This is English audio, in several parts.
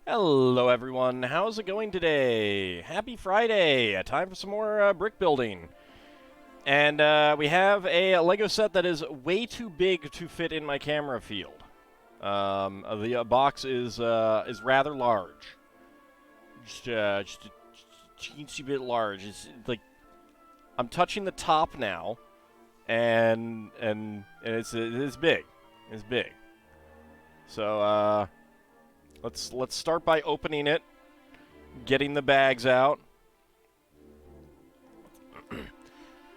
Hello everyone, how's it going today? Happy Friday! Time for some more brick building. And we have a Lego set that is way too big to fit in my camera field. The box is rather large. Just a teensy bit large. It's like I'm touching the top now, and it's big. It's big. So let's start by opening it, getting the bags out.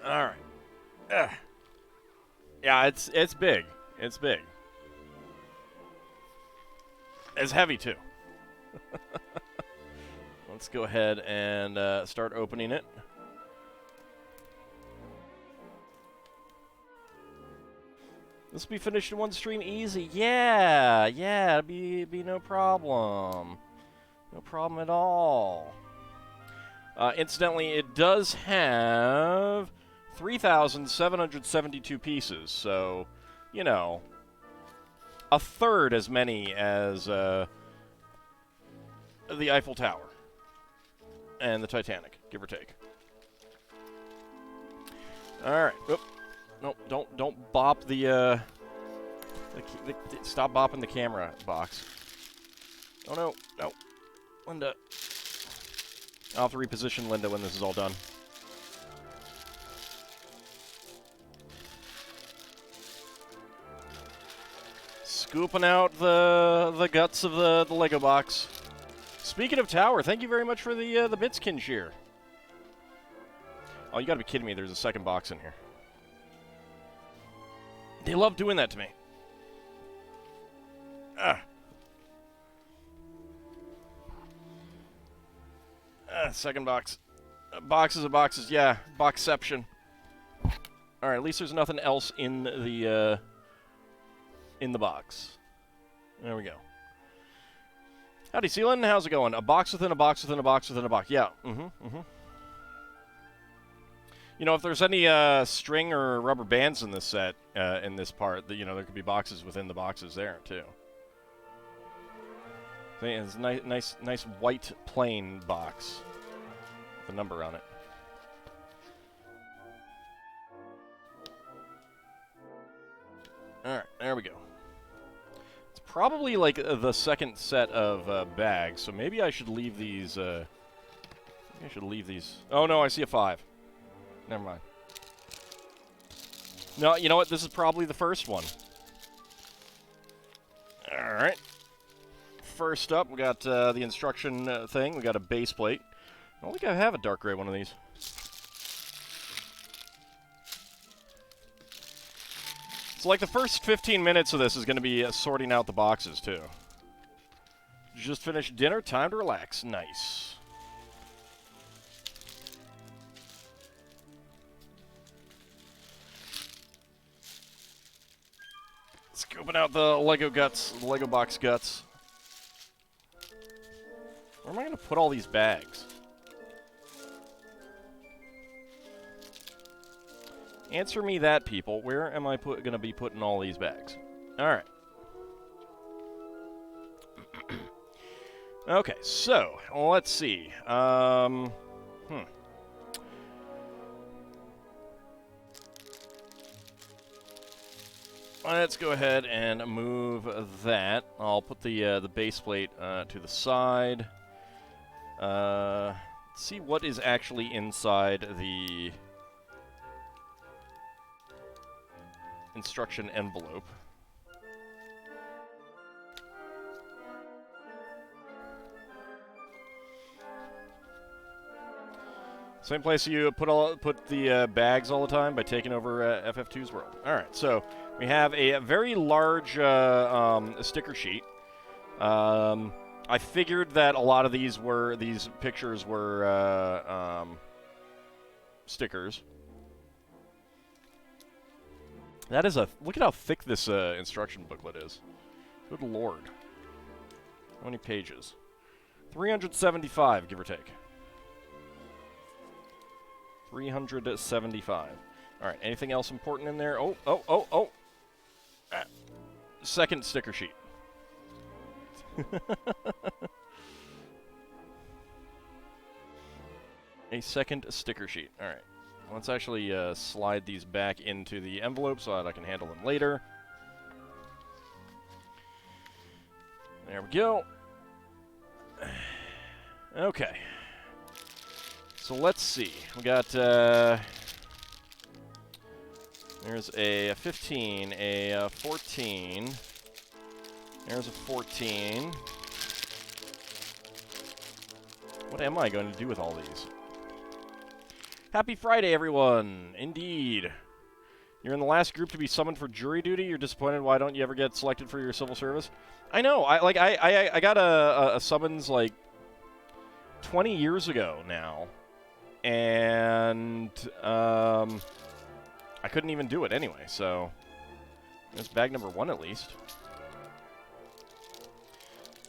All right. Yeah, it's big. It's big. It's heavy too. Let's go ahead and start opening it. This will be finished in one stream easy. Yeah, it'll be no problem. No problem at all. Incidentally, it does have 3,772 pieces, so, you know, a third as many as the Eiffel Tower and the Titanic, give or take. All right. Oop. Nope, don't bop the stop bopping the camera box. Oh no, Linda. I'll have to reposition Linda when this is all done. Scooping out the guts of the Lego box. Speaking of tower, thank you very much for the Bitskin cheer. Oh, you gotta be kidding me! There's a second box in here. They love doing that to me. Second box. Boxes of boxes, yeah. Boxception. Alright, at least there's nothing else in the box. There we go. Howdy, Seelan. How's it going? A box within a box within a box within a box. Yeah. You know, if there's any string or rubber bands in this set, in this part, you know, there could be boxes within the boxes there, too. It's a nice white plain box with a number on it. Alright, there we go. It's probably like the second set of bags, so maybe I should leave these, maybe I should leave these. Oh no, I see a 5. Never mind. No, you know what? This is probably the first one. All right. First up, we got the instruction thing. We got a base plate. I don't think I have a dark gray one of these. So, like, the first 15 minutes of this is going to be sorting out the boxes, too. Just finished dinner. Time to relax. Nice. Scooping out the Lego guts, the Lego box guts. Where am I going to put all these bags? Answer me that, people. Where am I going to be putting all these bags? All right. Okay, so let's see. Let's go ahead and move that. I'll put the base plate to the side. Let's see what is actually inside the instruction envelope. Same place you put the bags all the time by taking over FF2's world. All right, so we have a very large sticker sheet. I figured that a lot of these pictures were stickers. That is look at how thick this instruction booklet is. Good lord. How many pages? 375, give or take. 375. All right, anything else important in there? Oh. Second sticker sheet. a second sticker sheet. All right. Let's actually slide these back into the envelope so that I can handle them later. There we go. Okay. So let's see. We got, there's a 15, a 14. There's a 14. What am I going to do with all these? Happy Friday, everyone! Indeed. You're in the last group to be summoned for jury duty? You're disappointed? Why don't you ever get selected for your civil service? I know. I got a summons, like, 20 years ago now. And, I couldn't even do it anyway, so... That's bag number 1, at least.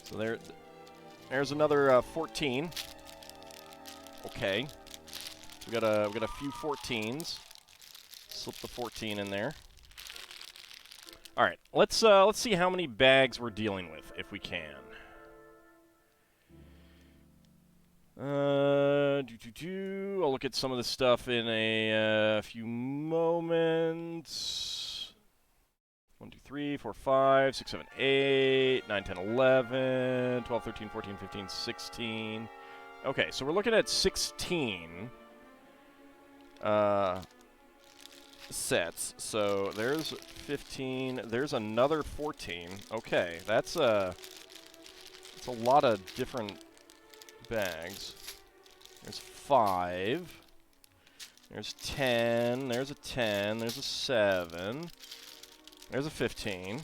So there's another 14. Okay. We got a few 14s. Slip the 14 in there. All right, let's see how many bags we're dealing with, if we can. I'll look at some of this stuff in a few moments. 1, 2, 3, 4, 5, 6, 7, 8, 9, 10, 11, 12, 13, 14, 15, 16. Okay, so we're looking at 16 sets. So there's 15. There's another 14. Okay, that's a lot of different bags. There's 5. There's 10. There's a 10. There's a 7. There's a 15.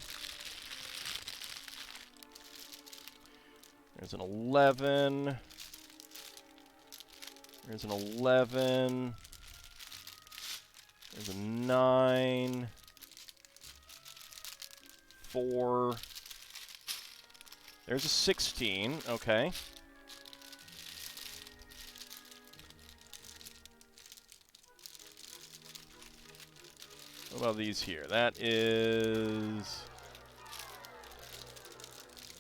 There's an 11. There's an 11. There's a 9. 4. There's a 16. Okay. What about these here? That is...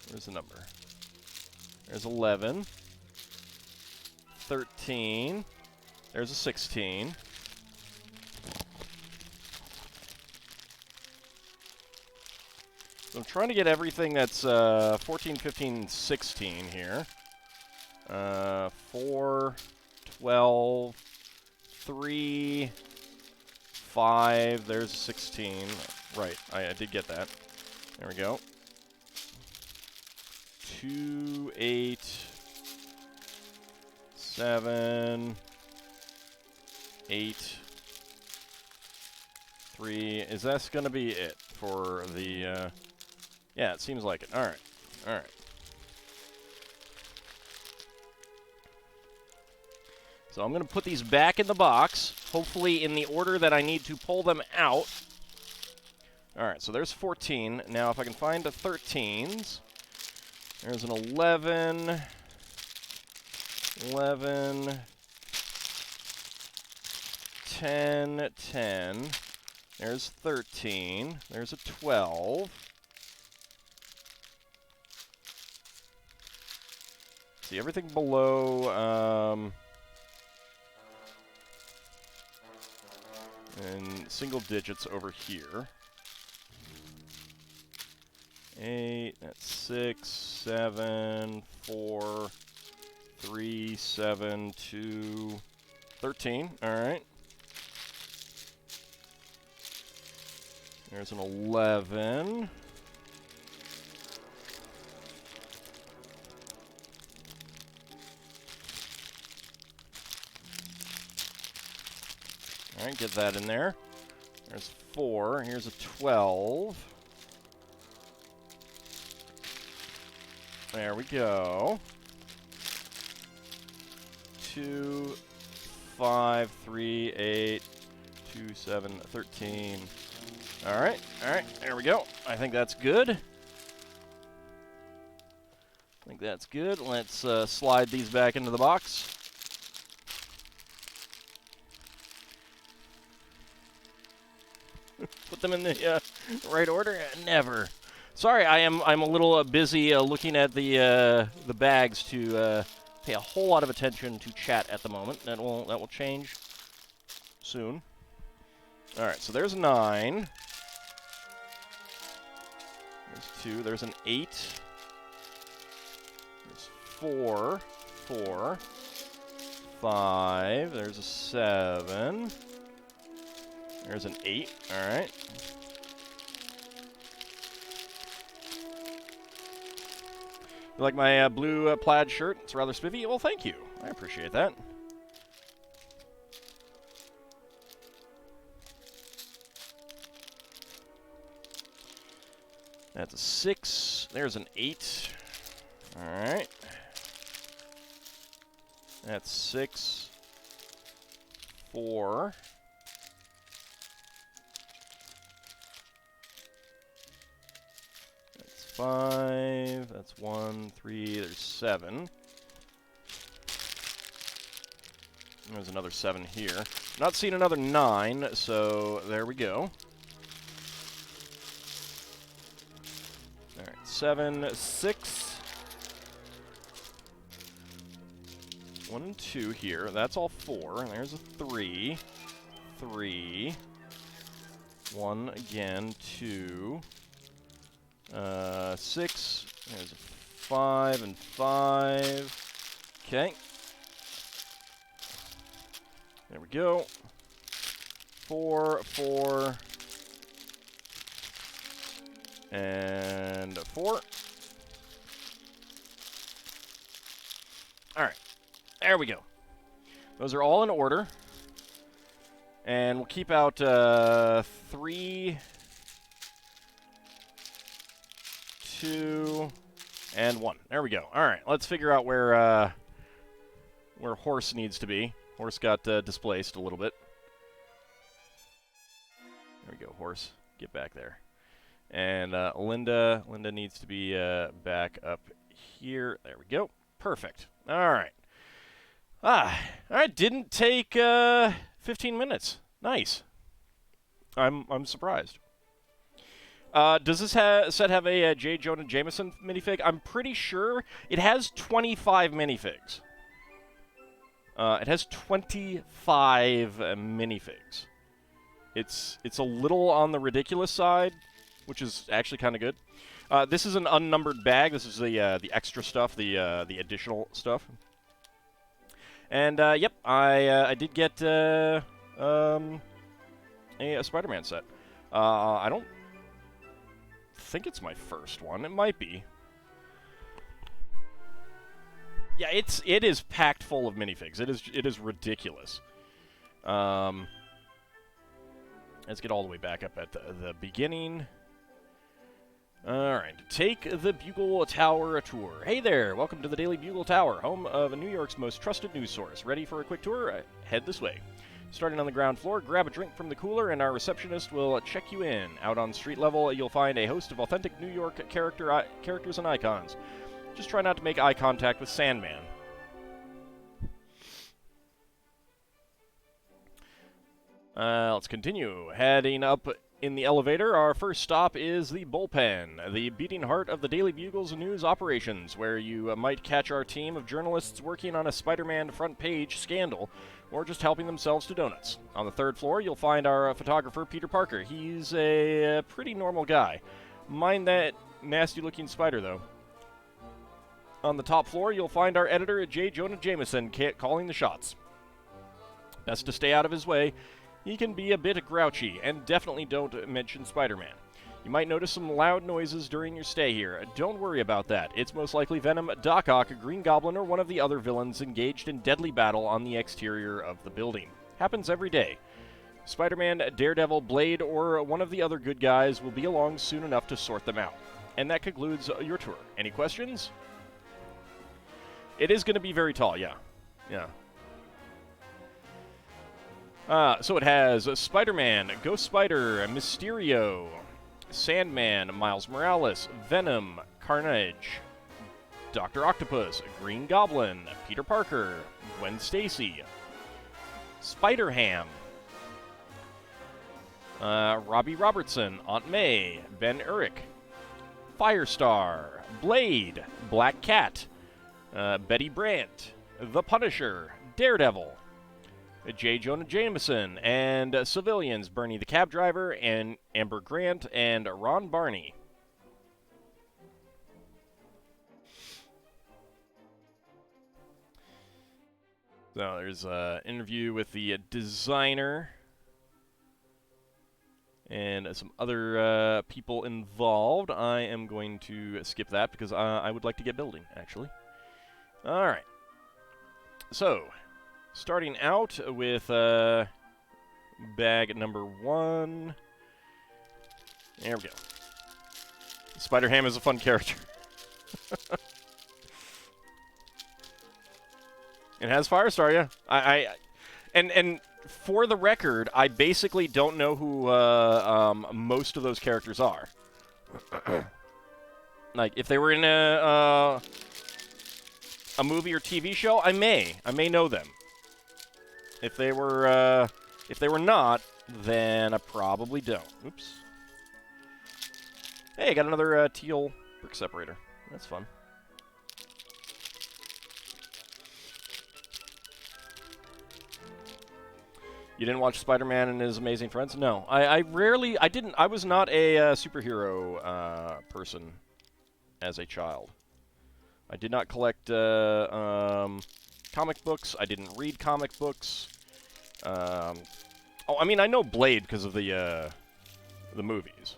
Where's the number? There's 11. 13. There's a 16. So I'm trying to get everything that's 14, 15, 16 here. 4, 12, 3... 5, there's 16. Right, I did get that. There we go. 2, 8, 7, 8, 3. Is that going to be it for the... Yeah, it seems like it. All right. All right. So I'm going to put these back in the box, hopefully in the order that I need to pull them out. All right, so there's 14. Now, if I can find the 13s, there's an 11, 11, 10, 10. There's 13. There's a 12. See, everything below... and single digits over here. 8, that's 6, 7, 4, 3, 7, 2, 13. All right. There's an 11. All right, get that in there. There's 4. Here's a 12. There we go. 2, 5, 3, 8, 2, 7, 13. All right, there we go. I think that's good. Let's slide these back into the box. Put them in the right order? Never. Sorry, I'm a little busy looking at the bags to pay a whole lot of attention to chat at the moment. That will change soon. All right, so there's 9. There's 2. There's an 8. There's 4. 4. 5. There's a 7. There's an 8. All right. You like my blue plaid shirt? It's rather spiffy. Well, thank you. I appreciate that. That's a 6. There's an 8. All right. That's 6. 4. That's 5. That's 1, 3. There's 7. There's another 7 here. Not seeing another 9, so there we go. All right, 7, 6. 1 and 2 here. That's all 4. And there's a 3. 3. 1 again. 2. 6. There's a 5 and 5. Okay. There we go. 4, 4. And 4. All right. There we go. Those are all in order. And we'll keep out 3, 2, and 1. There we go. All right, let's figure out where Horse needs to be. Horse got displaced a little bit. There we go, Horse. Get back there. And Linda needs to be back up here. There we go. Perfect. All right. All right. Didn't take 15 minutes. Nice. I'm surprised. Does this set have a J. Jonah Jameson minifig? I'm pretty sure it has 25 minifigs. It has 25 minifigs. It's a little on the ridiculous side, which is actually kind of good. This is an unnumbered bag. This is the extra stuff, the additional stuff. And yep, I did get a Spider-Man set. I don't think it's my first one. It might be. Yeah, it is packed full of minifigs. It is ridiculous. Let's get all the way back up at the beginning. All right, take the Bugle Tower tour. Hey there, welcome to the Daily Bugle Tower, home of New York's most trusted news source. Ready for a quick tour? Head this way. Starting on the ground floor, grab a drink from the cooler, and our receptionist will check you in. Out on street level, you'll find a host of authentic New York characters and icons. Just try not to make eye contact with Sandman. Let's continue. Heading up in the elevator, our first stop is the Bullpen, the beating heart of the Daily Bugle's news operations, where you might catch our team of journalists working on a Spider-Man front-page scandal, or just helping themselves to donuts. On the third floor, you'll find our photographer, Peter Parker. He's a pretty normal guy. Mind that nasty-looking spider, though. On the top floor, you'll find our editor, J. Jonah Jameson, calling the shots. Best to stay out of his way. He can be a bit grouchy, and definitely don't mention Spider-Man. You might notice some loud noises during your stay here. Don't worry about that. It's most likely Venom, Doc Ock, Green Goblin, or one of the other villains engaged in deadly battle on the exterior of the building. Happens every day. Spider-Man, Daredevil, Blade, or one of the other good guys will be along soon enough to sort them out. And that concludes your tour. Any questions? It is going to be very tall, yeah. Yeah. So it has Spider-Man, Ghost Spider, Mysterio, Sandman, Miles Morales, Venom, Carnage, Dr. Octopus, Green Goblin, Peter Parker, Gwen Stacy, Spider-Ham, Robbie Robertson, Aunt May, Ben Urich, Firestar, Blade, Black Cat, Betty Brant, The Punisher, Daredevil, J. Jonah Jameson, and civilians Bernie the Cab Driver, and Amber Grant, and Ron Barney. So there's an interview with the designer and some other people involved. I am going to skip that because I would like to get building, actually. All right. So, starting out with bag number 1. There we go. Spider-Ham is a fun character. It has Firestar, yeah. And for the record, I basically don't know who most of those characters are. Like, if they were in a movie or TV show, I may know them. If they were not, then I probably don't. Oops. Hey, I got another teal brick separator. That's fun. You didn't watch Spider-Man and His Amazing Friends? No. I didn't. I was not a superhero person as a child. I did not collect comic books. I didn't read comic books. Oh, I mean, I know Blade because of the movies.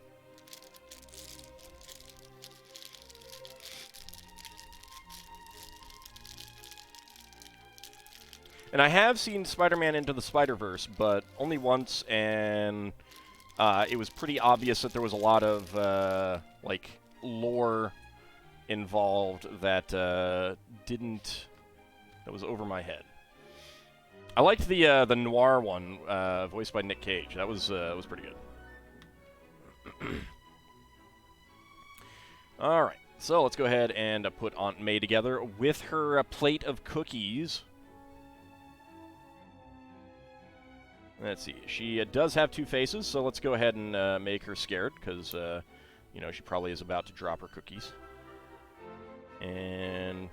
And I have seen Spider-Man Into the Spider-Verse, but only once, and it was pretty obvious that there was a lot of, like, lore involved that that was over my head. I liked the noir one, voiced by Nick Cage. That was pretty good. All right, so let's go ahead and put Aunt May together with her plate of cookies. Let's see. She does have 2 faces, so let's go ahead and make her scared, because, you know, she probably is about to drop her cookies. And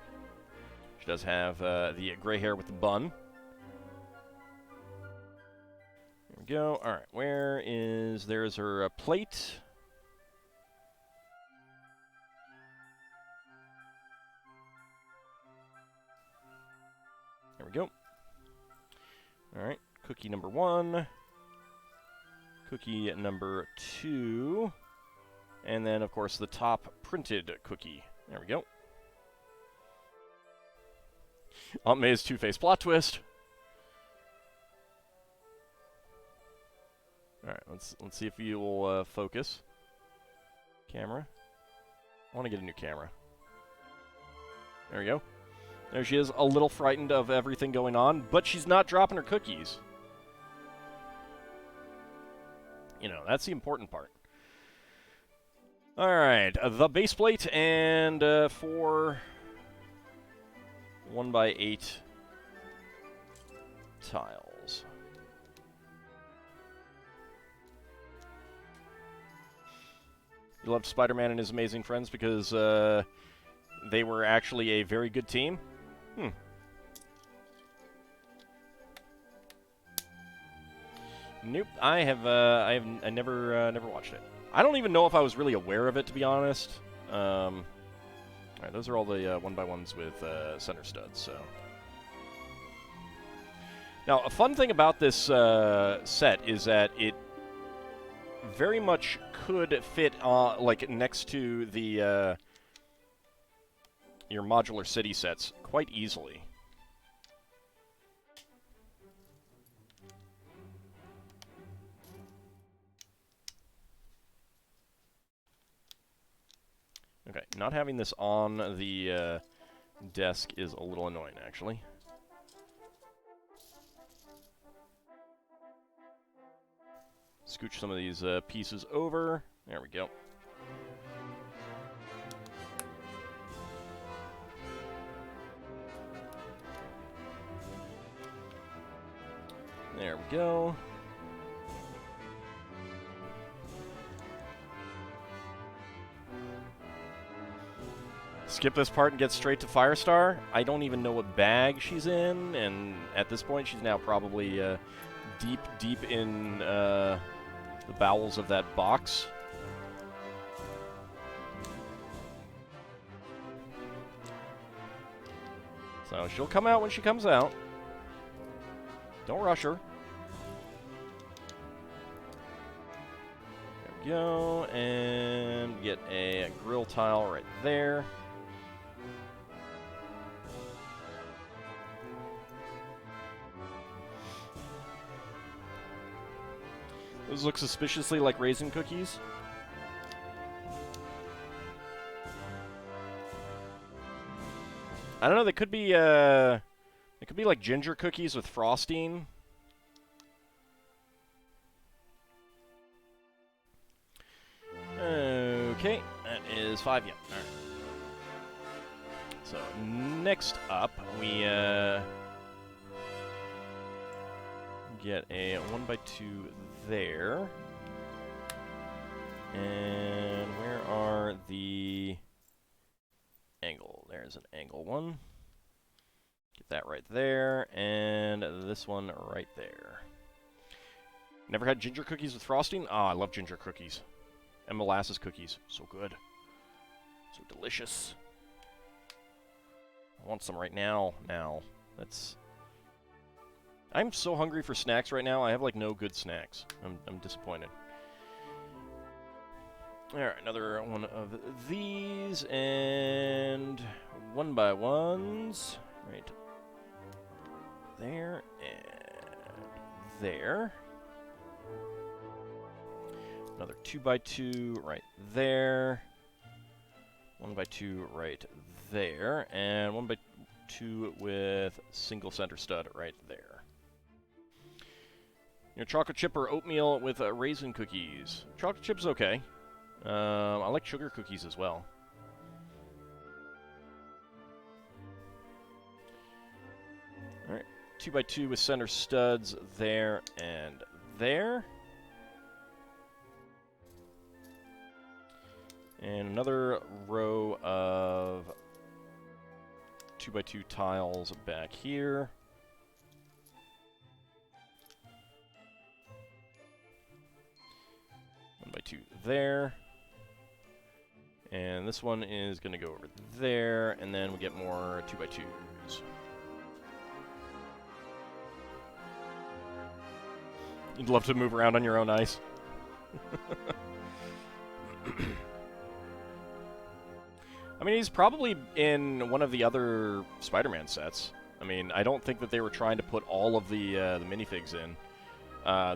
she does have the gray hair with the bun. There we go. All right, there's her plate. There we go. All right. Cookie number 1, cookie number 2, and then, of course, the top printed cookie. There we go. Aunt May's Two-Face plot twist. All right, let's see if you will focus. Camera. I want to get a new camera. There we go. There she is, a little frightened of everything going on, but she's not dropping her cookies. You know, that's the important part. All right, the base plate and 4 1x8 tiles. You loved Spider-Man and His Amazing Friends because they were actually a very good team? Nope, I never watched it. I don't even know if I was really aware of it, to be honest. All right, those are all the 1x1s with center studs. So now, a fun thing about this set is that it very much could fit like next to the your modular city sets quite easily. Okay, not having this on the desk is a little annoying, actually. Scooch some of these pieces over. There we go. There we go. Skip this part and get straight to Firestar. I don't even know what bag she's in, and at this point she's now probably deep, deep in the bowels of that box. So she'll come out when she comes out. Don't rush her. There we go, and get a grill tile right there. Those look suspiciously like raisin cookies. I don't know. They could be like ginger cookies with frosting. Okay, that is 5. Yeah. All right. So next up, we get a 1x2 there. And where are the angle? There's an angle one. Get that right there, and this one right there. Never had ginger cookies with frosting? Oh, I love ginger cookies. And molasses cookies. So good. So delicious. I want some right now. I'm so hungry for snacks right now. I have, like, no good snacks. I'm disappointed. Alright, another one of these, and 1x1s. Right there, and there. Another 2x2 right there. 1x2 right there. And 1x2 with single center stud right there. Chocolate chip or oatmeal with raisin cookies. Chocolate chip's okay. I like sugar cookies as well. Alright, 2x2 with center studs there and there. And another row of 2x2 tiles back here. One by two there. And this one is going to go over there, and then we get more 2x2s. You'd love to move around on your own ice. I mean, he's probably in one of the other Spider-Man sets. I mean, I don't think that they were trying to put all of the minifigs in.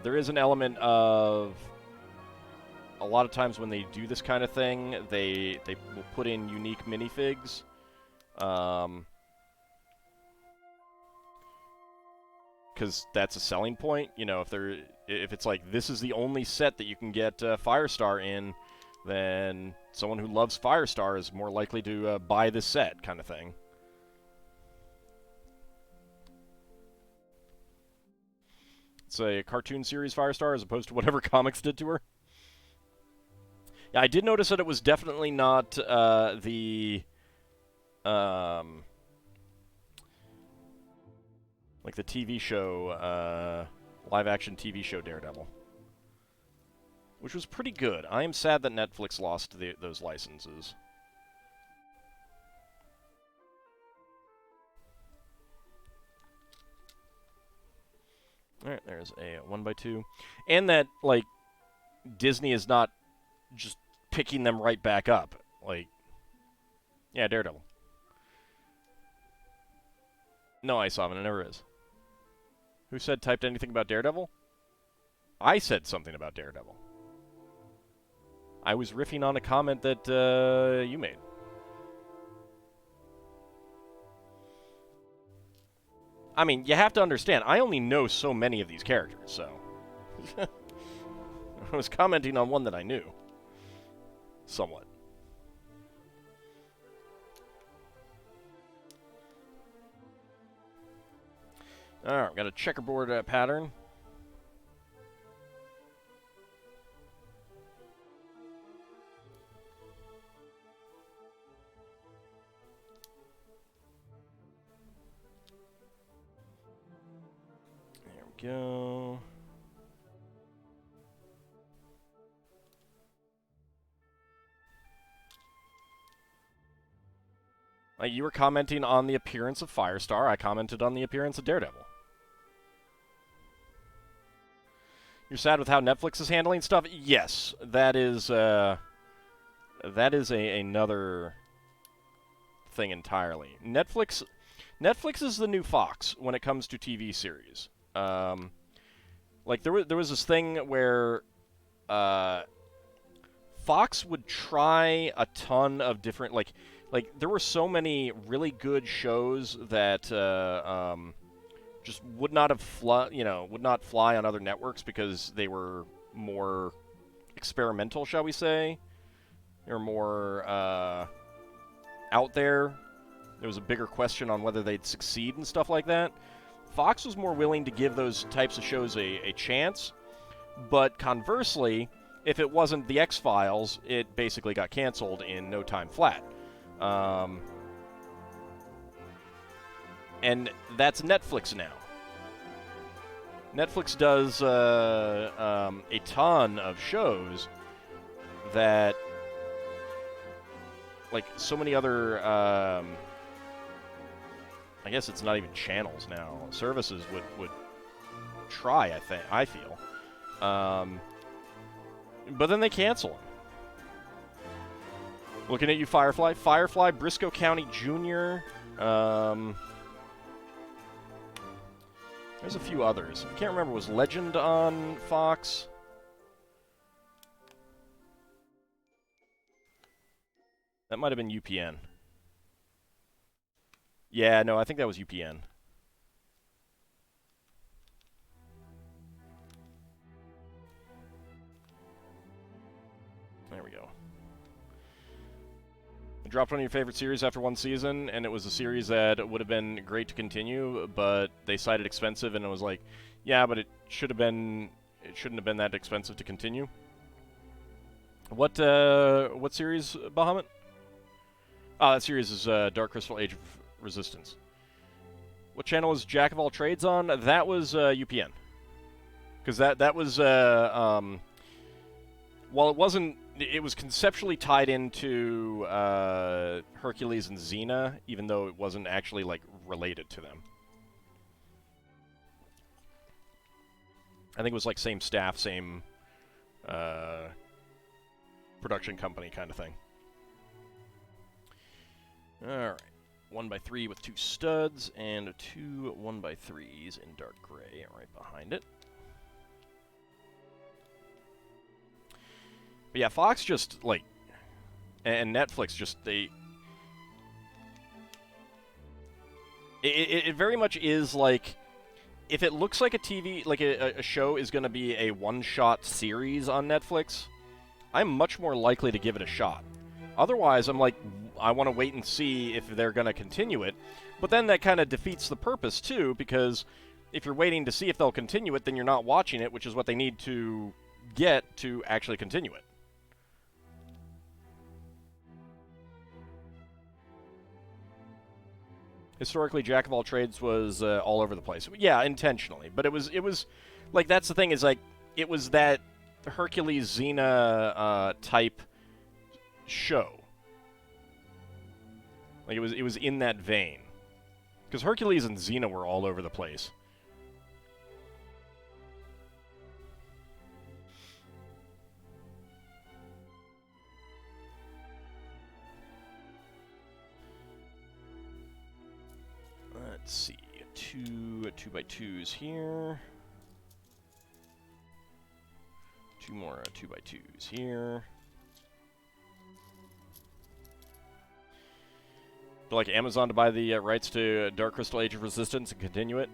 There is an element of... A lot of times when they do this kind of thing, they will put in unique minifigs. Because that's a selling point. You know, if it's like, this is the only set that you can get Firestar in, then someone who loves Firestar is more likely to buy this set, kind of thing. It's a cartoon series Firestar as opposed to whatever comics did to her. Yeah, I did notice that it was definitely not the like the TV show, live-action TV show Daredevil, which was pretty good. I am sad that Netflix lost those licenses. All right, there's a 1x2, and that like Disney is not just picking them right back up. Like, yeah, Daredevil. No, I saw it. It never is. Who said typed anything about Daredevil? I said something about Daredevil. I was riffing on a comment that you made. I mean, you have to understand, I only know so many of these characters, so... I was commenting on one that I knew. Somewhat. Alright, we've got a checkerboard pattern. go. You were commenting on the appearance of Firestar. I commented on the appearance of Daredevil. You're sad with how Netflix is handling stuff? Yes, that is another thing entirely. Netflix is the new Fox when it comes to TV series. Like there was this thing where Fox would try a ton of different like there were so many really good shows that just would not fly on other networks because they were more experimental, shall we say? They were more out there. There was a bigger question on whether they'd succeed and stuff like that. Fox was more willing to give those types of shows a chance, but conversely, if it wasn't The X-Files, it basically got canceled in no time flat. And that's Netflix now. Netflix does a ton of shows that, like so many other, I guess it's not even channels now, services would try, I feel. But then they cancel them. Looking at you, Firefly. Firefly, Briscoe County Jr. There's a few others. I can't remember. Was Legend on Fox? That might have been UPN. Yeah, no, I think that was UPN. There we go. It dropped one of your favorite series after one season, and it was a series that would have been great to continue, but they cited expensive, and it was like, yeah, but it shouldn't have been that expensive to continue. What series, Bahamut? Oh, that series is Dark Crystal Age of Resistance. What channel was Jack of All Trades on? That was UPN. Because that was, while it wasn't, it was conceptually tied into Hercules and Xena, even though it wasn't actually, like, related to them. I think it was, like, same staff, same production company kind of thing. Alright. 1x3 with 2 studs, and 2 1x3s in dark gray right behind it. But yeah, Fox just, like, and Netflix just, it very much is, like, if it looks like a TV, like a show is going to be a one-shot series on Netflix, I'm much more likely to give it a shot. Otherwise, I'm like, I want to wait and see if they're going to continue it. But then that kind of defeats the purpose, too, because if you're waiting to see if they'll continue it, then you're not watching it, which is what they need to get to actually continue it. Historically, Jack of All Trades was all over the place. Yeah, intentionally. But it was like, that's the thing, is like, it was that Hercules Xena type show. Like, it was in that vein. Because Hercules and Xena were all over the place. Let's see, 2x2s here. 2 more 2x2s here. But like Amazon to buy the rights to Dark Crystal Age of Resistance and continue it.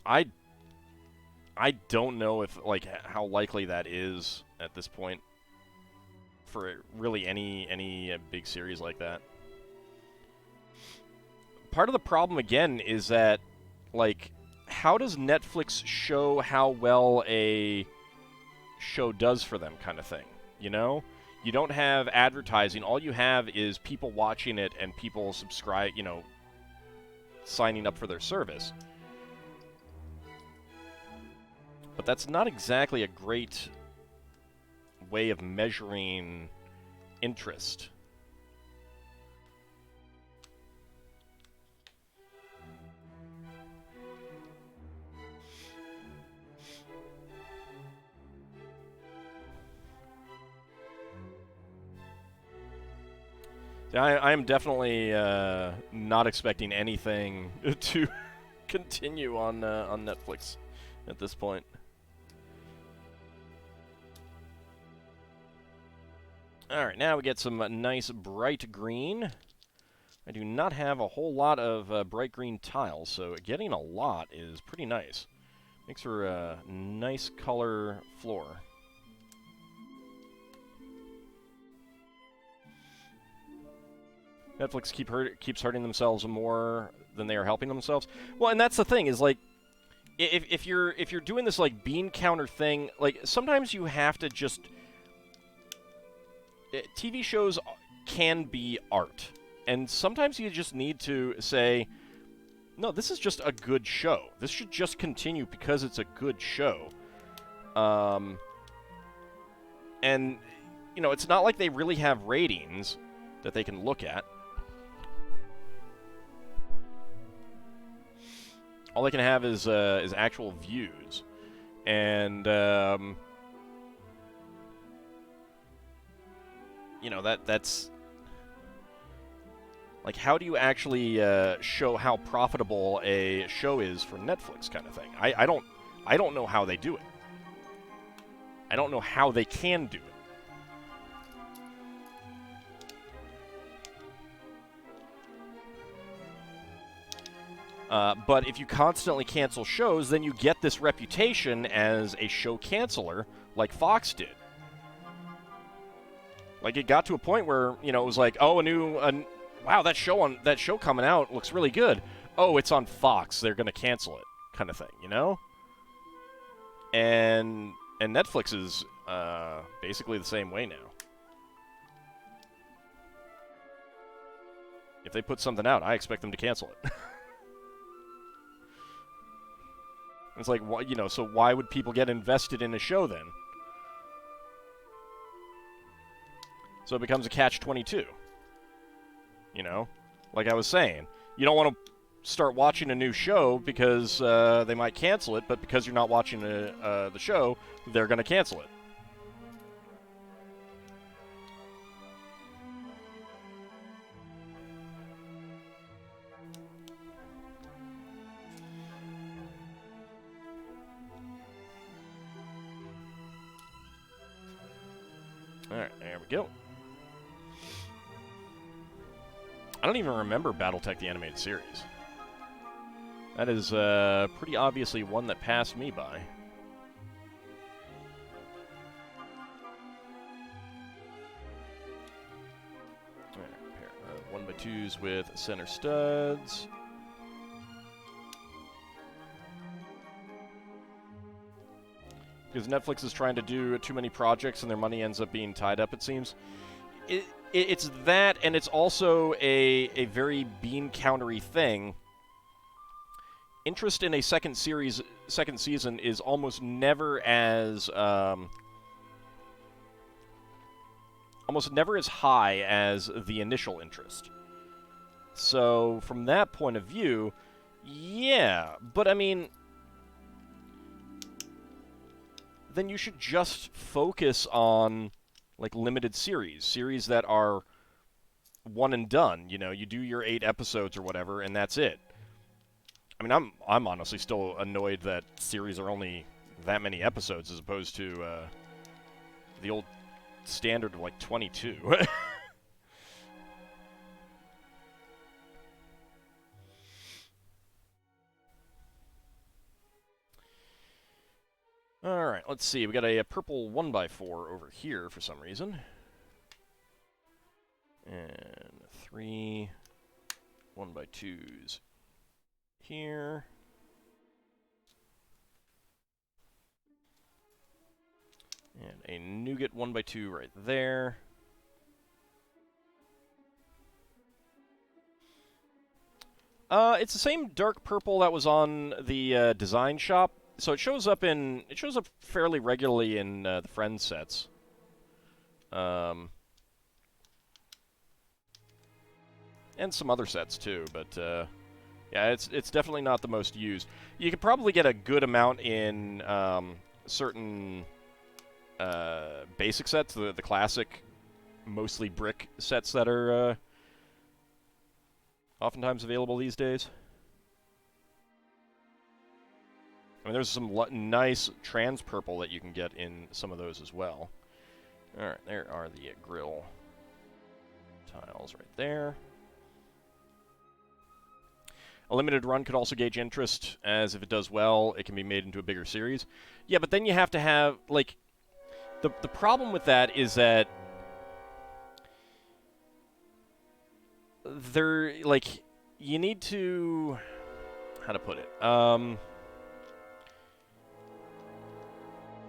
I don't know if, like, how likely that is at this point for really any big series like that. Part of the problem, again, is that, like, how does Netflix show how well a show does for them, kind of thing, you know? You don't have advertising. All you have is people watching it and people subscribe, you know, signing up for their service. But that's not exactly a great way of measuring interest. I am definitely not expecting anything to continue on Netflix at this point. All right, now we get some nice bright green. I do not have a whole lot of bright green tiles, so getting a lot is pretty nice. Makes for a nice color floor. Netflix keeps hurting themselves more than they are helping themselves. Well, and that's the thing is like, if you're doing this like bean counter thing, like sometimes you have to just. TV shows can be art, and sometimes you just need to say, no, this is just a good show. This should just continue because it's a good show. And you know, it's not like they really have ratings that they can look at. All they can have is actual views, and you know that's like, how do you actually show how profitable a show is for Netflix, kind of thing? I don't know how they do it. I don't know how they can do it. But if you constantly cancel shows, then you get this reputation as a show canceller, like Fox did. Like, it got to a point where, you know, it was like, oh, wow, that show coming out looks really good. Oh, it's on Fox. They're going to cancel it, kind of thing, you know? And Netflix is basically the same way now. If they put something out, I expect them to cancel it. It's like, you know, so why would people get invested in a show then? So it becomes a catch-22. You know? Like I was saying, you don't want to start watching a new show because they might cancel it, but because you're not watching the show, they're going to cancel it. Alright, there we go. I don't even remember Battletech the Animated Series. That is pretty obviously one that passed me by. Alright, 1x2s with center studs. Because Netflix is trying to do too many projects and their money ends up being tied up, it seems. It's that, and it's also a very bean-countery thing. Interest in a second season is almost never as high as the initial interest. So from that point of view, yeah, but I mean, then you should just focus on like limited series that are one and done. You know, you do your 8 episodes or whatever, and that's it. I mean, I'm honestly still annoyed that series are only that many episodes as opposed to the old standard of like 22. Alright, let's see. We got a purple 1x4 over here for some reason. And 3 1x2s here. And a nougat 1x2 right there. It's the same dark purple that was on the design shop. So it shows up fairly regularly in the friend sets. And some other sets too, but yeah, it's definitely not the most used. You could probably get a good amount in certain basic sets, the classic, mostly brick sets that are oftentimes available these days. I mean, there's some nice trans purple that you can get in some of those as well. Alright, there are the grill tiles right there. A limited run could also gauge interest, as if it does well, it can be made into a bigger series. Yeah, but then you have to have, like, the problem with that is that you need to, how to put it,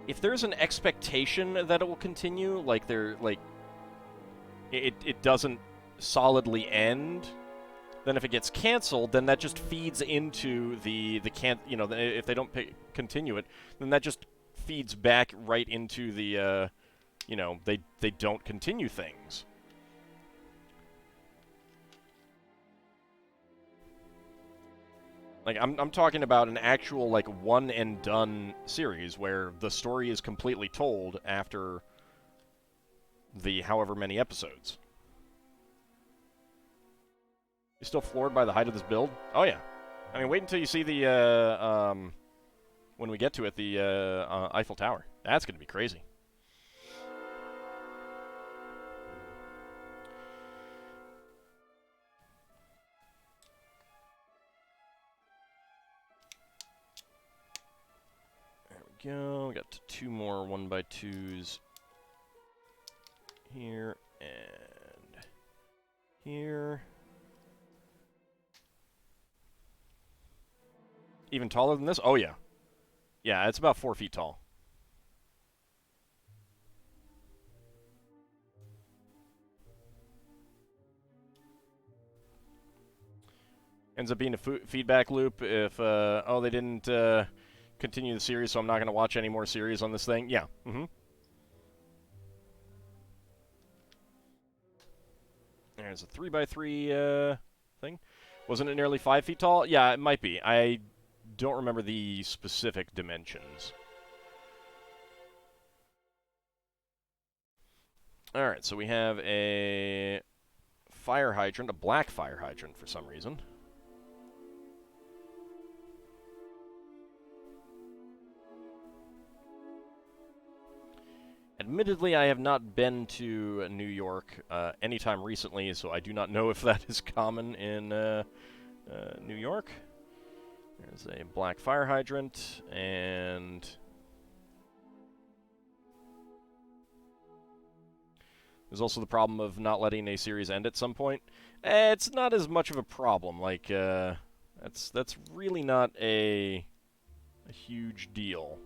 if there's an expectation that it will continue, it doesn't solidly end, then if it gets canceled, then that just feeds into if they don't continue it, then that just feeds back right into the, they don't continue things. Like, I'm talking about an actual, like, one-and-done series where the story is completely told after the however many episodes. You still floored by the height of this build? Oh, yeah. I mean, wait until you see the, when we get to it, the Eiffel Tower. That's going to be crazy. Go. We got 2 more 1x2s here and here. Even taller than this? Oh, yeah. Yeah, it's about 4 feet tall. Ends up being a feedback loop if, oh, they didn't continue the series, so I'm not going to watch any more series on this thing. Yeah. There's a 3x3 thing. Wasn't it nearly 5 feet tall? Yeah, it might be. I don't remember the specific dimensions. Alright, so we have a fire hydrant, a black fire hydrant for some reason. Admittedly, I have not been to New York anytime recently, so I do not know if that is common in New York. There's a black fire hydrant, and there's also the problem of not letting a series end at some point. It's not as much of a problem. Like, that's really not a huge deal.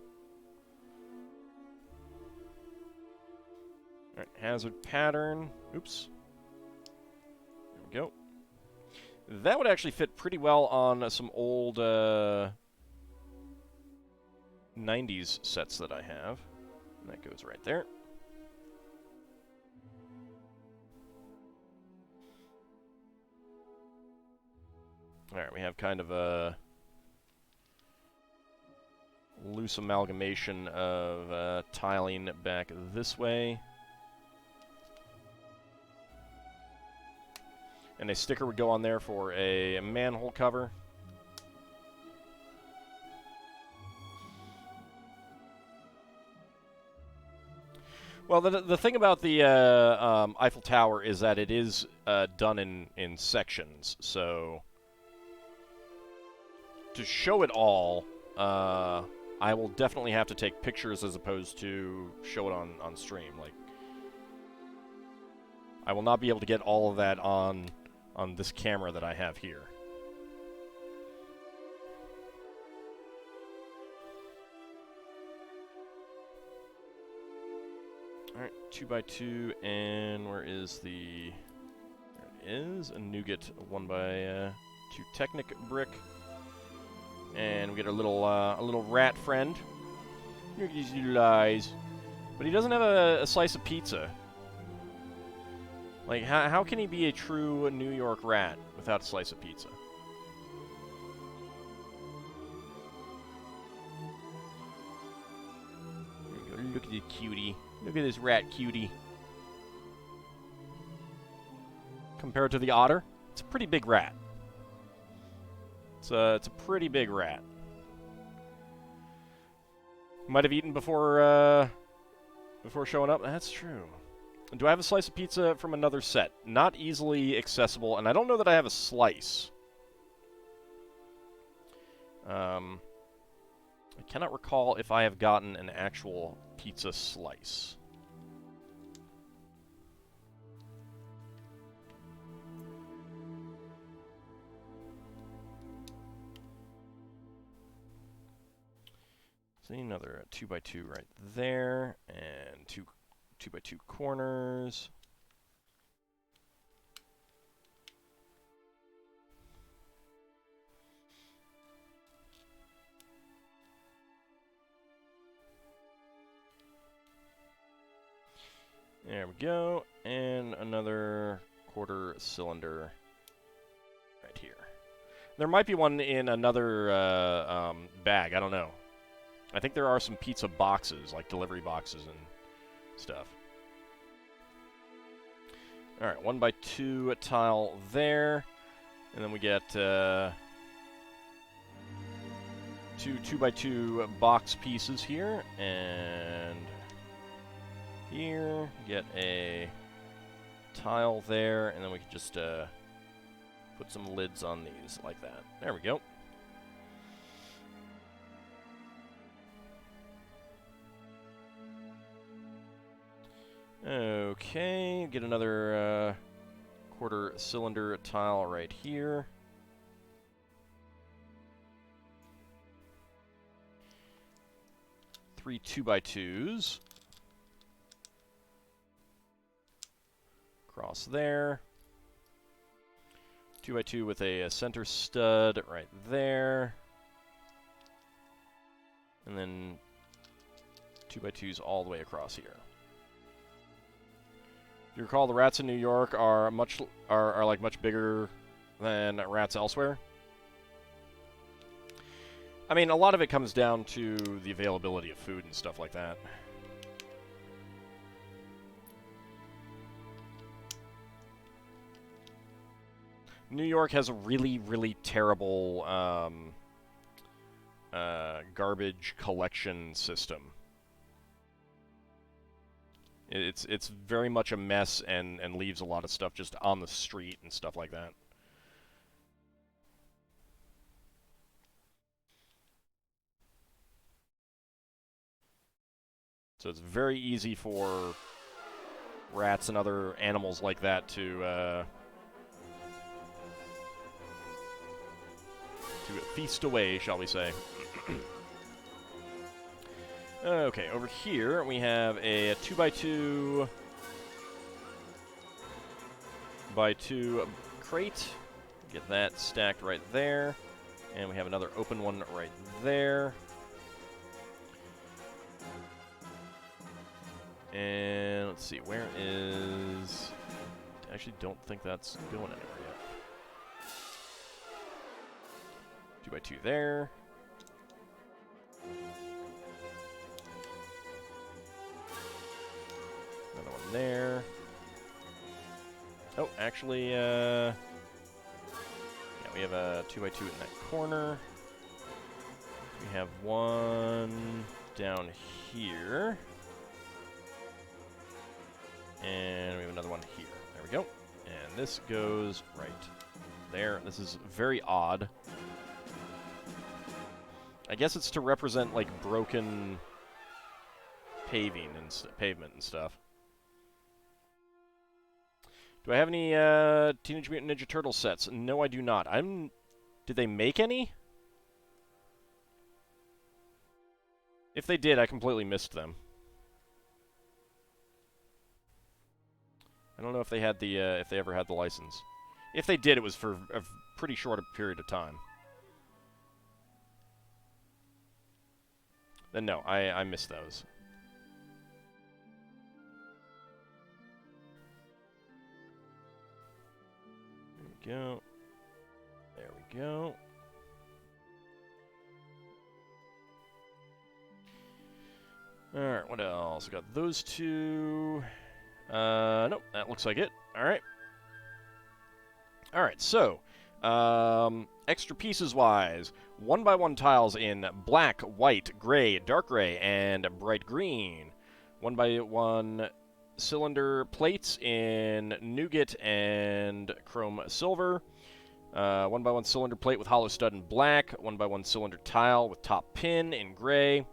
Alright, hazard pattern. Oops. There we go. That would actually fit pretty well on some old 90s sets that I have. And that goes right there. Alright, we have kind of a loose amalgamation of tiling back this way. And a sticker would go on there for a manhole cover. Well, the thing about the Eiffel Tower is that it is done in sections, so to show it all, I will definitely have to take pictures as opposed to show it on stream. Like, I will not be able to get all of that on this camera that I have here. Alright, 2x2, and where is the... There it is, a nougat 1x2 Technic brick. And we get a little rat friend. Look at these little eyes. But he doesn't have a slice of pizza. Like, how can he be a true New York rat without a slice of pizza? There you go. Look at this cutie. Look at this rat cutie. Compared to the otter, it's a pretty big rat. It's a pretty big rat. Might have eaten before showing up. That's true. Do I have a slice of pizza from another set? Not easily accessible, and I don't know that I have a slice. I cannot recall if I have gotten an actual pizza slice. See, another 2x2 right there, and two 2x2 corners. There we go, and another quarter cylinder right here. There might be one in another bag, I don't know. I think there are some pizza boxes, like delivery boxes and stuff. Alright, 1x2 tile there, and then we get two 2x2 box pieces here, and here, get a tile there, and then we can just put some lids on these like that. There we go. Okay, get another quarter cylinder tile right here. Three 2x2s. Across there. 2x2 with a center stud right there. And then 2x2s all the way across here. If you recall, the rats in New York are much bigger than rats elsewhere. I mean, a lot of it comes down to the availability of food and stuff like that. New York has a really, really terrible garbage collection system. It's very much a mess and leaves a lot of stuff just on the street and stuff like that. So it's very easy for rats and other animals like that to feast away, shall we say. Okay, over here we have a 2x2 by 2 crate. Get that stacked right there. And we have another open one right there. And let's see, where is... I actually don't think that's going anywhere yet. 2x2 there. Another one there. Oh, actually, yeah, we have a 2x2 in that corner. We have one down here. And we have another one here. There we go. And this goes right there. This is very odd. I guess it's to represent, like, broken paving and pavement and stuff. Do I have any Teenage Mutant Ninja Turtle sets? No, I do not. Did they make any? If they did, I completely missed them. I don't know if they had the if they ever had the license. If they did, it was for a pretty short period of time. then no, I missed those. There we go. There we go. Alright, what else? We got those two. Nope, that looks like it. Alright. Alright, so, extra pieces wise, 1x1 tiles in black, white, gray, dark gray, and bright green. 1x1 cylinder plates in nougat and chrome silver. 1x1 cylinder plate with hollow stud in black. 1x1 cylinder tile with top pin in gray.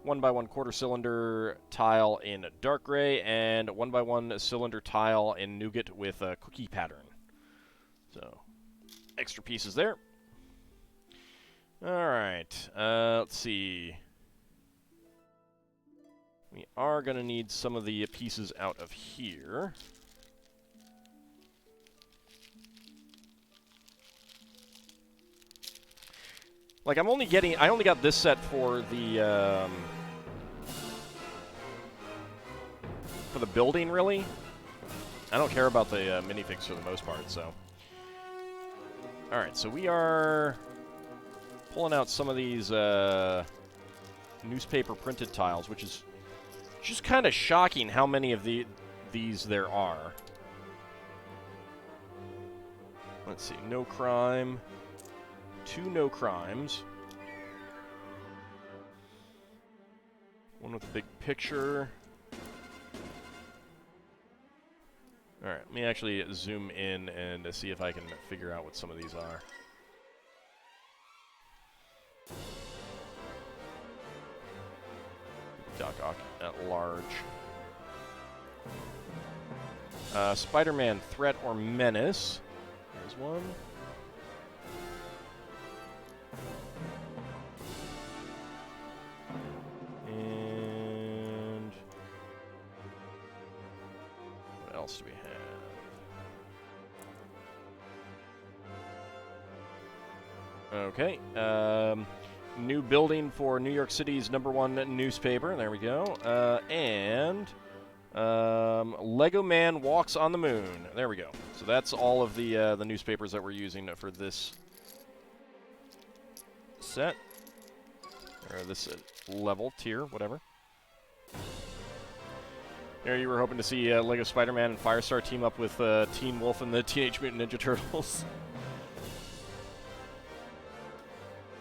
1x1 quarter cylinder tile in dark gray, and 1x1 cylinder tile in nougat with a cookie pattern. So, extra pieces there. Alright, let's see. We are going to need some of the pieces out of here. Like, I only got this set for the building, really. I don't care about the minifigs for the most part, so. Alright, so we are pulling out some of these newspaper printed tiles, which is just kind of shocking how many of these there are. Let's see, no crime. 2 no crimes. One with a big picture. Alright, let me actually zoom in and see if I can figure out what some of these are. Doc Ock at large. Spider-Man Threat or Menace. There's one. And what else do we have? Okay. New building for New York City's #1 newspaper. There we go. And Lego Man Walks on the Moon. There we go. So that's all of the newspapers that we're using for this set. Or this level, tier, whatever. There you were hoping to see Lego Spider-Man and Firestar team up with Teen Wolf and the Teenage Mutant Ninja Turtles.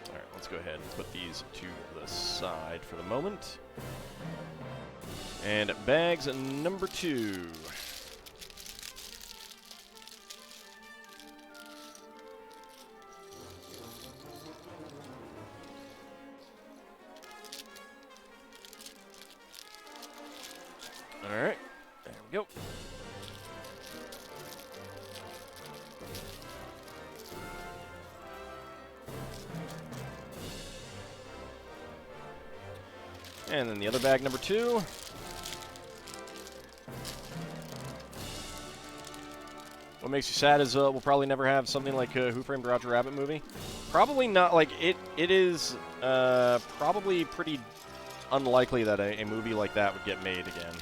Alright, let's go ahead and put these to the side for the moment. And bags number 2. Alright, there we go. And then the other bag, number 2. What makes you sad is we'll probably never have something like Who Framed Roger Rabbit movie. Probably not. Like, it is probably pretty unlikely that a movie like that would get made again.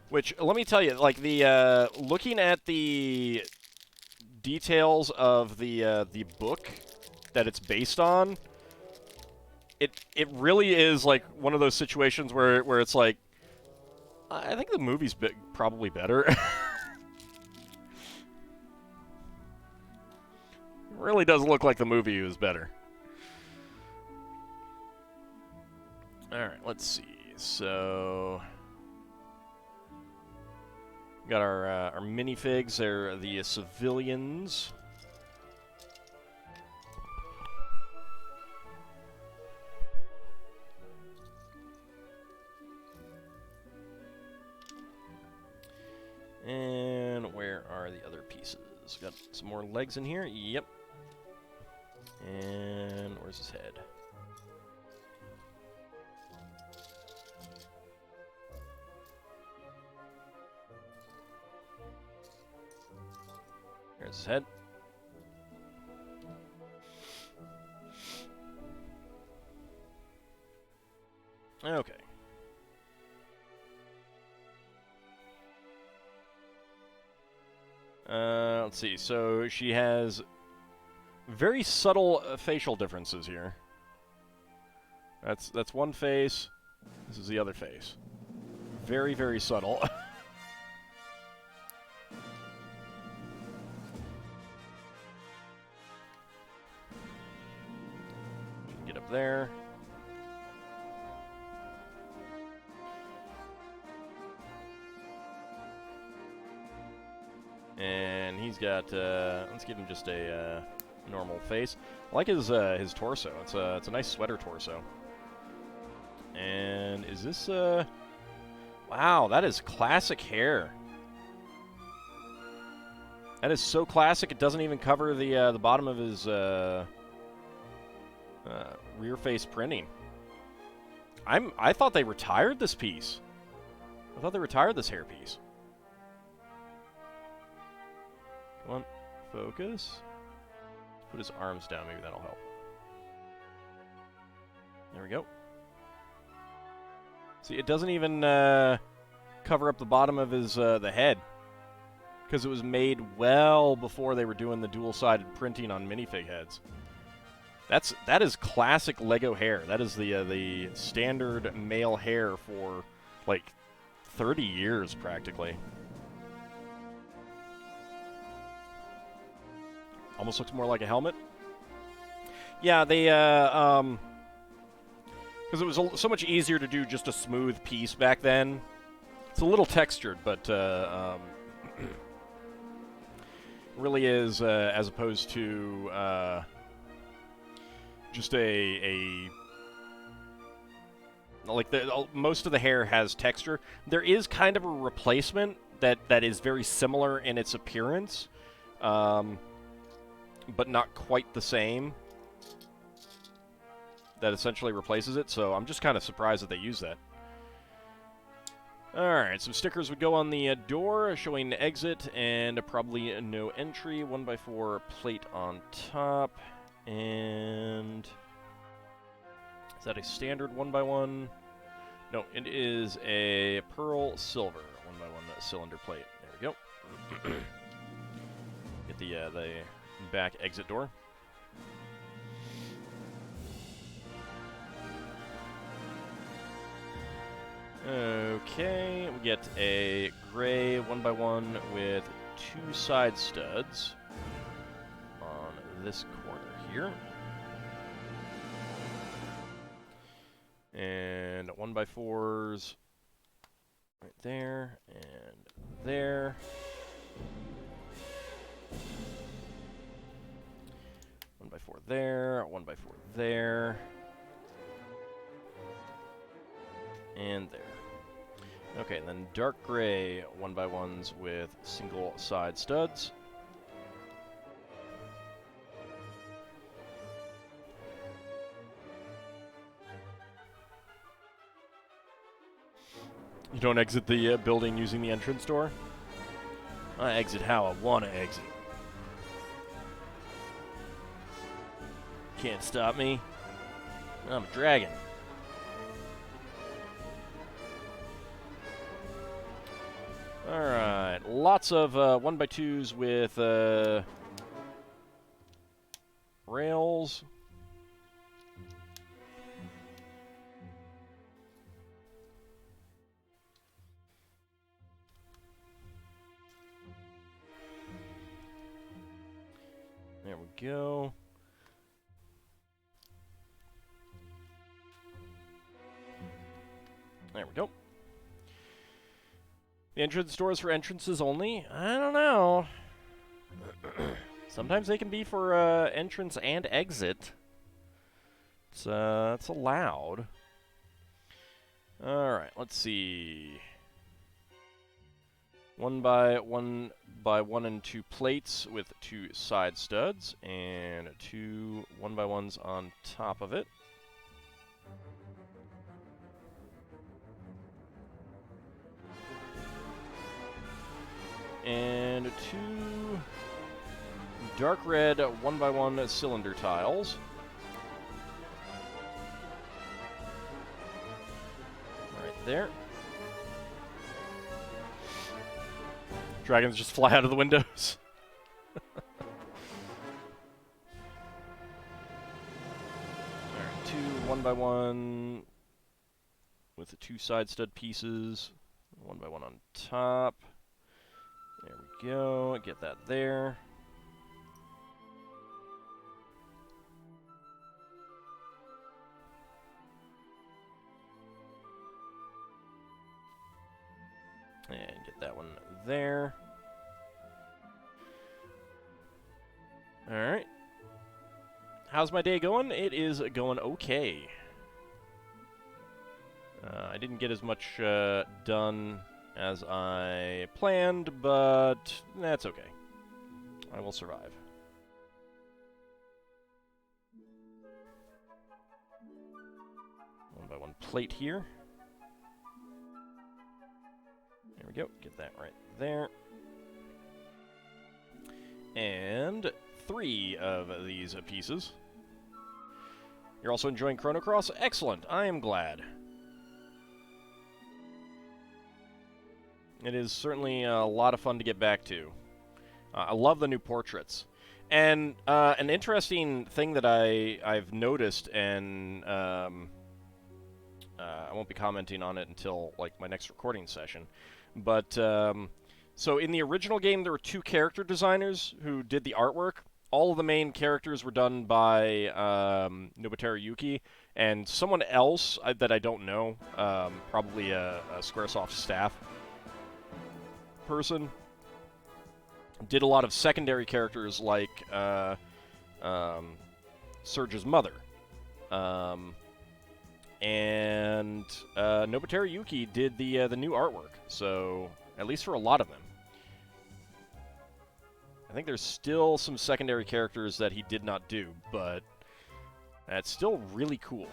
Which, let me tell you, like, the looking at the details of the book that it's based on, it really is like one of those situations where it's like, I think the movie's probably better. It really does look like the movie was better. All right, let's see. So got our minifigs. They're the civilians. And where are the other pieces? Got some more legs in here. Yep. And where's his head? There's his head. Let's see. So she has very subtle facial differences here. That's one face. This is the other face. Very, very subtle. Get up there. And he's got, let's give him just a normal face. I like his torso. It's a nice sweater torso. And is this, wow, that is classic hair. That is so classic, it doesn't even cover the bottom of his, rear face printing. I thought they retired this piece. I thought they retired this hair piece. Come on, focus. Put his arms down, maybe that'll help. There we go. See, it doesn't even cover up the bottom of his the head, because it was made well before they were doing the dual-sided printing on minifig heads. That is classic Lego hair. That is the standard male hair for like 30 years practically. Almost looks more like a helmet. Yeah, they because it was so much easier to do just a smooth piece back then. It's a little textured, but really is as opposed to just a like most of the hair has texture. There is kind of a replacement that is very similar in its appearance, but not quite the same. That essentially replaces it, so I'm just kind of surprised that they use that. Alright, some stickers would go on the door showing exit and probably no entry. 1x4 plate on top. And is that a standard 1x1? No, it is a pearl silver 1x1 cylinder plate. There we go. Get the back exit door. Okay, we get a gray 1x1 with 2 side studs on this corner here. And 1x4s right there and there. 1x4 there, 1x4 there, and there. Okay, and then dark gray 1x1s with single side studs. You don't exit the building using the entrance door? I exit how I want to exit. Can't stop me. I'm a dragon. Alright, lots of 1x2s with rails. There we go. There we go. The entrance doors for entrances only? I don't know. Sometimes they can be for entrance and exit. It's allowed. Alright, let's see. 1x1 and 2 plates with 2 side studs and 2 1x1s on top of it. And 2 dark red 1x1 cylinder tiles. Right there. Dragons just fly out of the windows. by 1 with the 2 side stud pieces. 1 by 1 on top. There we go. Get that there. And get that one there. Alright. How's my day going? It is going okay. I didn't get as much done as I planned, but that's okay. I will survive. One by one plate here. There we go. Get that right there. And 3 of these pieces. You're also enjoying Chrono Cross? Excellent. I am glad. It is certainly a lot of fun to get back to. I love the new portraits. And an interesting thing that I've noticed, and I won't be commenting on it until like my next recording session, but so in the original game there were 2 character designers who did the artwork. All of the main characters were done by Nobuteru Yuki, and someone else that I don't know, probably a Squaresoft staff person, did a lot of secondary characters like Surge's mother. And Nobuteru Yuki did the new artwork, so at least for a lot of them. I think there's still some secondary characters that he did not do, but that's still really cool.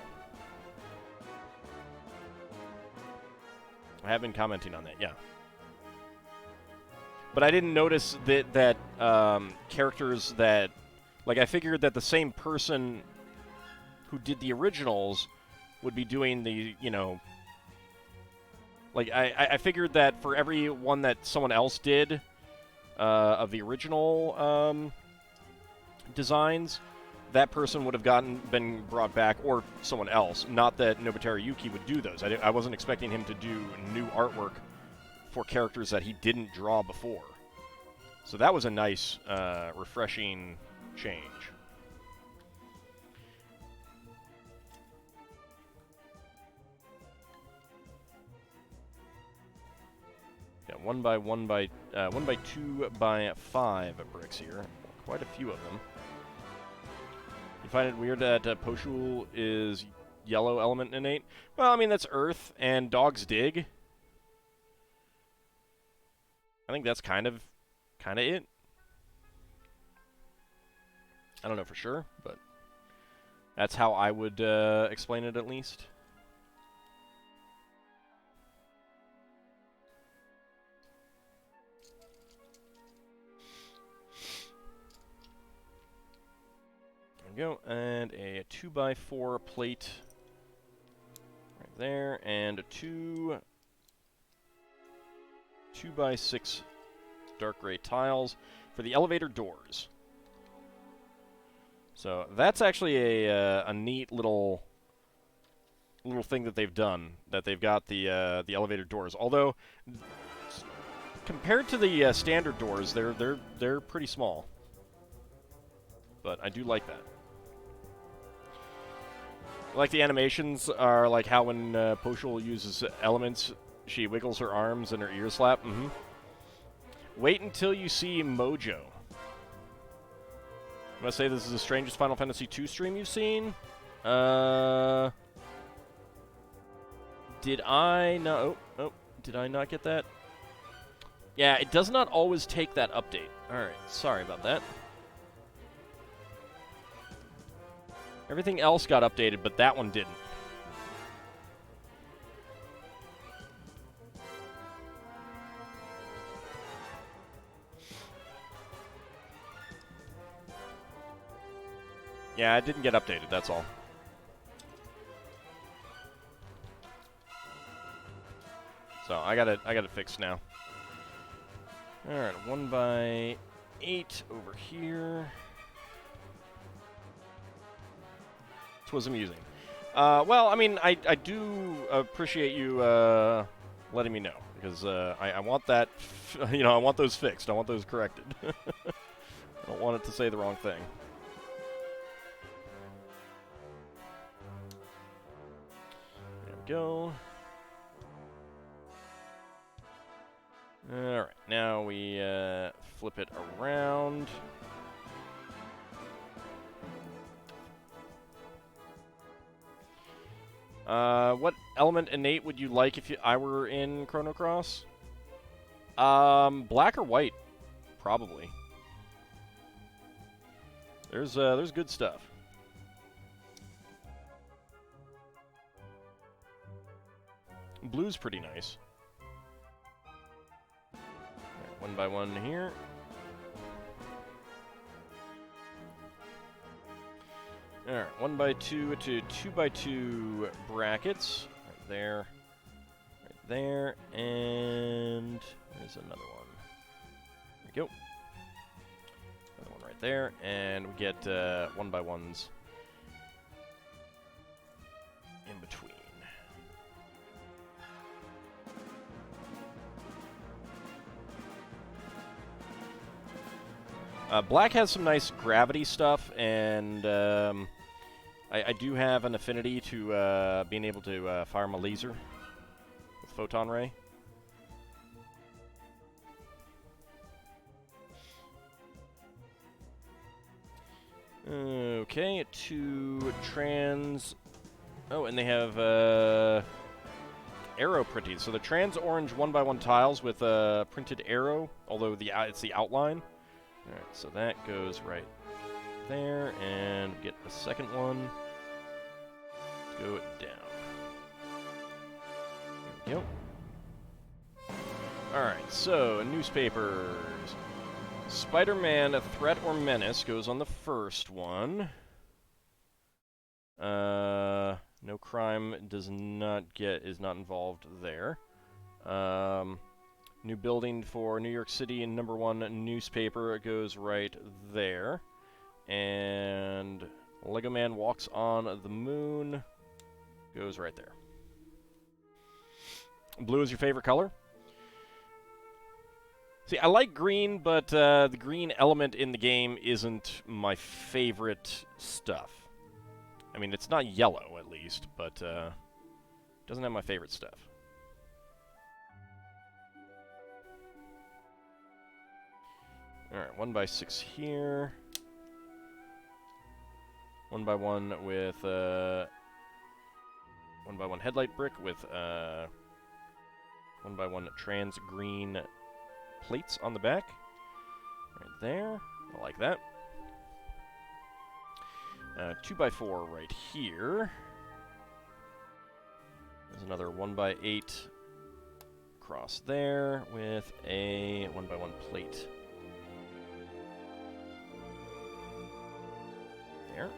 I have been commenting on that, yeah. But I didn't notice that characters that... Like, I figured that the same person who did the originals would be doing the, you know... Like, I figured that for every one that someone else did of the original designs, that person would have been brought back, or someone else. Not that Nobuteru Yuki would do those. I wasn't expecting him to do new artwork for characters that he didn't draw before. So that was a nice, refreshing change. Yeah, 1 by 2 by 5 bricks here. Quite a few of them. You find it weird that Poshul is yellow element innate? Well, I mean, that's Earth, and dogs dig. I think that's kind of it. I don't know for sure, but that's how I would explain it, at least. There we go, and a 2 by 4 plate right there, and a 2 by 6 dark gray tiles for the elevator doors. So that's actually a neat little thing that they've done. That they've got the elevator doors. Although compared to the standard doors, they're pretty small. But I do like that. Like the animations are like how when Poshul uses elements, she wiggles her arms and her ears slap. Mm-hmm. Wait until you see Mojo. I must say this is the strangest Final Fantasy II stream you've seen. Did I not? Oh, did I not get that? Yeah, it does not always take that update. Alright, sorry about that. Everything else got updated, but that one didn't. Yeah, it didn't get updated, that's all. So I got it fixed now. Alright, 1 by 8 over here. This was amusing. Well, I mean, I do appreciate you letting me know, because I want that, I want those fixed. I want those corrected. I don't want it to say the wrong thing. There we go. Alright, now we flip it around. What element innate would you like if I were in Chrono Cross? Black or white, probably. There's good stuff. Blue's pretty nice. Right, one by one here. Alright, 1x2 to 2x2 brackets. Right there. Right there. And there's another one. There we go. Another one right there. And we get 1x1s in between. Black has some nice gravity stuff, and I do have an affinity to being able to fire my laser with Photon Ray. Okay, 2 trans... Oh, and they have arrow printing. So the trans orange 1x1 tiles with a printed arrow, although it's the outline. Alright, so that goes right there, and get the second one. Go it down. There we go. Alright, so newspapers. Spider-Man, a Threat or Menace goes on the first one. No crime is not involved there. New building for New York City and #1 newspaper goes right there. And Lego Man Walks on the Moon goes right there. Blue is your favorite color? See, I like green, but the green element in the game isn't my favorite stuff. I mean, it's not yellow, at least, but doesn't have my favorite stuff. Alright, 1x6 here. 1x1 with 1x1 headlight brick with 1x1 trans green plates on the back. Right there. I like that. 2x4 right here. There's another 1x8 across there with a 1x1 plate. There.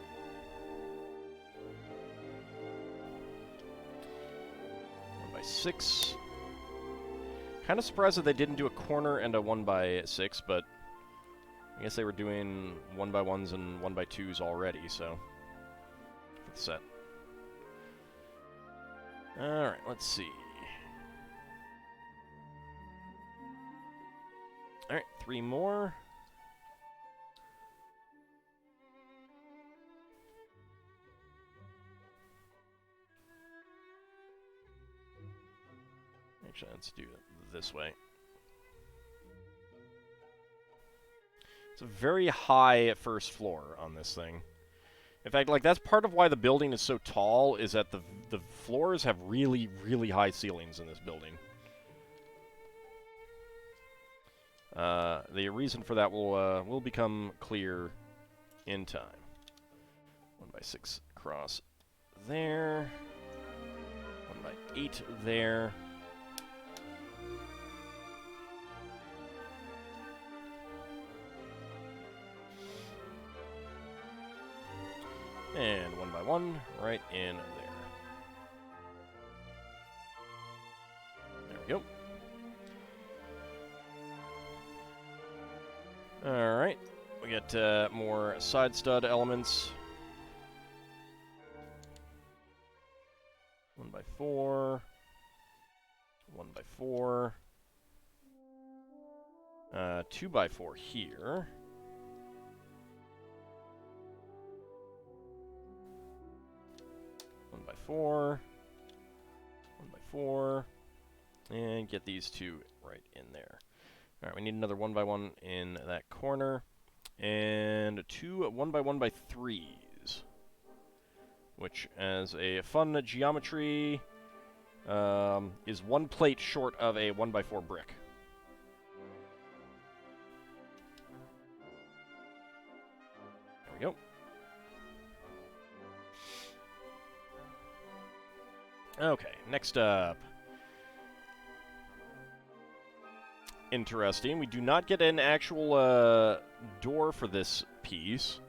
One by 6. Kind of surprised that they didn't do a corner and a 1x6, but I guess they were doing 1x1s and 1x2s already, so for the set. Alright, let's see. Alright, 3 more. Actually, let's do it this way. It's a very high first floor on this thing. In fact, like, that's part of why the building is so tall, is that the floors have really, really high ceilings in this building. The reason for that will become clear in time. 1x6 across there. 1x8 there. And 1x1 right in there. There we go. Alright, we got more side stud elements. 1x4. 2x4 here. 1x4. 1x4. And get these two right in there. Alright, we need another 1x1 in that corner. And two 1x1x3s. Which, as a fun geometry, is one plate short of a 1x4 brick. There we go. Okay, next up. Interesting. We do not get an actual door for this piece.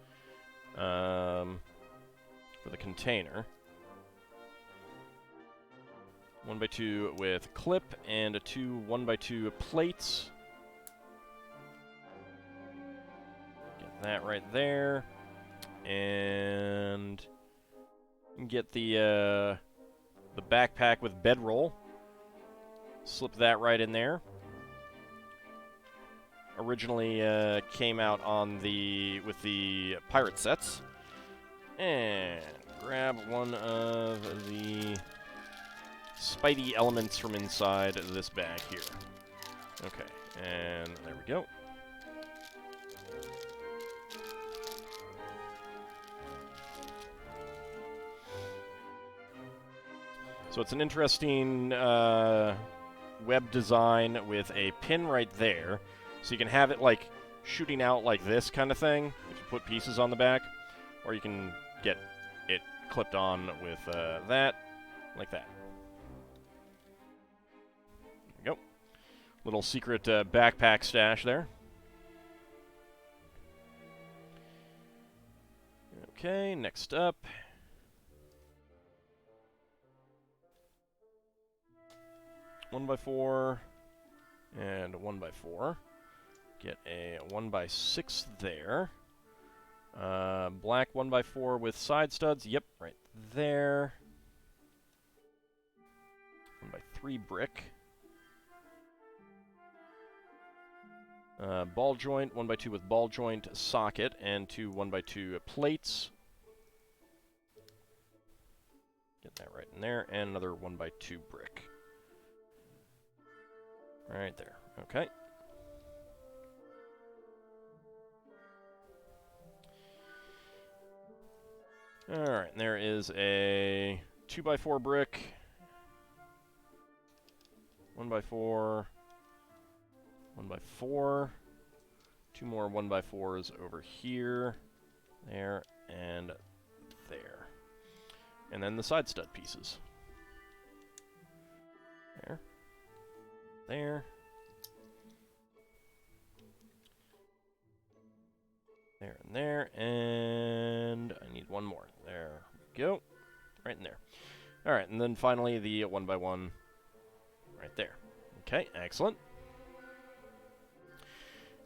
For the container. 1x2 with clip and two 1x2 plates. Get that right there. And get the backpack with bedroll. Slip that right in there. Originally came out on with the pirate sets. And grab one of the Spidey elements from inside this bag here. Okay, and there we go. So it's an interesting web design with a pin right there. So you can have it like shooting out like this kind of thing if you put pieces on the back. Or you can get it clipped on with that, like that. There we go. Little secret backpack stash there. Okay, next up. One by 4 and 1x4. Get a 1x6 there. Black 1x4 with side studs. Yep, right there. 1x3 brick. Ball joint, 1x2 with ball joint socket, and two 1x2 plates. Get that right in there, and another 1x2 brick. Right there. Okay. Alright, and there is a 2x4 brick. 1x4. 1x4. Two more 1x4s over here. There, and there. And then the side stud pieces. There. There. There and there, and I need one more. There we go. Right in there. Alright, and then finally the 1x1 right there. Okay, excellent.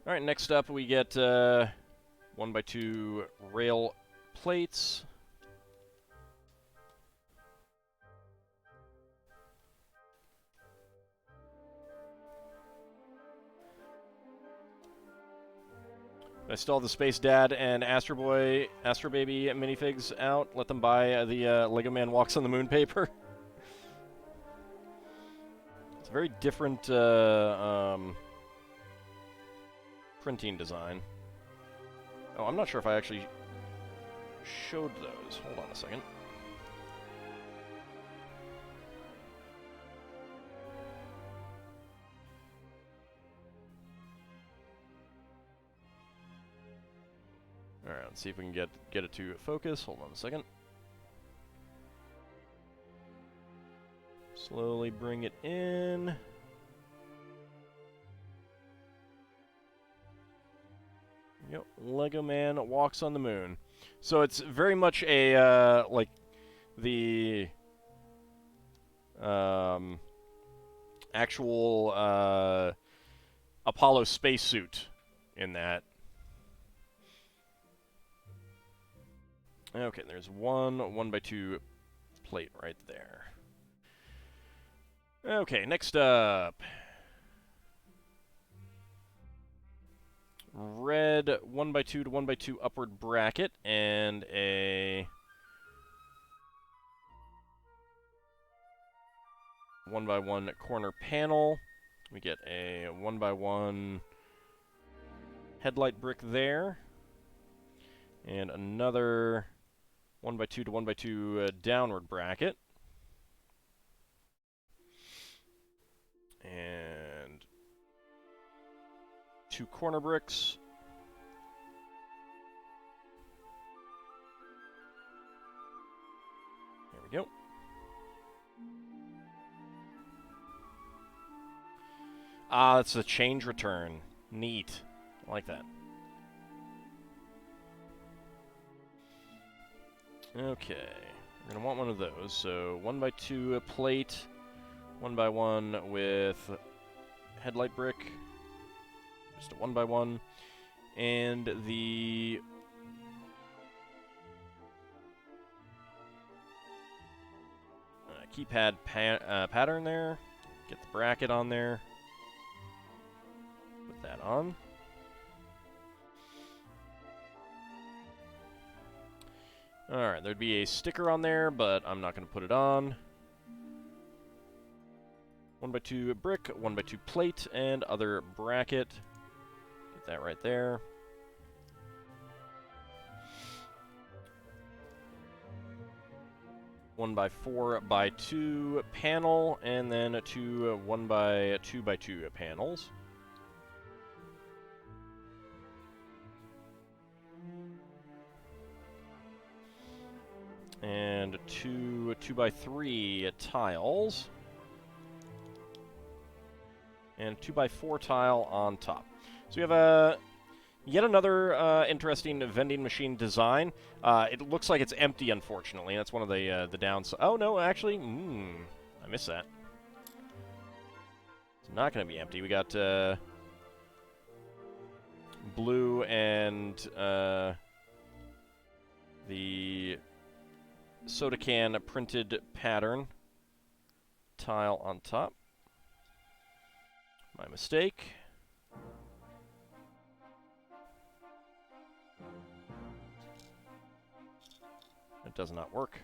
Alright, next up we get 1x2 rail plates. I still have the Space Dad and Astro Baby minifigs out. Let them buy the Lego Man Walks on the Moon paper. It's a very different printing design. Oh, I'm not sure if I actually showed those. Hold on a second. Alright, let's see if we can get it to focus. Hold on a second. Slowly bring it in. Yep, Lego Man Walks on the Moon. So it's very much a, like, the actual Apollo spacesuit in that. Okay, there's one 1x2 plate right there. Okay, next up. Red 1x2 to 1x2 upward bracket and a 1x1 corner panel. We get a 1x1 headlight brick there. And another 1x2 to 1x2 downward bracket. And 2 corner bricks. There we go. Ah, that's a change return. Neat. I like that. Okay. We're going to want one of those. So 1x2 plate, 1x1 with headlight brick. Just a 1x1. And the keypad pattern there. Get the bracket on there. Put that on. Alright, there'd be a sticker on there, but I'm not going to put it on. 1x2 brick, 1x2 plate, and other bracket. Get that right there. One by 4x2 panel, and then 2 1x2x2 panels. And 2 2x3 tiles. And 2x4 tile on top. So we have a yet another interesting vending machine design. It looks like it's empty, unfortunately. That's one of the downsides. Oh no, actually, I missed that. It's not going to be empty. We got blue and the soda can printed pattern tile on top. My mistake. It does not work.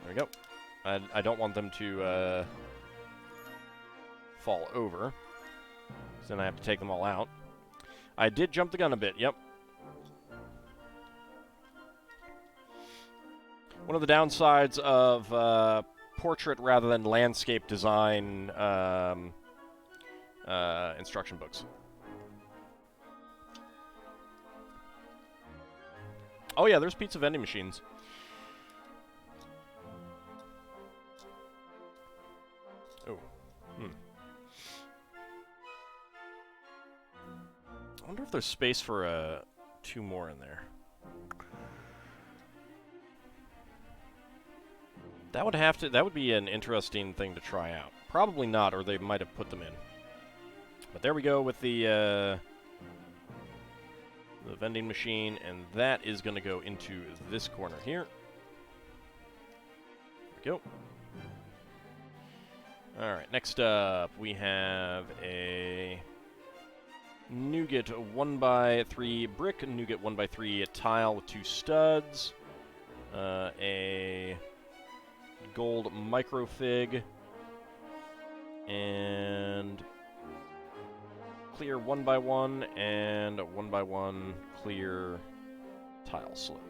There we go. I don't want them to fall over, so then I have to take them all out. I did jump the gun a bit, yep. One of the downsides of portrait rather than landscape design instruction books. Oh yeah, there's pizza vending machines. Oh. I wonder if there's space for 2 more in there. That would be an interesting thing to try out. Probably not, or they might have put them in. But there we go with the vending machine, and that is going to go into this corner here. There we go. Alright, next up we have a nougat 1x3 brick, nougat 1x3 tile with 2 studs, a gold microfig, and clear 1x1 and 1x1 clear tile slip.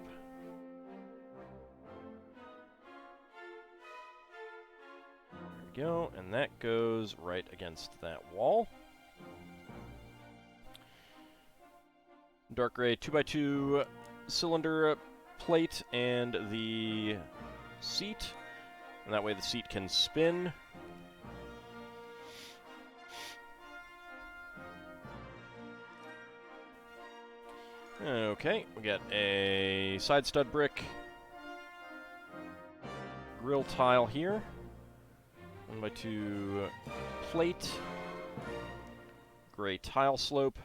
There we go, and that goes right against that wall. Dark gray 2x2 cylinder plate and the seat. And that way the seat can spin. Okay, we got a side stud brick. Grill tile here. 1x2 plate. Gray tile slope.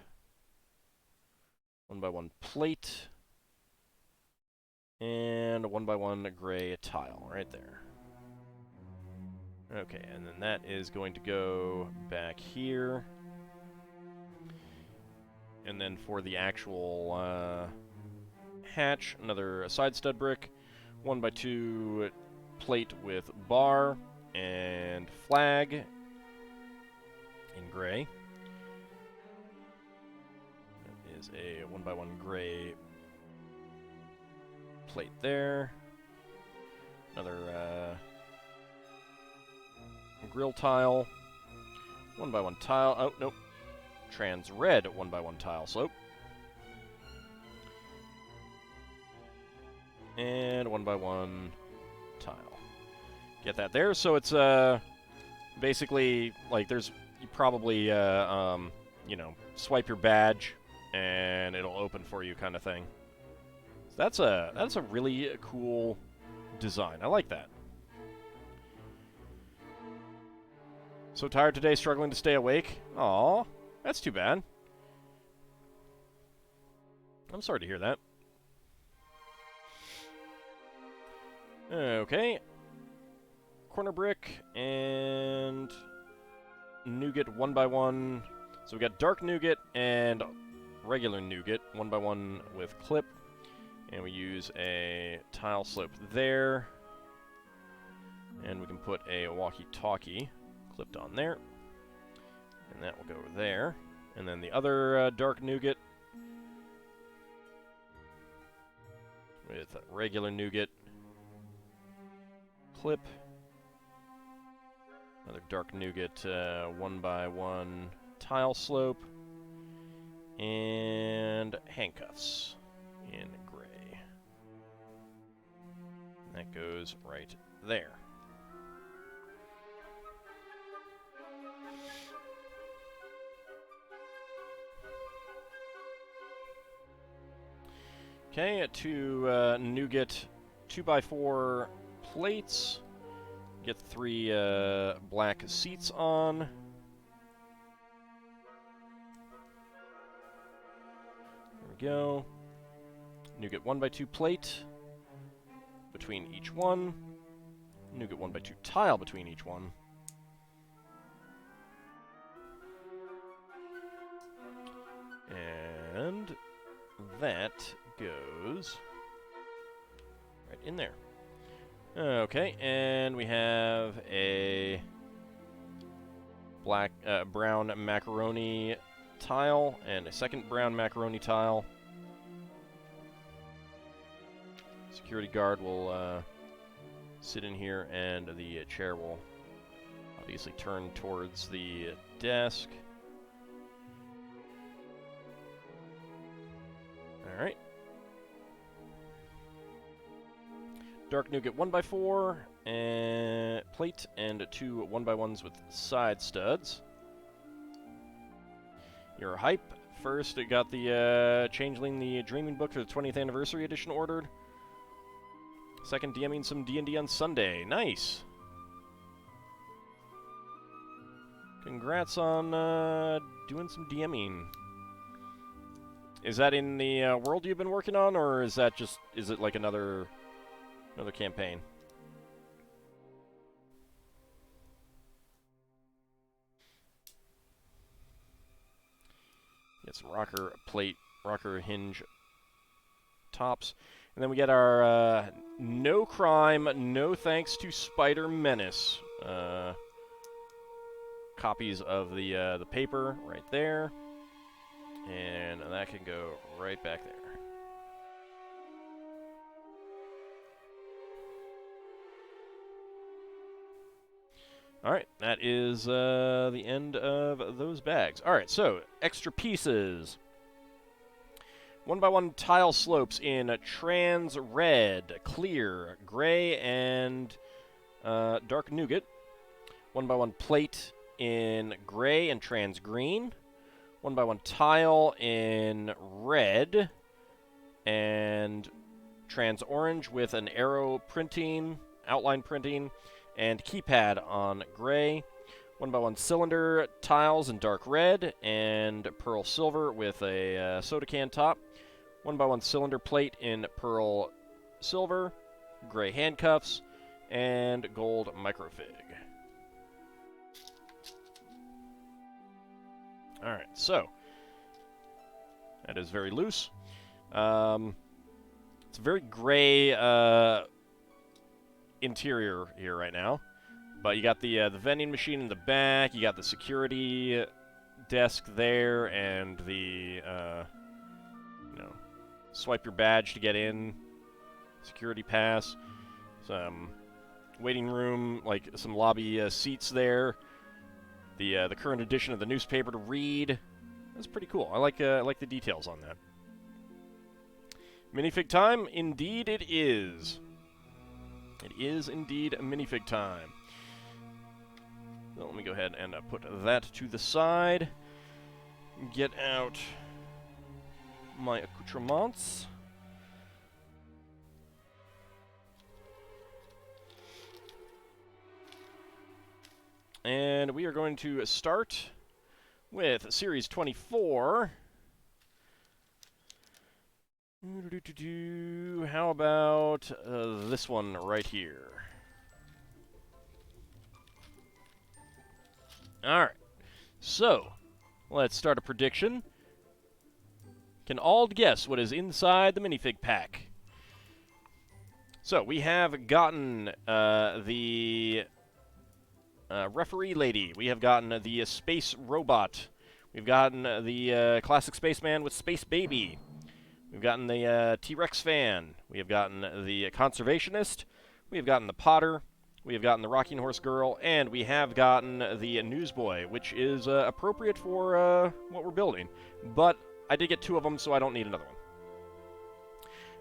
1x1 plate, and 1x1 gray tile right there. Okay, and then that is going to go back here. And then for the actual hatch, another side stud brick, 1x2 plate with bar and flag in gray. That is a 1x1 gray plate there. Another grill tile, 1x1 tile. Oh, nope. Trans red 1x1 tile slope. And 1x1 tile. Get that there. So it's basically like there's you probably you know, swipe your badge and it'll open for you kind of thing. So that's a really cool design. I like that. So tired today, struggling to stay awake? Aw, that's too bad. I'm sorry to hear that. Okay. Corner brick and nougat 1x1. So we got dark nougat and regular nougat 1x1 with clip. And we use a tile slope there. And we can put a walkie-talkie clipped on there. And that will go there. And then the other dark nougat with regular nougat clip. Another dark nougat 1x1 tile slope. And handcuffs in gray. And that goes right there. Okay, two nougat 2x4 plates. Get 3 black seats on. There we go. Nougat 1x2 plate between each one. Nougat 1x2 tile between each one. And that goes right in there. Okay, and we have a brown macaroni tile and a second brown macaroni tile. Security guard will sit in here, and the chair will obviously turn towards the desk. All right. Dark nougat 1x4 and plate and 2 1x1s with side studs. Your hype. First, it got the Changeling the Dreaming Book for the 20th Anniversary Edition ordered. Second, DMing some D&D on Sunday. Nice. Congrats on doing some DMing. Is that in the world you've been working on, or is that just it like another campaign? Get some rocker plate, rocker hinge tops. And then we get our no crime, no thanks to Spider Menace copies of the paper right there. And that can go right back there. Alright, that is the end of those bags. Alright, so, extra pieces. 1x1 tile slopes in trans red, clear, gray, and dark nougat. 1x1 plate in gray and trans green. 1x1 tile in red and trans orange with an arrow printing, outline printing, and keypad on gray. 1x1 cylinder tiles in dark red and pearl silver with a soda can top. 1x1 cylinder plate in pearl silver, gray handcuffs, and gold microfig. Alright, so that is very loose. It's a very gray interior here right now. But you got the vending machine in the back, you got the security desk there, and the, swipe your badge to get in, security pass, some waiting room, like some lobby seats there, the current edition of the newspaper to read. That's pretty cool. I like the details on that. Minifig time? Indeed it is. It is indeed a minifig time. So let me go ahead and put that to the side. Get out my accoutrements. And we are going to start with Series 24. How about this one right here? Alright, so let's start a prediction. Can Ald guess what is inside the minifig pack? So we have gotten the referee lady. We have gotten the space robot. We've gotten the classic spaceman with space baby. We've gotten the T-Rex fan. We have gotten the conservationist. We have gotten the Potter. We have gotten the rocking horse girl, and we have gotten the newsboy, which is appropriate for what we're building. But I did get 2 of them, so I don't need another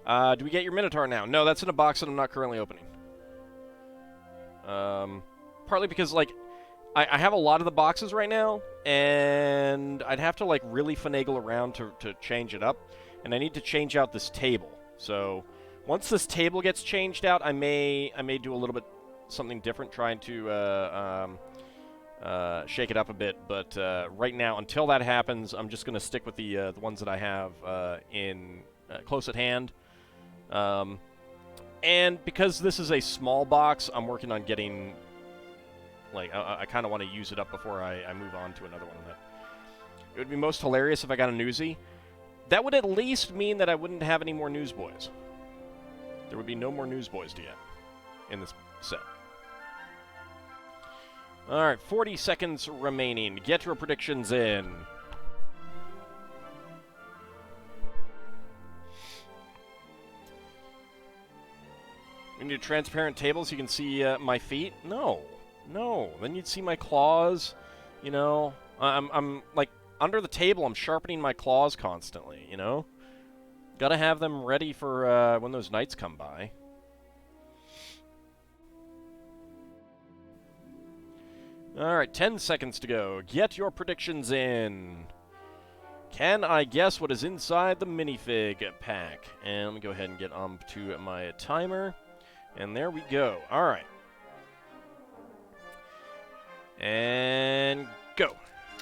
one. Do we get your Minotaur now? No, that's in a box that I'm not currently opening. Partly because, like, I have a lot of the boxes right now, and I'd have to, like, really finagle around to change it up. And I need to change out this table. So once this table gets changed out, I may do a little bit something different, trying to shake it up a bit. But right now, until that happens, I'm just going to stick with the ones that I have in close at hand. And because this is a small box, I'm working on getting, like, I kind of want to use it up before I move on to another one. It would be most hilarious if I got a newsie. That would at least mean that I wouldn't have any more newsboys. There would be no more newsboys to get in this set. Alright, 40 seconds remaining. Get your predictions in. We need a transparent table so you can see my feet? No. No. Then you'd see my claws. You know, I'm like, under the table, I'm sharpening my claws constantly, you know? Gotta have them ready for when those knights come by. Alright, 10 seconds to go. Get your predictions in. Can I guess what is inside the minifig pack? And let me go ahead and get on to my timer. And there we go. Alright. And go.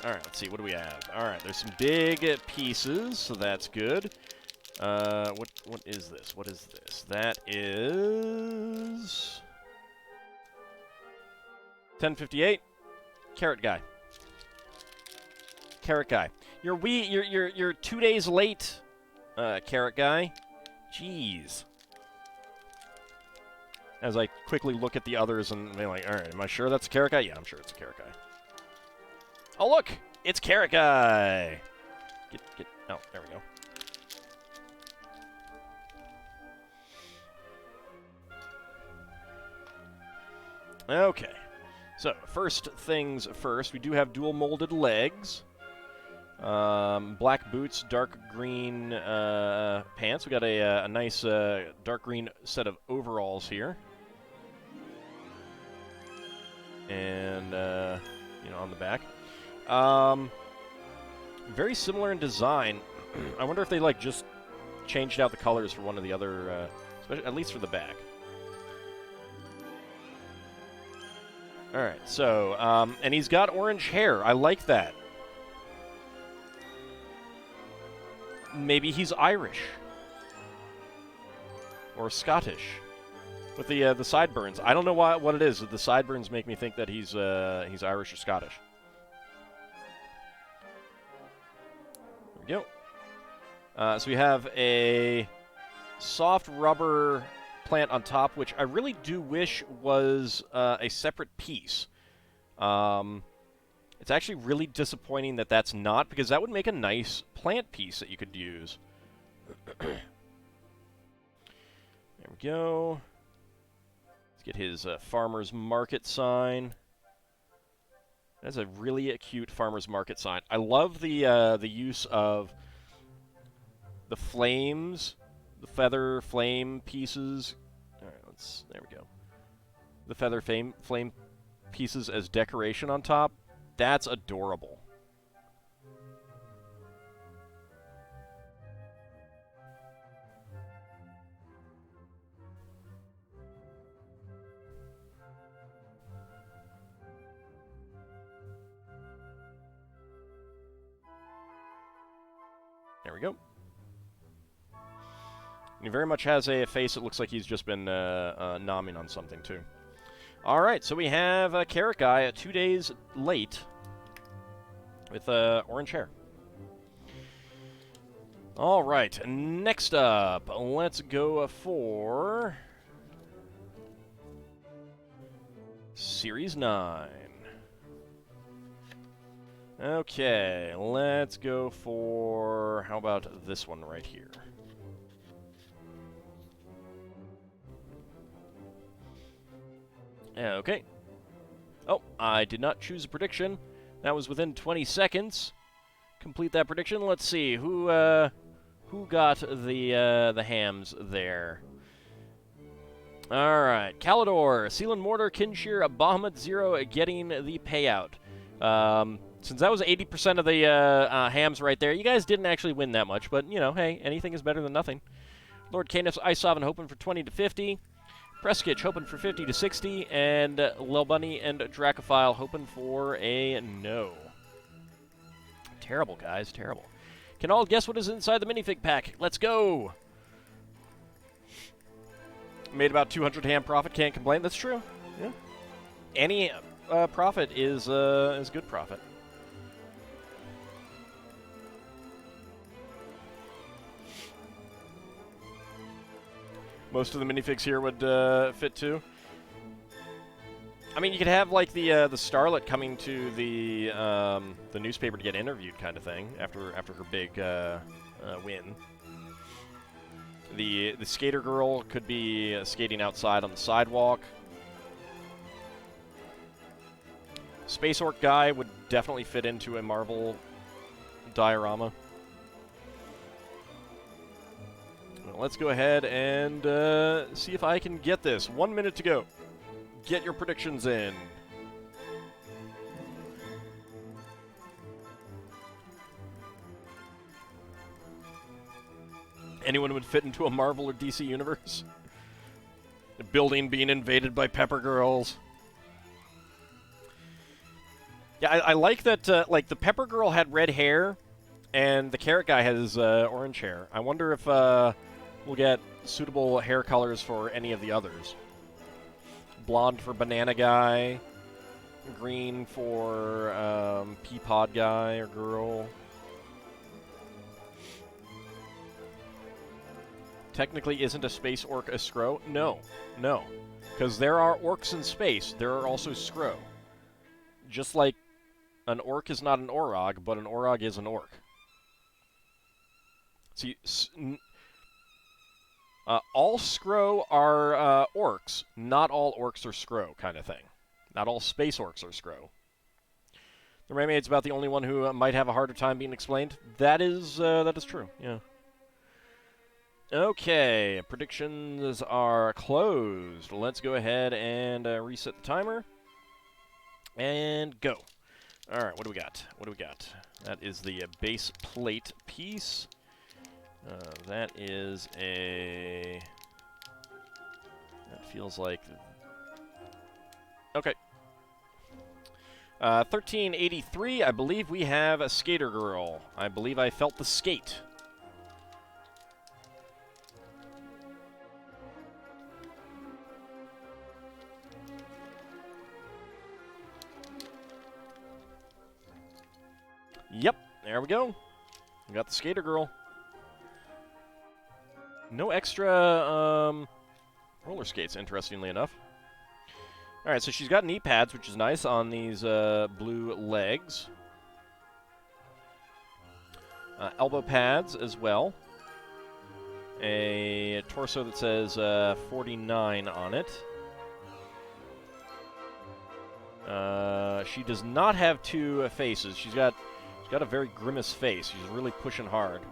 Alright, let's see, what do we have? Alright, there's some big pieces, so that's good. What is this? What is this? That is 1058. Carrot guy. Carrot guy. You're 2 days late, carrot guy. Jeez. As I quickly look at the others and be like, alright, am I sure that's a carrot guy? Yeah, I'm sure it's a carrot guy. Oh, look! It's Carrot Guy! Get... Oh, there we go. Okay. So, first things first, we do have dual molded legs. Black boots, dark green pants. We got a nice dark green set of overalls here. And, on the back. Very similar in design. I wonder if they, like, just changed out the colors for one of the other, at least for the back. Alright, so, and he's got orange hair. I like that. Maybe he's Irish. Or Scottish. With the sideburns. I don't know what it is. The sideburns make me think that he's Irish or Scottish. There we go. So we have a soft rubber plant on top, which I really do wish was a separate piece. It's actually really disappointing that that's not, because that would make a nice plant piece that you could use. There we go. Let's get his farmer's market sign. That's a really cute farmer's market sign. I love the use of the flames, the feather flame pieces. All right, there we go. The feather flame pieces as decoration on top. That's adorable. There we go. He very much has a face that looks like he's just been nomming on something, too. All right, so we have a Carrot Guy 2 days late with orange hair. All right, next up, let's go for Series 9. Okay, let's go for, how about this one right here? Okay. Oh, I did not choose a prediction. That was within 20 seconds. Complete that prediction. Let's see who got the hams there. All right, Calidor, Seal and Mortar, Kinshir, Bahamut Zero getting the payout. Since that was 80% of the hams right there, you guys didn't actually win that much, but you know, hey, anything is better than nothing. Lord Canis, Isovan hoping for 20 to 50. Preskitch hoping for 50 to 60, and Lil Bunny and Dracophile hoping for a no. Terrible, guys, terrible. Can all guess what is inside the minifig pack? Let's go! Made about 200 ham profit, can't complain. That's true. Yeah. Any profit is good profit. Most of the minifigs here would fit too. I mean, you could have like the starlet coming to the newspaper to get interviewed, kind of thing, after her big win. The skater girl could be skating outside on the sidewalk. Space Orc guy would definitely fit into a Marvel diorama. Let's go ahead and see if I can get this. 1 minute to go. Get your predictions in. Anyone would fit into a Marvel or DC universe? The building being invaded by Pepper Girls. Yeah, I like that, like, the Pepper Girl had red hair, and the Carrot Guy has orange hair. I wonder if we'll get suitable hair colors for any of the others. Blonde for Banana Guy. Green for Pea Pod Guy or Girl. Technically, isn't a space orc a Skro? No. No. Because there are orcs in space. There are also Skro. Just like an orc is not an Orog, but an Orog is an orc. See, all Skro are orcs. Not all orcs are Skro, kind of thing. Not all space orcs are Skro. The Mermaid's about the only one who might have a harder time being explained. That is true, yeah. Okay, predictions are closed. Let's go ahead and reset the timer. And go. All right, what do we got? What do we got? That is the base plate piece. That is a... That feels like... Okay. 1383, I believe we have a Skater Girl. I believe I felt the skate. Yep, there we go. We got the skater girl. No extra roller skates, interestingly enough. All right, so she's got knee pads, which is nice on these blue legs. Elbow pads as well. A torso that says 49 on it. She does not have two faces. She's got a very grimace face. She's really pushing hard.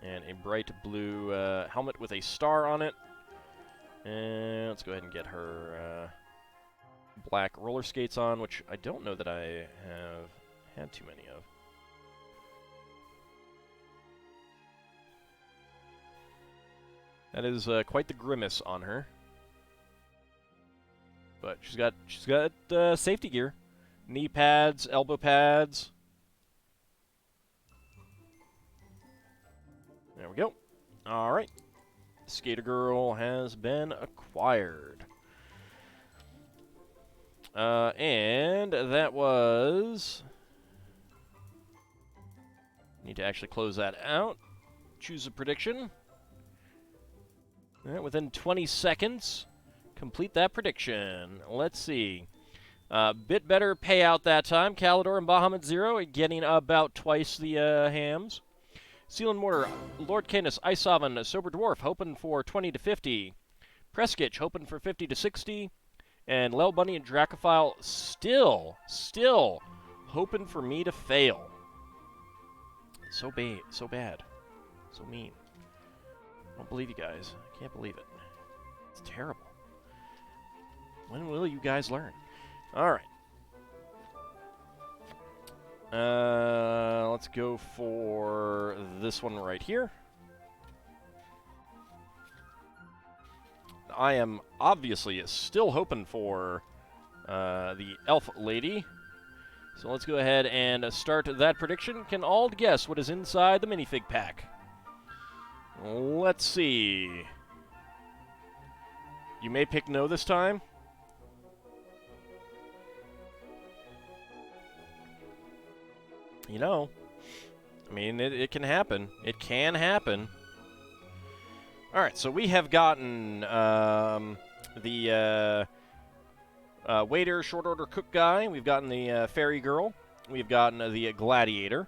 And a bright blue helmet with a star on it. And let's go ahead and get her black roller skates on, which I don't know that I have had too many of. That is quite the grimace on her. But she's got safety gear. Knee pads, elbow pads. There we go. All right. Skater Girl has been acquired. And that was... Need to actually close that out. Choose a prediction. All right, within 20 seconds, complete that prediction. Let's see. Bit better payout that time. Calidor and Bahamut Zero getting about twice the hams. Seal and Mortar, Lord Canis, Ice Oven, Sober Dwarf hoping for 20 to 50. Preskitch hoping for 50 to 60. And Lel Bunny and Dracophile still hoping for me to fail. So bad. So mean. I don't believe you guys. I can't believe it. It's terrible. When will you guys learn? All right. Let's go for this one right here. I am obviously still hoping for the elf lady. So let's go ahead and start that prediction. Can all guess what is inside the minifig pack? Let's see. You may pick no this time. You know, I mean, it can happen. It can happen. All right, so we have gotten the waiter, short order cook guy. We've gotten the fairy girl. We've gotten the gladiator.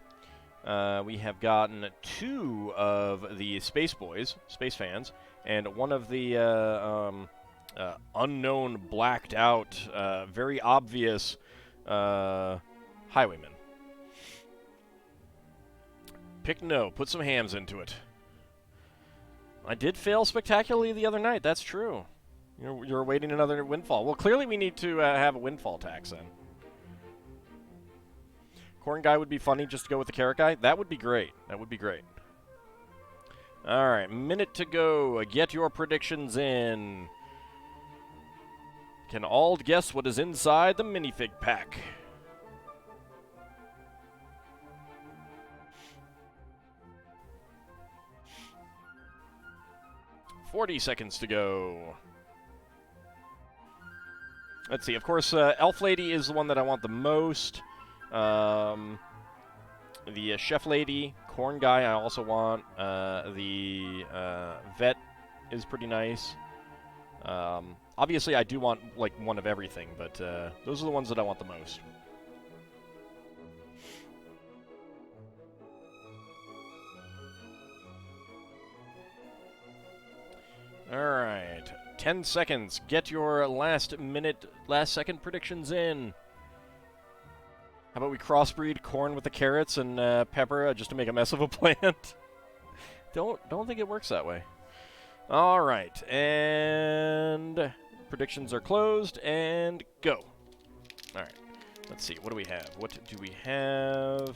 We have gotten 2 of the space boys, space fans, and 1 of the unknown, blacked out, very obvious highwaymen. Pick no. Put some hams into it. I did fail spectacularly the other night. That's true. You're awaiting another windfall. Well, clearly we need to have a windfall tax then. Corn guy would be funny just to go with the carrot guy. That would be great. That would be great. All right. Minute to go. Get your predictions in. Can all guess what is inside the minifig pack? 40 seconds to go. Let's see. Of course, Elf Lady is the one that I want the most. The Chef Lady, Corn Guy, I also want. The Vet is pretty nice. Obviously, I do want like one of everything, but those are the ones that I want the most. All right, 10 seconds. Get your last second predictions in. How about we crossbreed corn with the carrots and pepper just to make a mess of a plant? Don't think it works that way. All right, and predictions are closed and go. All right, let's see. What do we have? What do we have?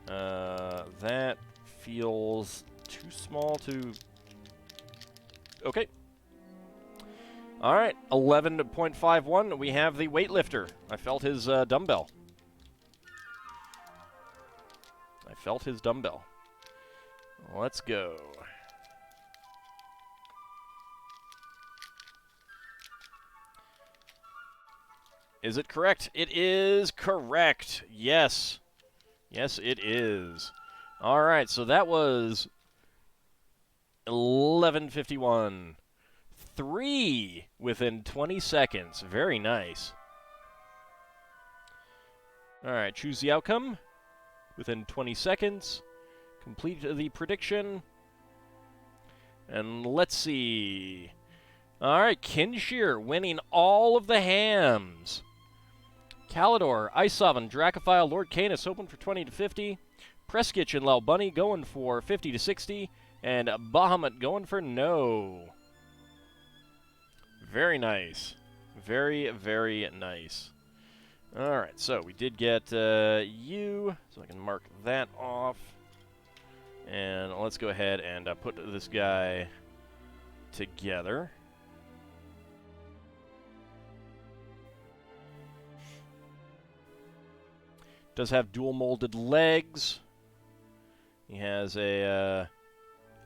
That feels too small to... Okay. All right, 11.51. We have the weightlifter. I felt his dumbbell. Let's go. Is it correct? It is correct. Yes. Yes, it is. All right, so that was 11:51. 3 within 20 seconds. Very nice. All right, choose the outcome within 20 seconds. Complete the prediction. And let's see. All right, Kinshir winning all of the hams. Calidor, Iceoven, Dracophile, Lord Canis open for 20 to 50. Preskitch and Lel Bunny going for 50 to 60. And Bahamut going for no. Very nice. Very, very nice. All right, so we did get you, so I can mark that off. And let's go ahead and put this guy together. Does have dual molded legs. He has a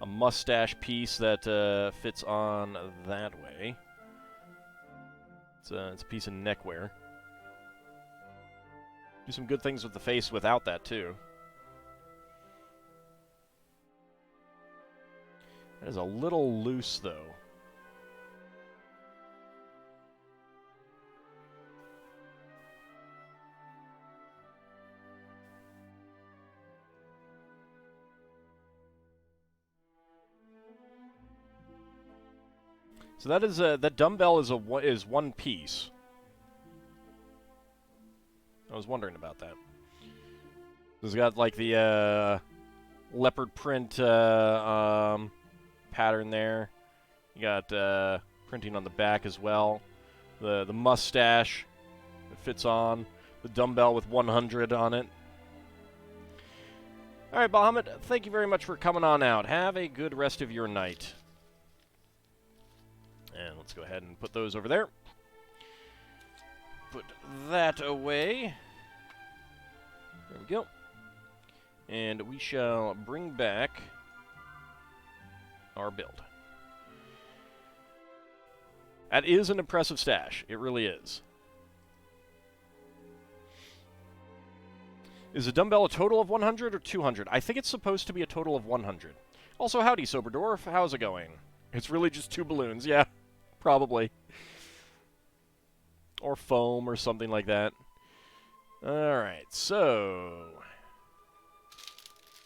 mustache piece that fits on that way. It's a piece of neckwear. Do some good things with the face without that, too. That is a little loose, though. So that is that dumbbell is one piece. I was wondering about that. It's got like the leopard print pattern there. You got printing on the back as well. The mustache that fits on. The dumbbell with 100 on it. All right, Bahamut, thank you very much for coming on out. Have a good rest of your night. And let's go ahead and put those over there. Put that away. There we go. And we shall bring back our build. That is an impressive stash. It really is. Is a dumbbell a total of 100 or 200? I think it's supposed to be a total of 100. Also, howdy, Soberdorf. How's it going? It's really just 2 balloons. Yeah, probably. Or foam or something like that. Alright, so...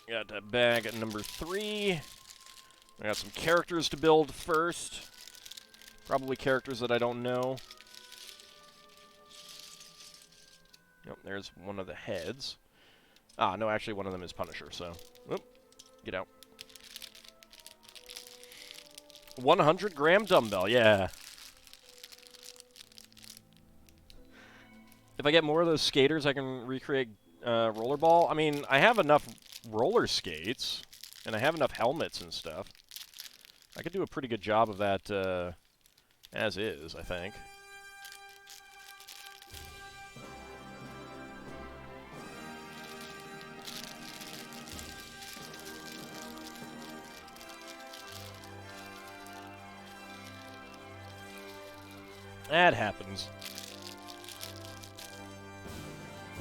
got bag number 3. I got some characters to build first. Probably characters that I don't know. Nope, there's one of the heads. Ah, no, actually one of them is Punisher, so... Oop, get out. 100-gram dumbbell, yeah. If I get more of those skaters, I can recreate rollerball. I mean, I have enough roller skates, and I have enough helmets and stuff. I could do a pretty good job of that as is, I think. That happens.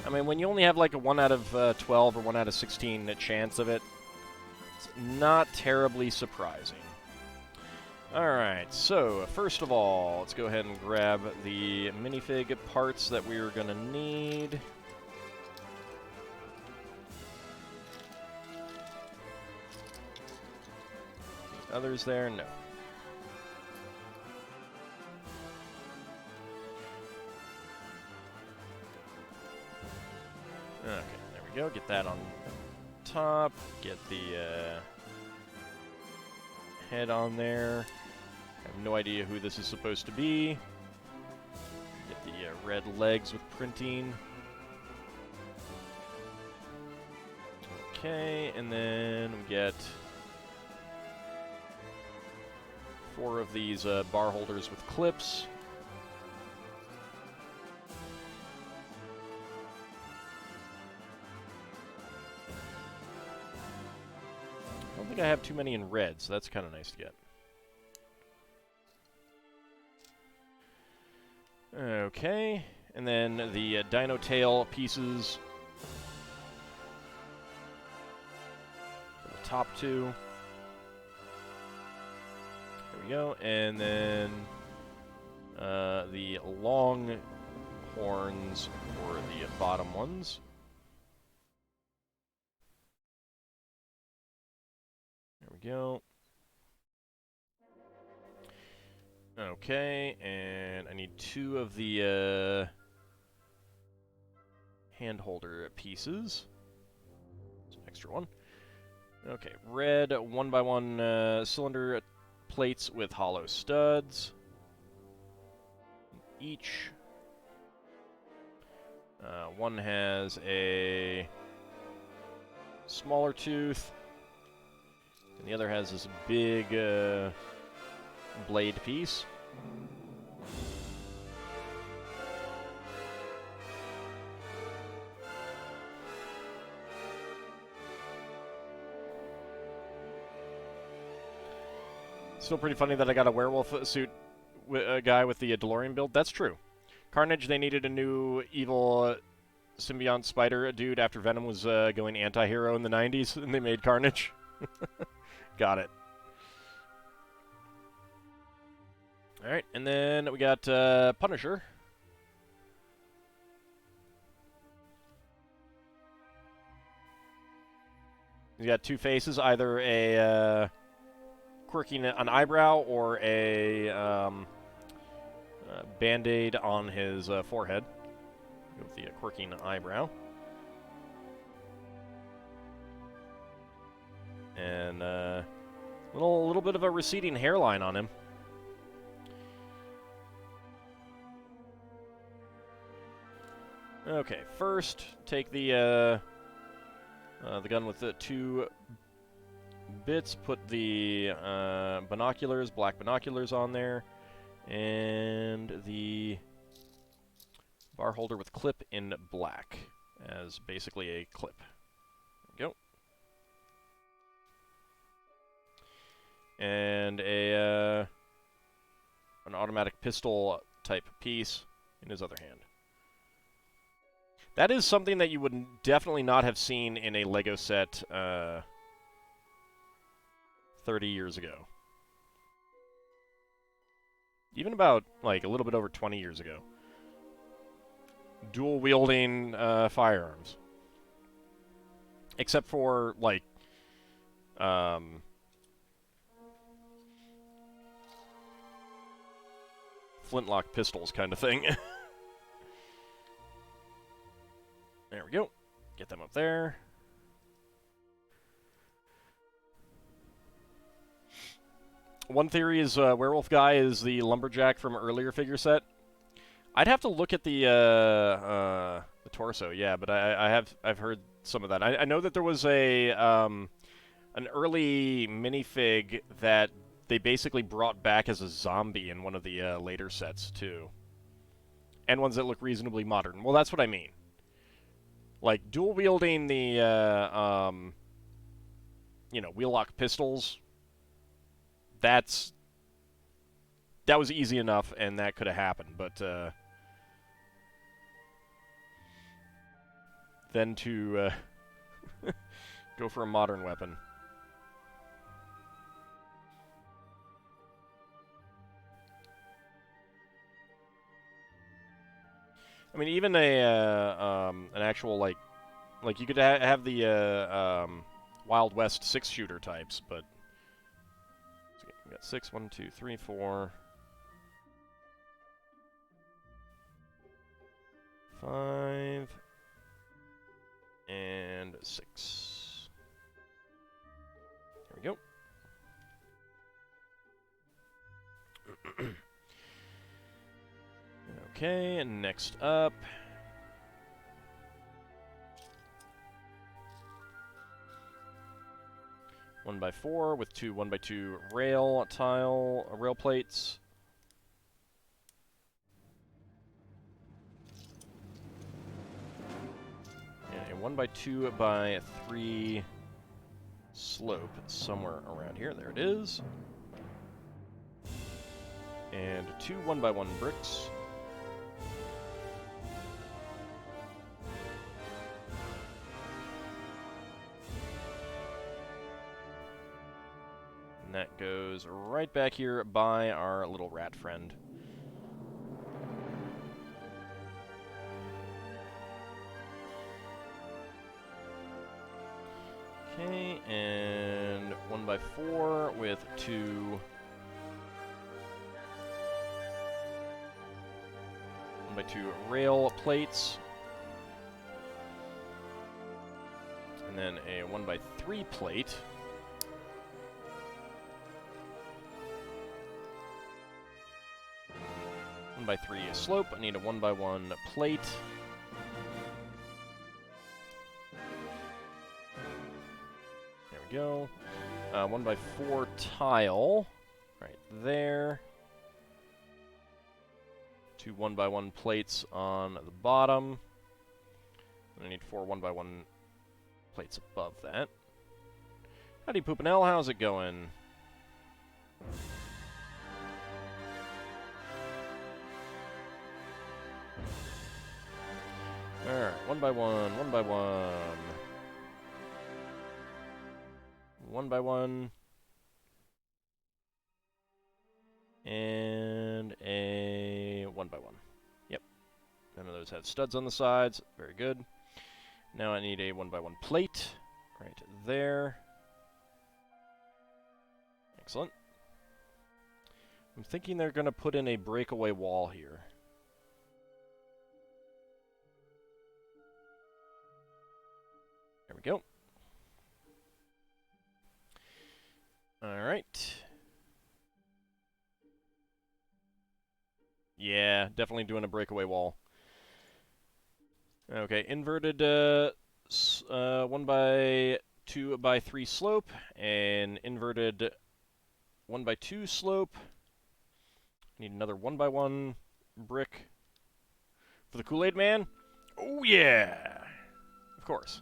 I mean, when you only have like a 1 out of 12 or 1 out of 16 chance of it, it's not terribly surprising. Alright, so first of all, let's go ahead and grab the minifig parts that we're going to need. Others there? No. Okay, there we go. Get that on top. Get the head on there. I have no idea who this is supposed to be. Get the red legs with printing. Okay, and then we get 4 of these bar holders with clips. I don't think I have too many in red, so that's kind of nice to get. Okay, and then the dino tail pieces. top two. There we go. And then the long horns for the bottom ones. There we go. Okay, and I need 2 of the hand holder pieces. There's an extra one. Okay, red 1x1 cylinder plates with hollow studs. Each. One has a smaller tooth, and the other has this big blade piece. Still pretty funny that I got a werewolf suit guy with the DeLorean build. That's true. Carnage, they needed a new evil symbiont spider dude after Venom was going anti-hero in the 90s, and they made Carnage. Got it. Alright, and then we got Punisher. He's got 2 faces, either a quirking an eyebrow or a band-aid on his forehead. Go with the quirking eyebrow. And little bit of a receding hairline on him. Okay, first take the gun with the 2 bits, put the binoculars, black binoculars on there, and the bar holder with clip in black as basically a clip. There we go. And an automatic pistol type piece in his other hand. That is something that you would definitely not have seen in a LEGO set 30 years ago. Even about, like, a little bit over 20 years ago. Dual-wielding firearms. Except for, like, flintlock pistols kind of thing. There we go. Get them up there. One theory is Werewolf Guy is the lumberjack from earlier figure set. I'd have to look at the torso, yeah, but I've heard some of that. I know that there was a an early minifig that they basically brought back as a zombie in one of the later sets too, and ones that look reasonably modern. Well, that's what I mean. Like dual wielding the you know, wheel lock pistols. That was easy enough, and that could have happened, but then to go for a modern weapon. I mean, even an actual like you could have the Wild West 6-shooter types, but we got 6, 1, 2, 3, 4, 5, and 6. There we go. Okay, and next up, one by 4 with 2 1x2 rail plates. And a 1x2x3 slope somewhere around here. There it is. And 2 1x1 bricks. those right back here by our little rat friend. Okay, and 1x4 with 2... 1x2 rail plates. And then a 1x3 plate. One by 3 slope. I need a 1x1 plate. There we go. 1x4 tile. Right there. 2 1x1 plates on the bottom. And I need 4 1x1 plates above that. Howdy, Poopinell. How's it going? Alright, 1x1, 1x1. 1x1. And a 1x1. Yep. None of those had studs on the sides. Very good. Now I need a 1x1 plate. Right there. Excellent. I'm thinking they're going to put in a breakaway wall here. There we go. Alright. Yeah, definitely doing a breakaway wall. Okay, inverted 1x2x3 slope, and inverted 1x2 slope. Need another 1x1 brick for the Kool-Aid Man. Oh yeah! Of course.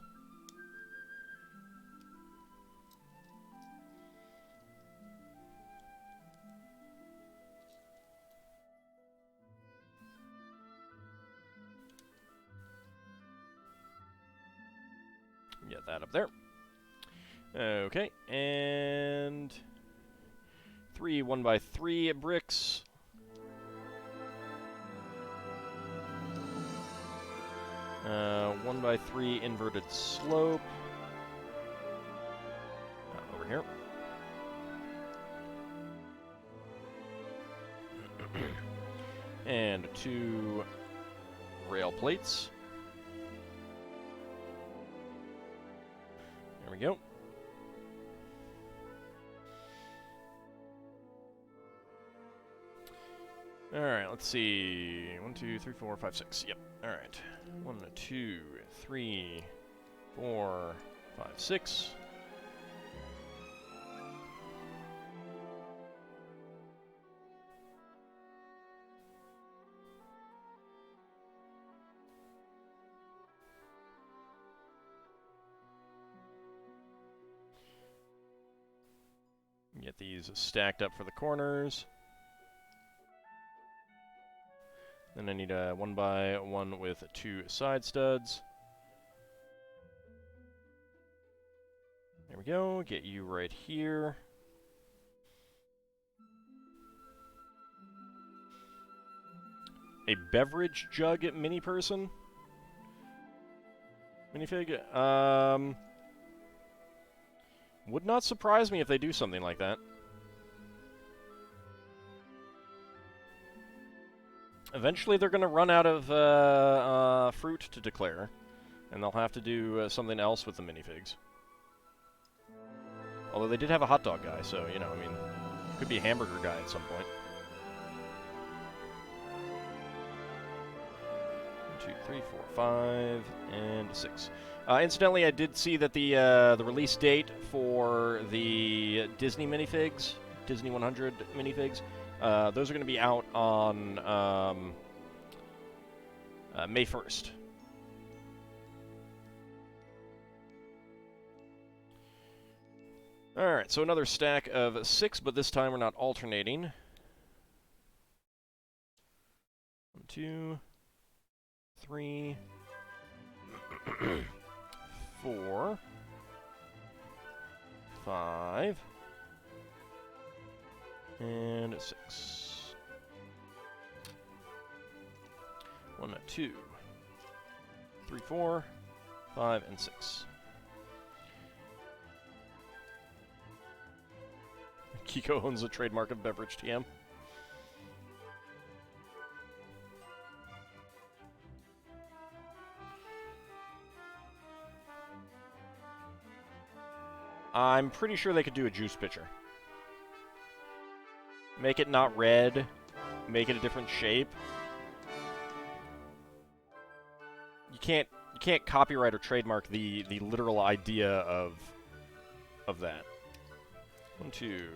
Get that up there. Okay, and 3 1x3 bricks. Uh, 1x3 inverted slope. Over here. And 2 rail plates. There we go. Alright, let's see. 1, 2, 3, 4, 5, 6. Yep. Alright. 1, 2, 3, 4, 5, 6. Get these stacked up for the corners. Then I need a 1x1 with 2 side studs. There we go. Get you right here. A beverage jug mini person? Minifig? Would not surprise me if they do something like that. Eventually they're going to run out of fruit to declare, and they'll have to do something else with the minifigs. Although they did have a hot dog guy, so, you know, I mean, could be a hamburger guy at some point. 1, 2, 3, 4, 5, and 6. Incidentally, I did see that the release date for the Disney minifigs, Disney 100 minifigs, those are going to be out on May 1st. Alright, so another stack of 6, but this time we're not alternating. 1, 2, 3, 4, 5, and 6. 1, 2, 3, 4, 5, and 6. Kiko owns a trademark of beverage TM. I'm pretty sure they could do a juice pitcher. Make it not red. Make it a different shape. You can't copyright or trademark the literal idea of that. 1, 2,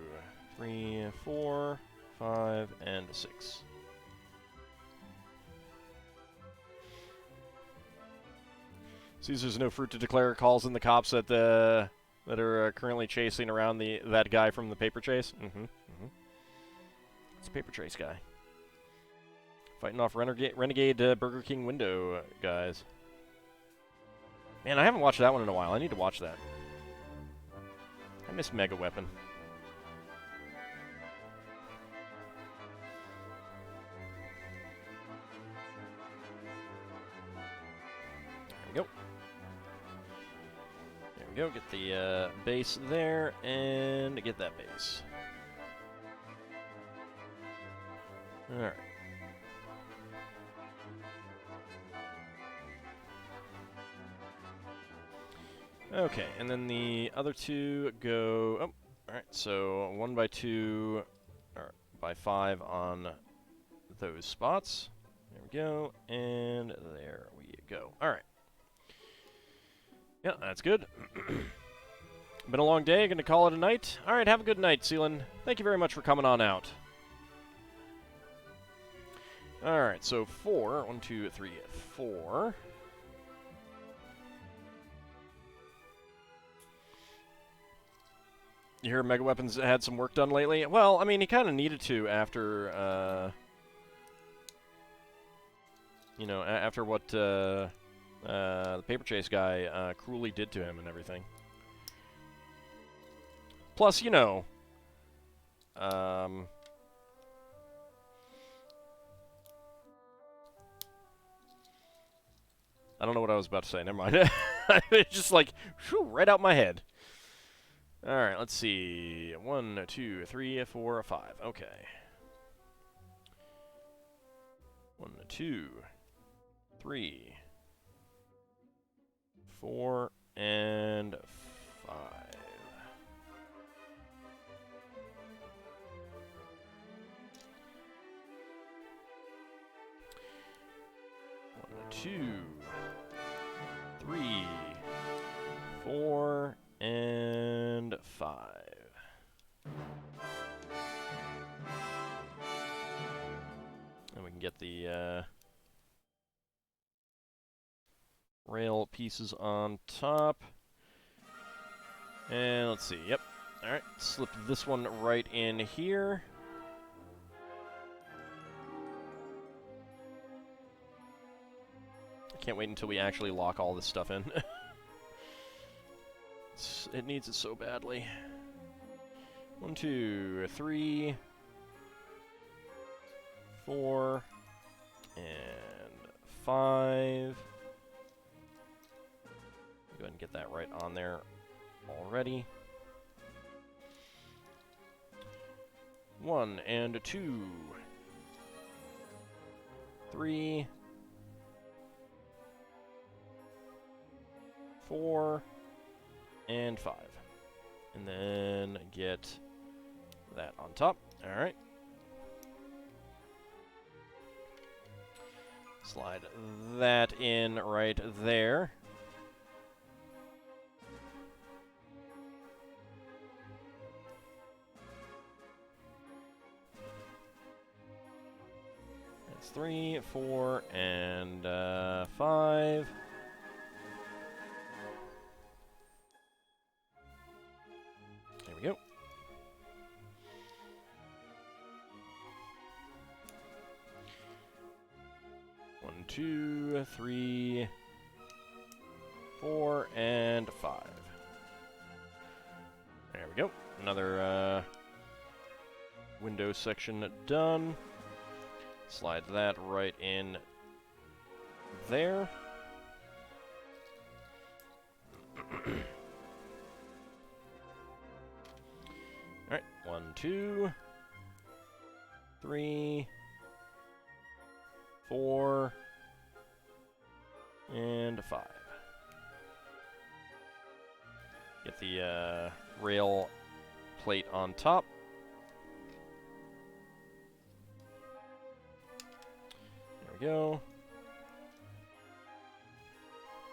3, 4, 5, and 6. Seems there's no fruit to declare. Calls in the cops that are currently chasing around that guy from the paper chase. It's a paper chase guy. Fighting off renegade Burger King window guys. Man, I haven't watched that one in a while. I need to watch that. I miss Mega Weapon. There we go. There we go. Get the base there, and get that base. Alright. Okay, and then the other two go... Oh, alright, so 1 by 2, or by 5 on those spots. There we go, and there we go. Alright. Yeah, that's good. Been a long day, gonna call it a night. Alright, have a good night, Seelan. Thank you very much for coming on out. Alright, so 4. 1, 2, 3, 4. You hear Mega Weapons had some work done lately? Well, I mean, he kind of needed to after, you know, after what the paper chase guy cruelly did to him and everything. Plus, you know, I don't know what I was about to say. Never mind. It's just like, whew, right out my head. Alright, let's see. 1, 2, 3, 4, 5. Okay. 1, 2, 3, 4, and 5. 1, 2, 3, 4, and 5. And we can get the rail pieces on top. And let's see, yep. Alright, slip this one right in here. I can't wait until we actually lock all this stuff in. It needs it so badly. 1, 2, 3, 4, and 5. Go ahead and get that right on there already. 1 and 2, 3, 4, and 5. And then get that on top. Alright. Slide that in right there. That's 3, 4, and 5. There we go. One, 2, 3, 4, and 5. There we go. Another window section done. Slide that right in there. Alright, 1, 2, 3, 4, and 5. Get the rail plate on top. There we go.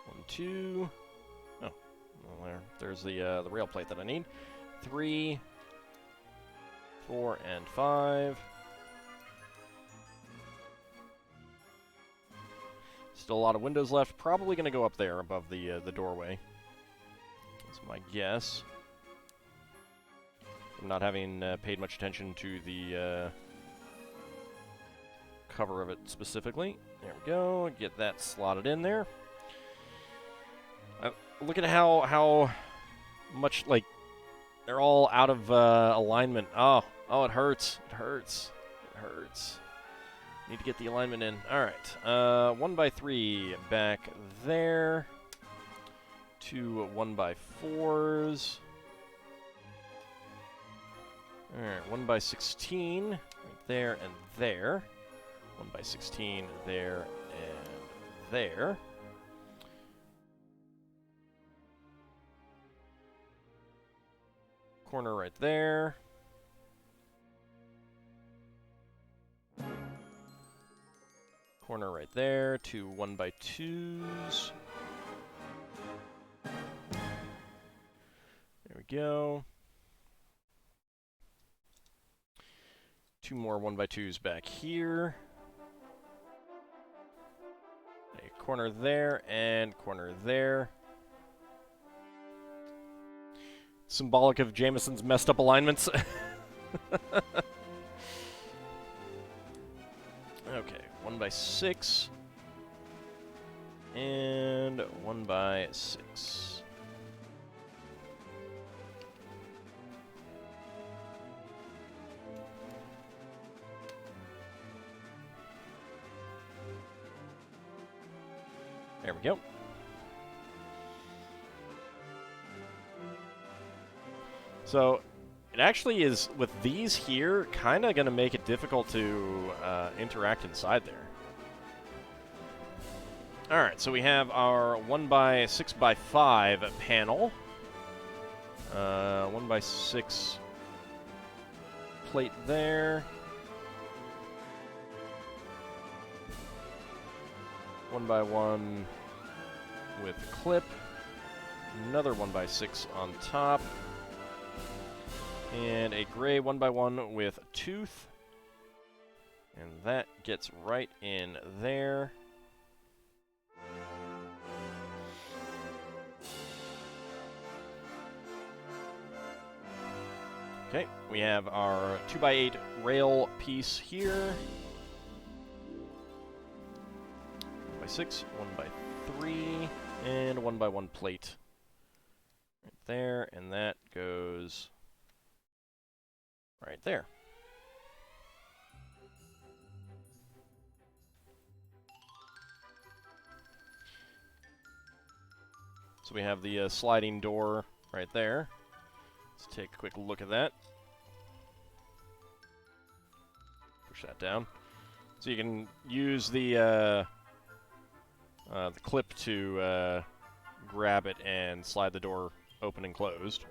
1, 2. Oh, well, there's the rail plate that I need. 3, 4, and 5. Still a lot of windows left. Probably going to go up there above the doorway. That's my guess. I'm not having paid much attention to the cover of it specifically. There we go. Get that slotted in there. Look at how much, like, they're all out of alignment. Oh, it hurts. It hurts. It hurts. Need to get the alignment in. Alright. 1 by 3 back there. 2 1 by 4s. Alright, 1 by 16. Right there and there. 1 by 16 there and there. Corner right there. Corner right there. 2 1 by 2s. There we go. 2 more 1 by 2s back here. A corner there and corner there. Symbolic of Jameson's messed up alignments. Okay, 1 by 6. And 1 by 6. There we go. So, it actually is, with these here, kind of going to make it difficult to interact inside there. Alright, so we have our 1 by 6 by 5 panel. 1 by 6 plate there. 1 by 1 with a clip. Another 1 by 6 on top. And a gray 1 by 1 with a tooth. And that gets right in there. Okay, we have our 2 by 8 rail piece here. 1 by 6, 1 by 3, and 1 by 1 plate. Right there, and that goes right there. So we have the sliding door right there. Let's take a quick look at that. Push that down. So you can use the clip to grab it and slide the door open and closed.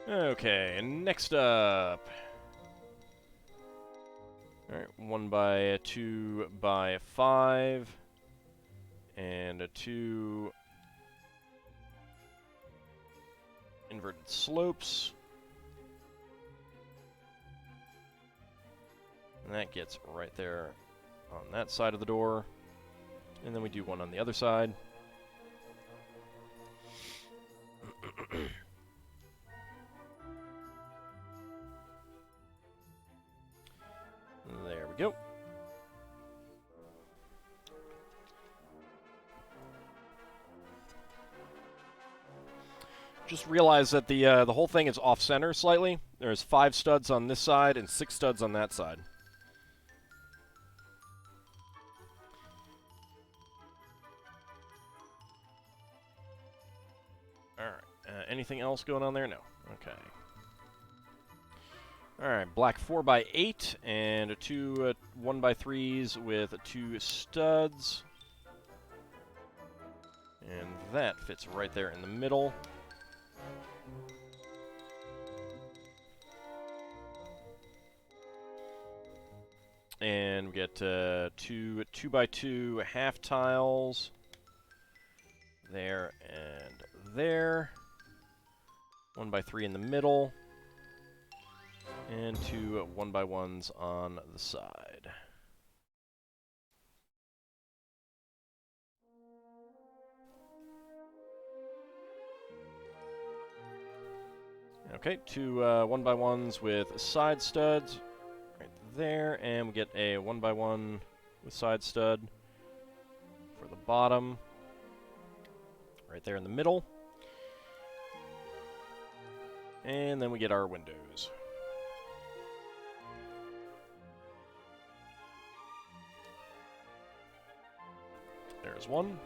Okay, next up. Alright, 1 by 2 by 5. And a 2 inverted slopes. And that gets right there on that side of the door. And then we do one on the other side. There we go. Just realize that the whole thing is off-center slightly. There's 5 studs on this side and 6 studs on that side. Alright, anything else going on there? No. Okay. Alright, black 4x8 and 2 1x3s with 2 studs. And that fits right there in the middle. And we get 2 2x2 half tiles. There and there. 1x3 in the middle. And 2 1x1s on the side. Okay, 2 1x1s with side studs. There, and we get a 1x1 with side stud for the bottom, right there in the middle, and then we get our windows. There's 1.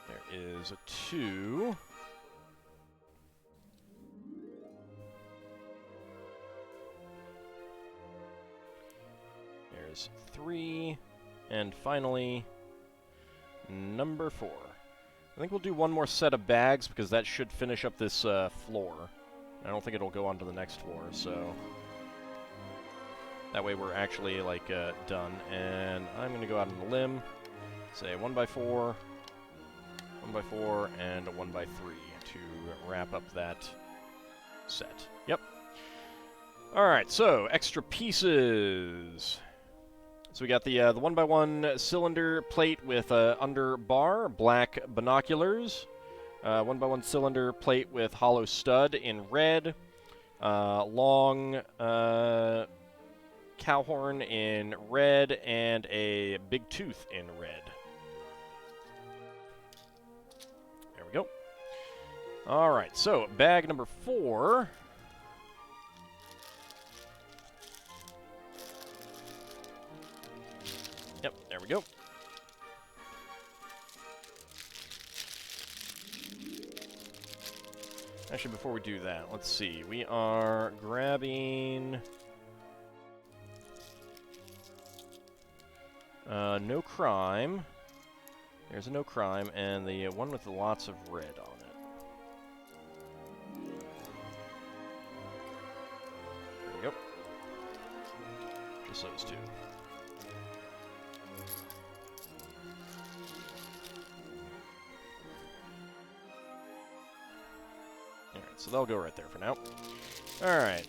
There is a 2. There's 3, and finally, number 4. I think we'll do one more set of bags, because that should finish up this floor. I don't think it'll go on to the next floor, so that way we're actually, like, done. And I'm going to go out on a limb, say 1x4, 1x4, and a 1x3 to wrap up that set. Yep. Alright, so, extra pieces. So we got the 1x1 cylinder plate with under bar, black binoculars, 1x1 cylinder plate with hollow stud in red, long cow horn in red, and a big tooth in red. There we go. All right, so bag number 4. Yep, there we go. Actually, before we do that, let's see. We are grabbing no crime. There's a no crime, and the one with lots of red on it. There we go. Just those 2. So they'll go right there for now. Alright.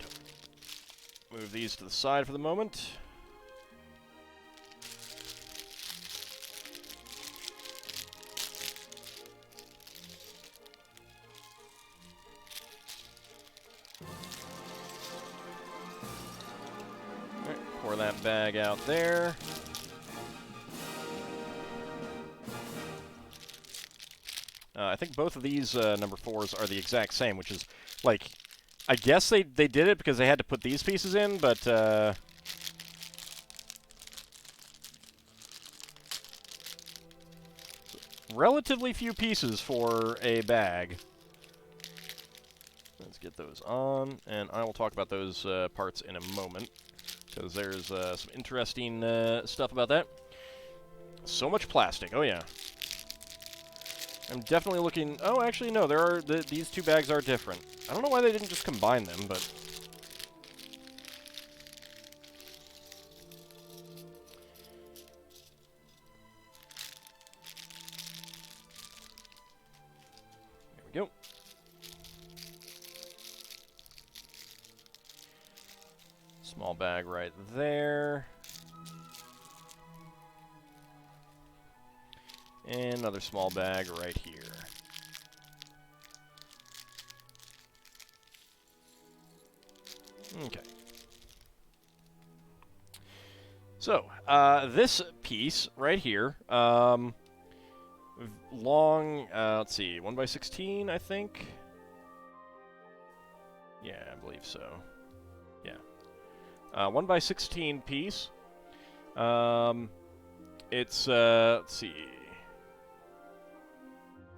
Move these to the side for the moment. Alright, pour that bag out there. I think both of these number 4s are the exact same, which is, like, I guess they did it because they had to put these pieces in, but, relatively few pieces for a bag. Let's get those on, and I will talk about those parts in a moment, because there's some interesting stuff about that. So much plastic, oh yeah. I'm definitely looking... Oh, actually, no, there are... these 2 bags are different. I don't know why they didn't just combine them, but... There we go. Small bag right there. And another small bag right here. Okay. So, this piece right here long, let's see, 1x16, I think? Yeah, I believe so. Yeah. 1x16 piece. It's, let's see. Is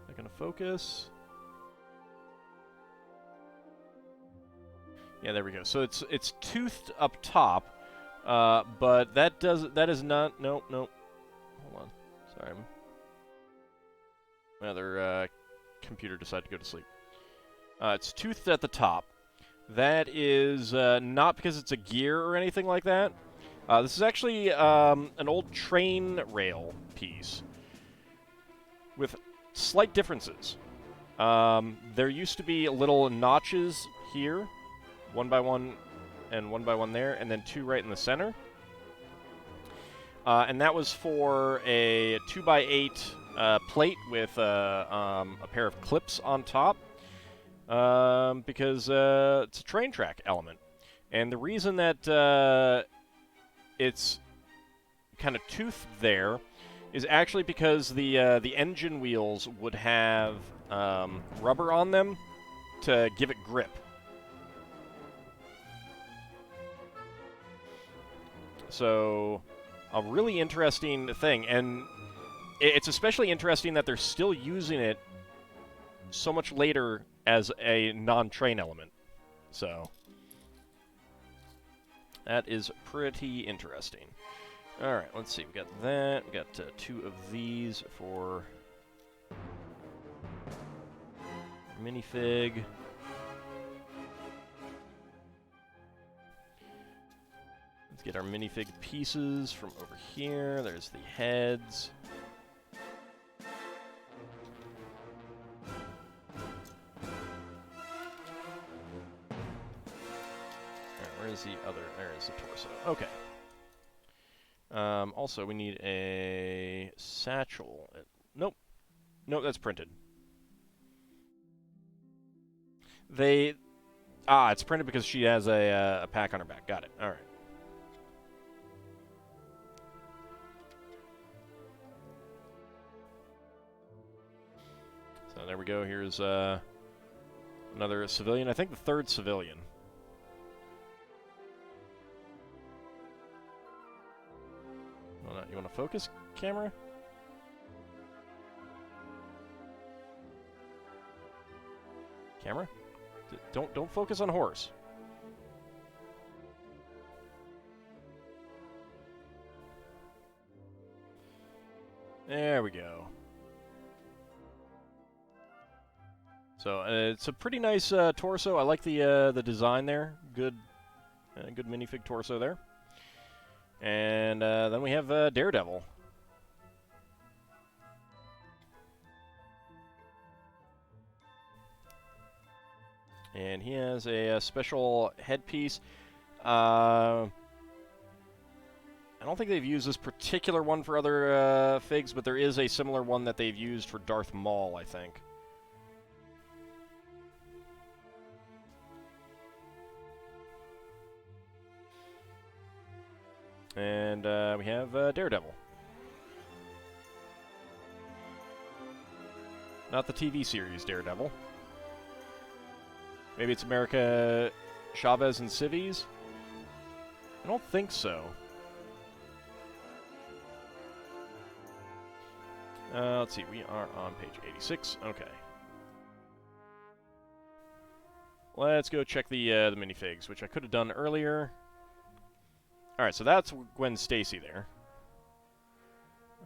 that gonna focus? Yeah, there we go. So it's toothed up top, but that is not. Nope. Hold on. Sorry. My other computer decided to go to sleep. It's toothed at the top. That is not because it's a gear or anything like that. This is actually an old train rail piece with slight differences. There used to be little notches here, 1 by 1 and 1 by 1 there, and then 2 right in the center. And that was for a 2 by 8 plate with a pair of clips on top, because it's a train track element. And the reason that it's kind of toothed there is actually because the engine wheels would have rubber on them to give it grip. So, a really interesting thing, and it's especially interesting that they're still using it so much later as a non-train element. So, that is pretty interesting. Alright, let's see, we got that, we got 2 of these for Minifig. Let's get our Minifig pieces from over here. There's the heads. Alright, where is the other? There is the torso. Okay. Also, we need a satchel. Nope. Nope, that's printed. It's printed because she has a pack on her back. Got it. All right. So there we go. Here's another civilian. I think the 3rd civilian. You want to focus, camera? Camera? Don't focus on horse. There we go. So it's a pretty nice torso. I like the design there. Good minifig torso there. And then we have Daredevil. And he has a special headpiece. I don't think they've used this particular one for other figs, but there is a similar one that they've used for Darth Maul, I think. And we have Daredevil. Not the TV series Daredevil. Maybe it's America Chavez and Civies? I don't think so. Let's see, we are on page 86. Okay. Let's go check the minifigs, which I could have done earlier. Alright, so that's Gwen Stacy there.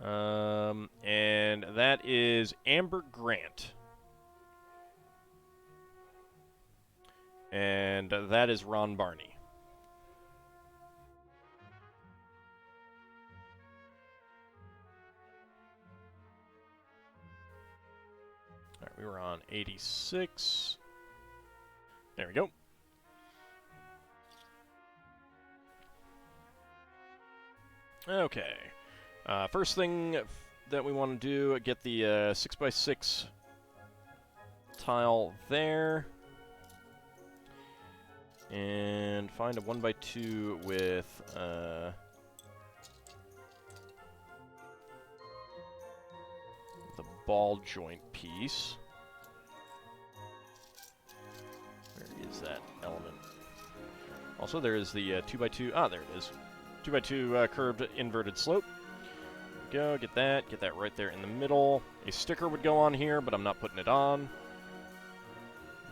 And that is Amber Grant. And that is Ron Barney. Alright, we were on 86. There we go. Okay. First thing that we want to do, get the 6x6 tile there. And find a 1x2 with the ball joint piece. Where is that element? Also, there is the 2x2. Ah, there it is. 2x2 curved inverted slope. Go, get that right there in the middle. A sticker would go on here, but I'm not putting it on.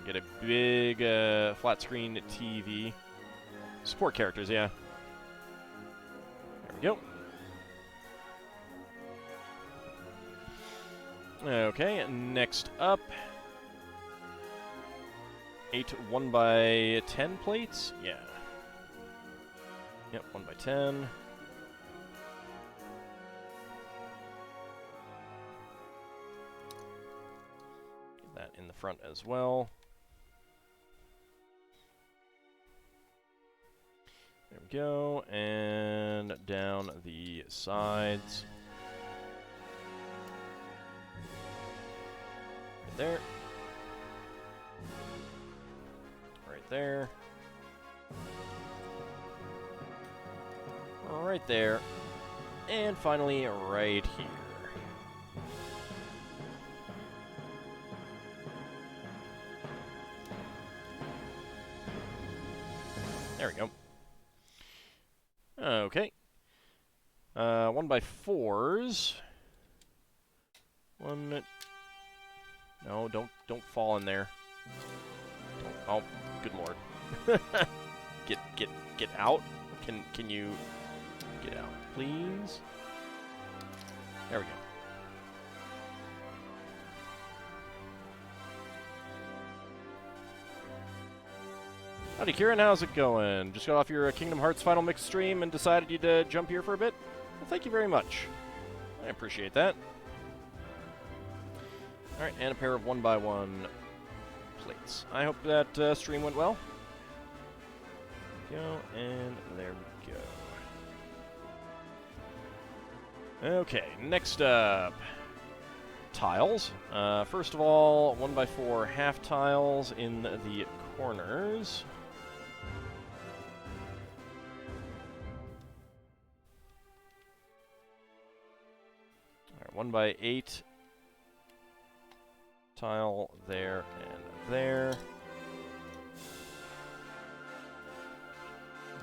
Get a big flat screen TV. Support characters, yeah. There we go. Okay, next up. 8 1x10 plates? Yeah. Yep, 1x10. Get that in the front as well. There we go, and down the sides. Right there. Right there. Right there. And finally, right here. There we go. Okay. 1x4s. One. No, don't fall in there. Don't, oh, good lord. Get out. Can you get out, please? There we go. Howdy, Kieran. How's it going? Just got off your Kingdom Hearts Final Mix stream and decided you'd jump here for a bit? Well, thank you very much. I appreciate that. Alright, and a pair of 1x1 plates. I hope that stream went well. Go, and there we go. Okay, next up. Tiles. First of all, 1x4 half tiles in the corners. Alright, 1x8 tile there and there.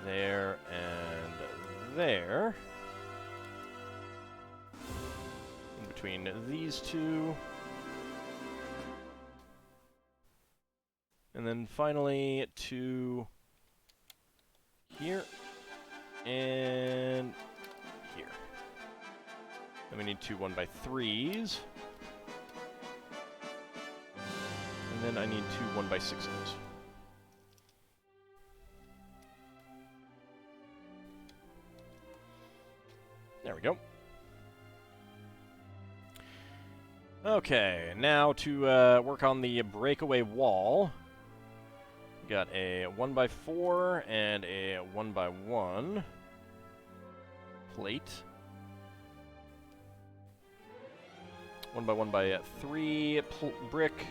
There and there. In between these two. And then finally to here and here. Then we need two 1x3s. And then I need two 1x6s. There we go. Okay, now to work on the breakaway wall. We got a 1x4 and a 1x1 plate. 1x1x3 brick.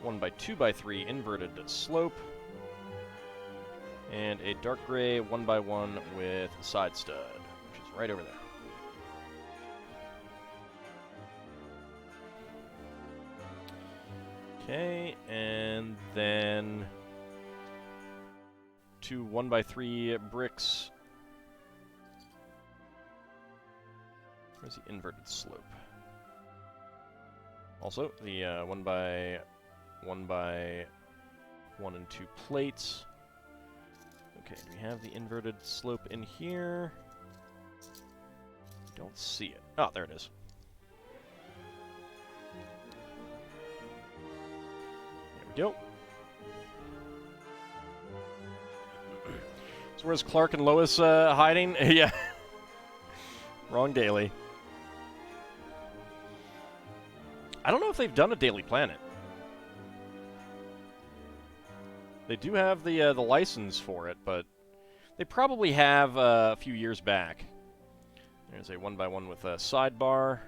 1x2x3 inverted slope. And a dark gray 1x1 with side stud, which is right over there. Okay, and then two 1x3 bricks. Where's the inverted slope? Also, the 1x1 and 2 plates. Okay, do we have the inverted slope in here? Don't see it. Oh, there it is. There we go. So where's Clark and Lois hiding? Yeah. Wrong daily. I don't know if they've done a Daily Planet. They do have the license for it, but they probably have a few years back. There's a 1x1 with a sidebar,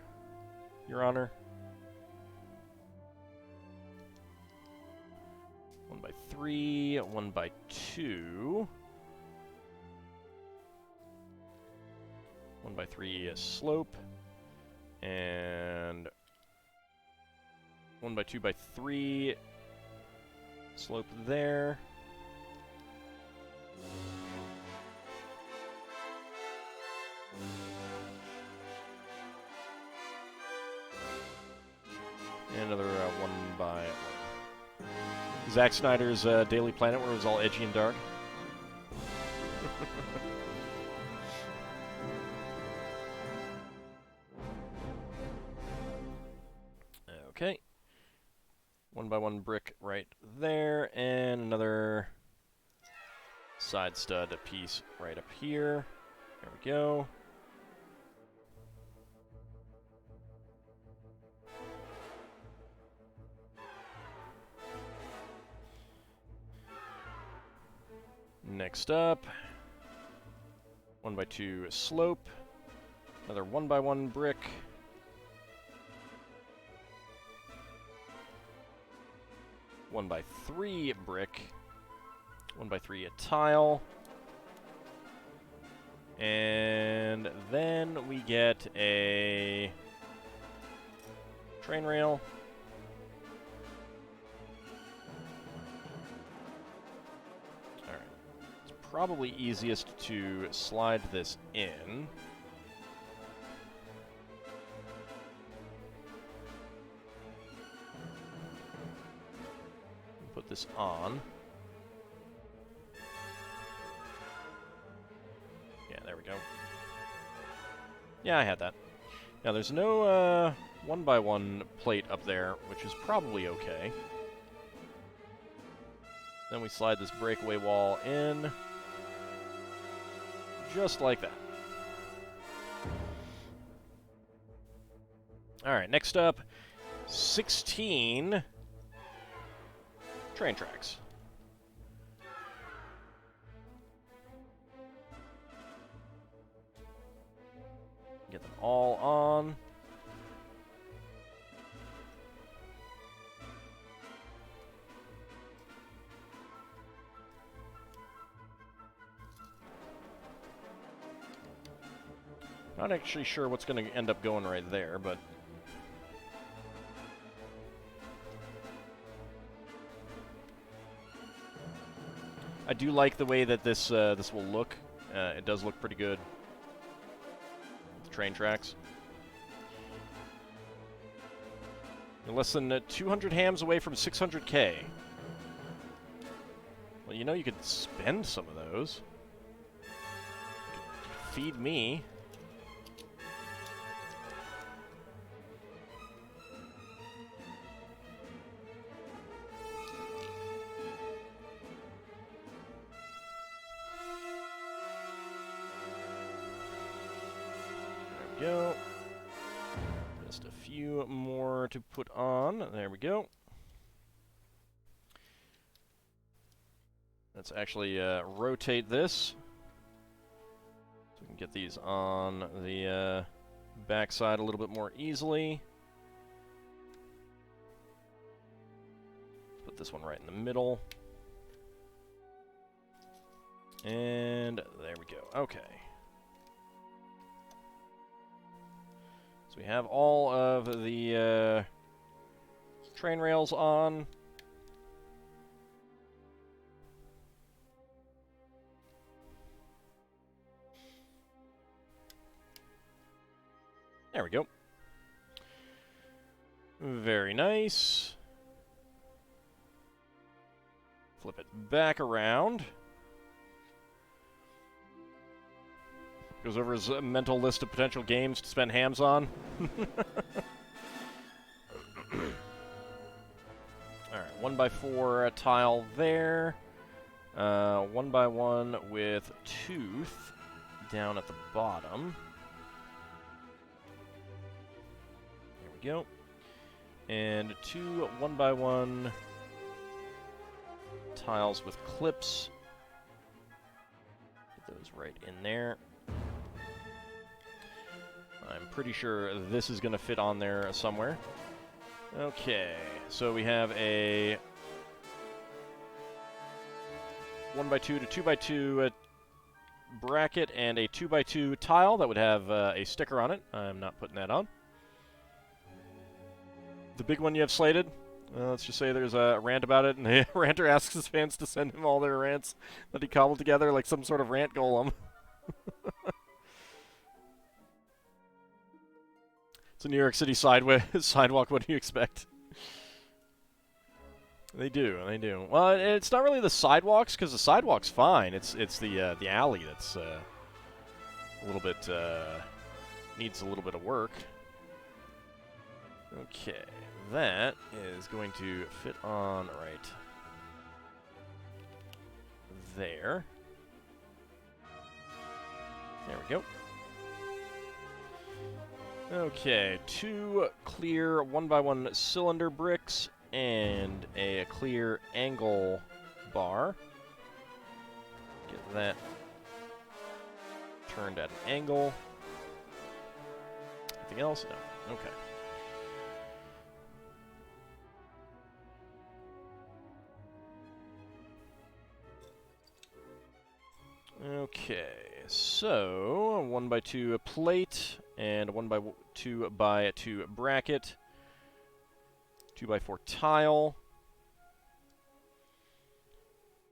Your Honor. 1x3, 1x2. 1x3 slope. And 1 by 2 by 3 slope there. And another 1 by 1. Zack Snyder's Daily Planet, where it was all edgy and dark. Okay. 1 by 1 brick right there, and another side stud piece right up here. There we go. Next up, 1 by 2 slope, another 1 by 1 brick. One by 3 brick, 1 by 3 tile, and then we get a train rail. Alright, it's probably easiest to slide this in. Put this on. Yeah, there we go. Yeah, I had that. Now, there's no 1 by 1 plate up there, which is probably okay. Then we slide this breakaway wall in. Just like that. Alright, next up, 16... train tracks. Get them all on. Not actually sure what's going to end up going right there, but I do like the way that this this will look. It does look pretty good. The train tracks. You're less than 200 hams away from 600K. Well, you know you could spend some of those. You could feed me. Go. Just a few more to put on. There we go. Let's actually rotate this so we can get these on the back side a little bit more easily. Put this one right in the middle. And there we go. Okay. So we have all of the train rails on. There we go. Very nice. Flip it back around. Goes over his mental list of potential games to spend hams on. Alright, 1 by 4 tile there. 1 by 1 with tooth down at the bottom. There we go. And 2 1 by 1 tiles with clips. Get those right in there. I'm pretty sure this is going to fit on there somewhere. Okay, so we have a 1 by 2 to 2 by 2 bracket and a 2 by 2 tile that would have a sticker on it. I'm not putting that on. The big one you have slated? Let's just say there's a rant about it, and the ranter asks his fans to send him all their rants that he cobbled together like some sort of rant golem. It's a New York City sidewalk. What do you expect? They do. Well, it's not really the sidewalks, because the sidewalk's fine. It's the alley that's a little bit needs a little bit of work. Okay, that is going to fit on right there. There we go. Okay, 2 clear 1x1 cylinder bricks and a clear angle bar. Get that turned at an angle. Anything else? No. Okay. Okay, so a 1x2 plate and a 1x2 bracket, 2x4 tile,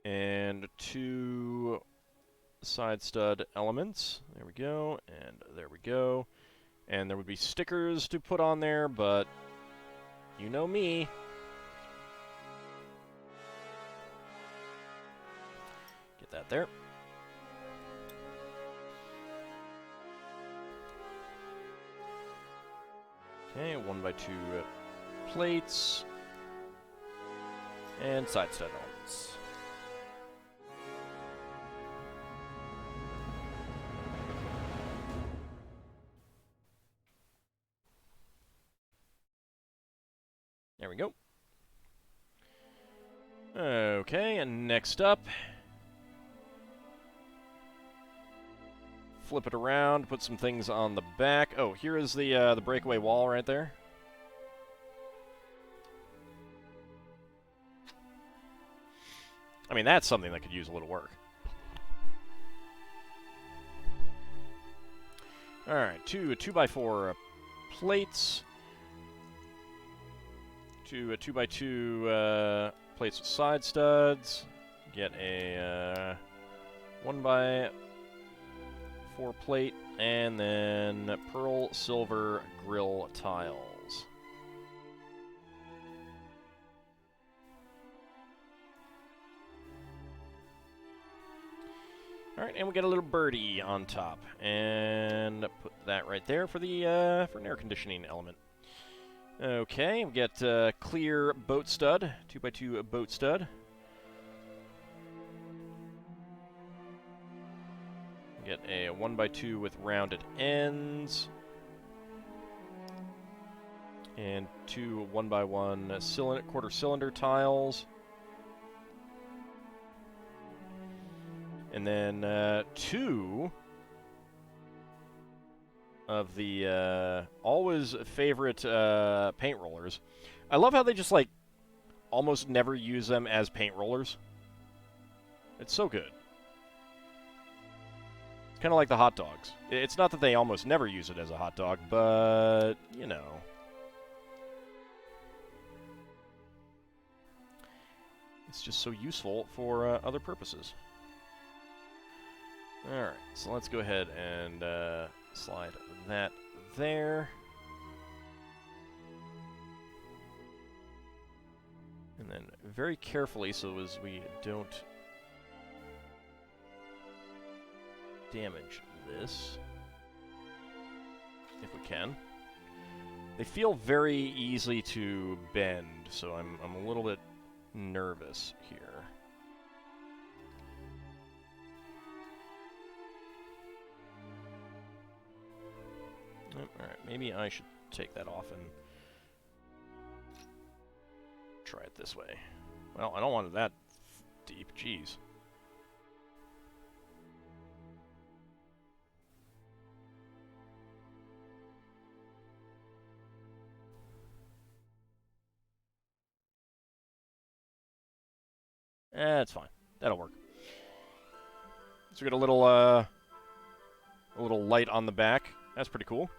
and 2 side stud elements. There we go, and there we go. And there would be stickers to put on there, but you know me. Get that there. Okay, 1x2 plates and side stud elements. There we go. Okay, and next up, flip it around, put some things on the back. Oh, here is the breakaway wall right there. I mean, that's something that could use a little work. All right, 2 2x4 plates. 2 2x2 plates with side studs. Get a 1x4 plate, and then pearl silver grill tiles. All right, and we get a little birdie on top, and put that right there for the for an air conditioning element. Okay, we get clear boat stud, 2x2 boat stud. Get a 1x2 with rounded ends, and 2 1x1 quarter cylinder tiles, and then 2 of the always favorite paint rollers. I love how they just like almost never use them as paint rollers. It's so good. Kind of like the hot dogs. It's not that they almost never use it as a hot dog, but, you know. It's just so useful for other purposes. Alright, so let's go ahead and slide that there. And then very carefully, so as we don't damage this, if we can. They feel very easy to bend, so I'm a little bit nervous here. Alright, maybe I should take that off and try it this way. Well, I don't want it that deep, jeez. It's fine. That'll work. So we got a little light on the back. That's pretty cool.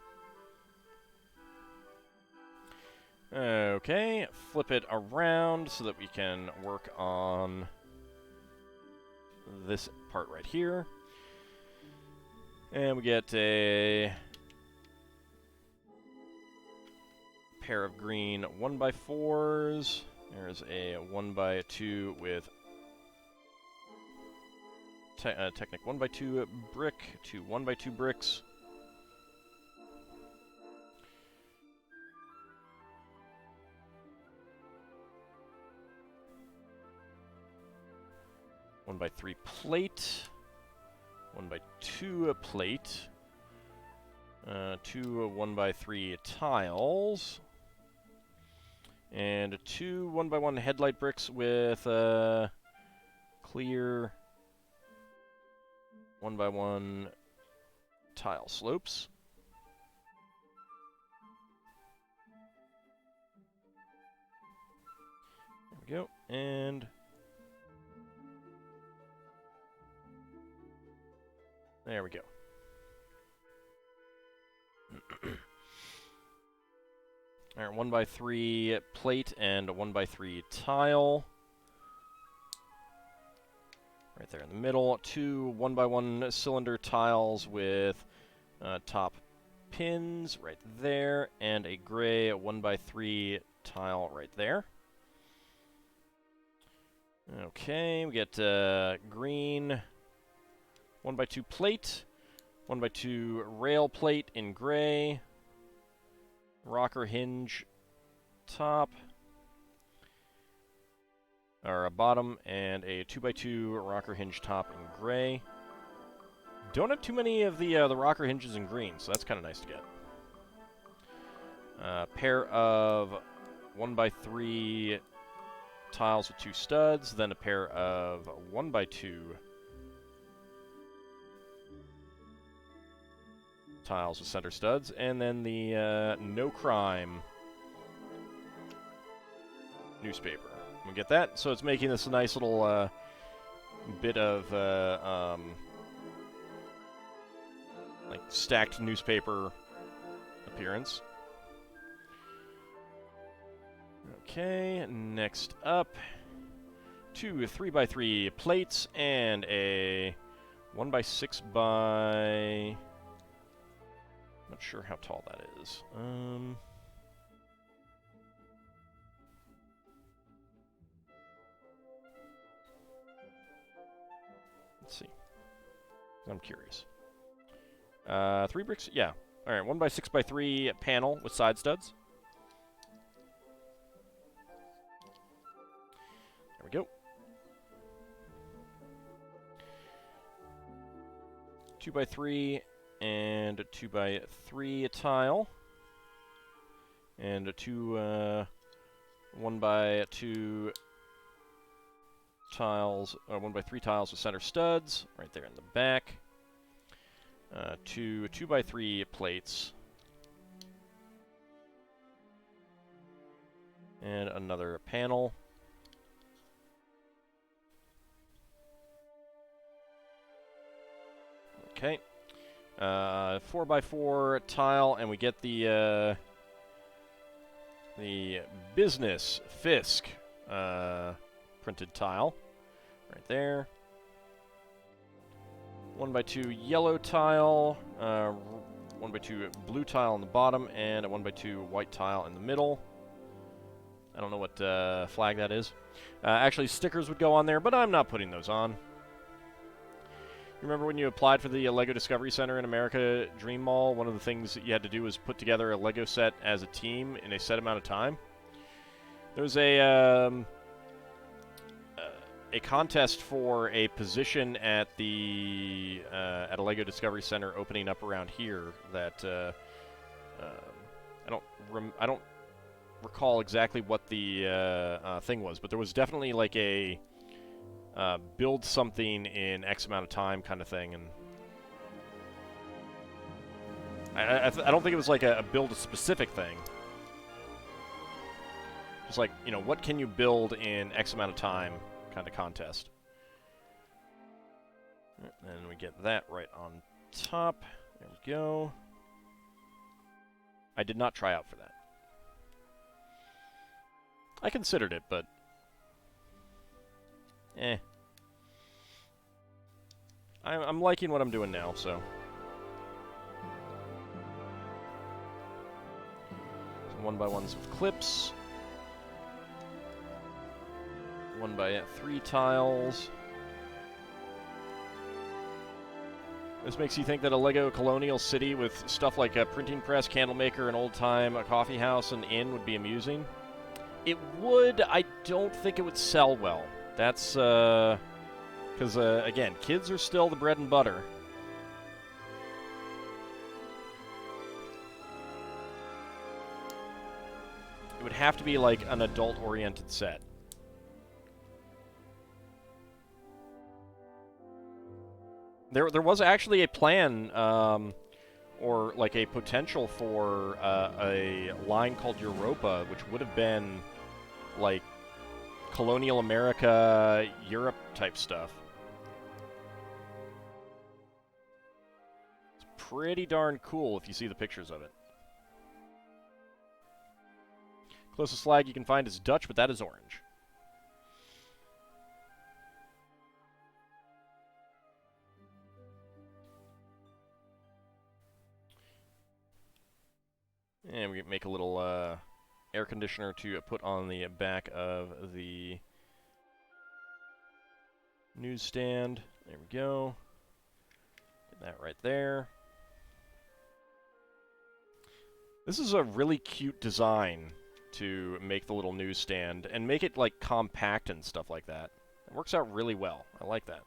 Okay, flip it around so that we can work on this part right here. And we get a pair of green 1x4s. There's a 1x2 with Technic 1x2 brick, 2 1x2 bricks. One by 3 plate, 1x2 plate, 2 1x3 tiles, and 2 1x1 headlight bricks with clear 1x1 tile slopes. There we go, and there we go. Alright, 1x3 plate and a 1x3 tile. Right there in the middle. 2 1x1 cylinder tiles with top pins right there, and a gray 1x3 tile right there. Okay, we get green 1x2 plate, 1x2 rail plate in gray, rocker hinge top, or a bottom, and a 2x2 rocker hinge top in gray. Don't have too many of the rocker hinges in green, so that's kind of nice to get. Pair of 1x3 tiles with 2 studs, then a pair of 1x2 tiles with center studs, and then the no crime newspaper. We get that, so it's making this a nice little bit of like stacked newspaper appearance. Okay, next up, 2 3x3 plates and a 1x6 by... Not sure how tall that is. Let's see. I'm curious. 3 bricks? Yeah. Alright, 1x6x3 panel with side studs. There we go. 2x3 and a 2x3 tile. And a 1x2 tiles, 1x3 tiles with center studs, right there in the back. 2 2x3 plates. And another panel. Okay. 4x4 tile, and we get the business Fisk printed tile right there. 1x2 yellow tile, 1x2 blue tile on the bottom, and a 1x2 white tile in the middle. I don't know what flag that is. Actually, stickers would go on there, but I'm not putting those on. Remember when you applied for the LEGO Discovery Center in America Dream Mall, one of the things that you had to do was put together a LEGO set as a team in a set amount of time? There was a contest for a position at the at a LEGO Discovery Center opening up around here that I don't recall exactly what the thing was, but there was definitely like a build something in X amount of time kind of thing, and I don't think it was like a build a specific thing. Just like, you know, what can you build in X amount of time kind of contest. And we get that right on top. There we go. I did not try out for that. I considered it, but... eh. I'm liking what I'm doing now, so... Some 1x1s with clips. 1x3 tiles. This makes you think that a Lego colonial city with stuff like a printing press, candle maker, an old-time coffee house, and inn would be amusing. It would. I don't think it would sell well. That's, because, again, kids are still the bread and butter. It would have to be, like, an adult-oriented set. There was actually a plan, or like a potential for a line called Europa, which would have been like colonial America, Europe type stuff. It's pretty darn cool if you see the pictures of it. Closest flag you can find is Dutch, but that is orange. And we make a little air conditioner to put on the back of the newsstand. There we go. Get that right there. This is a really cute design to make the little newsstand and make it like compact and stuff like that. It works out really well. I like that.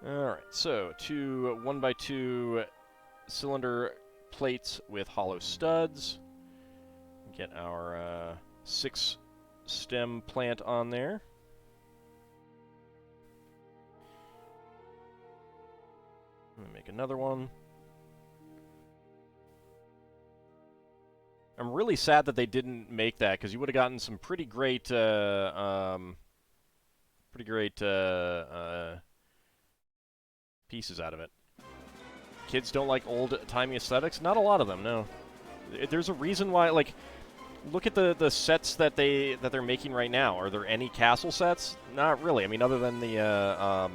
Alright, so 2 1x2 cylinder plates with hollow studs. Get our 6 stem plant on there. I'm gonna make another one. I'm really sad that they didn't make that, because you would have gotten some pretty great, pieces out of it. Kids don't like old-timey aesthetics? Not a lot of them, no. There's a reason why, like, look at the sets that they're making right now. Are there any castle sets? Not really. I mean, other than the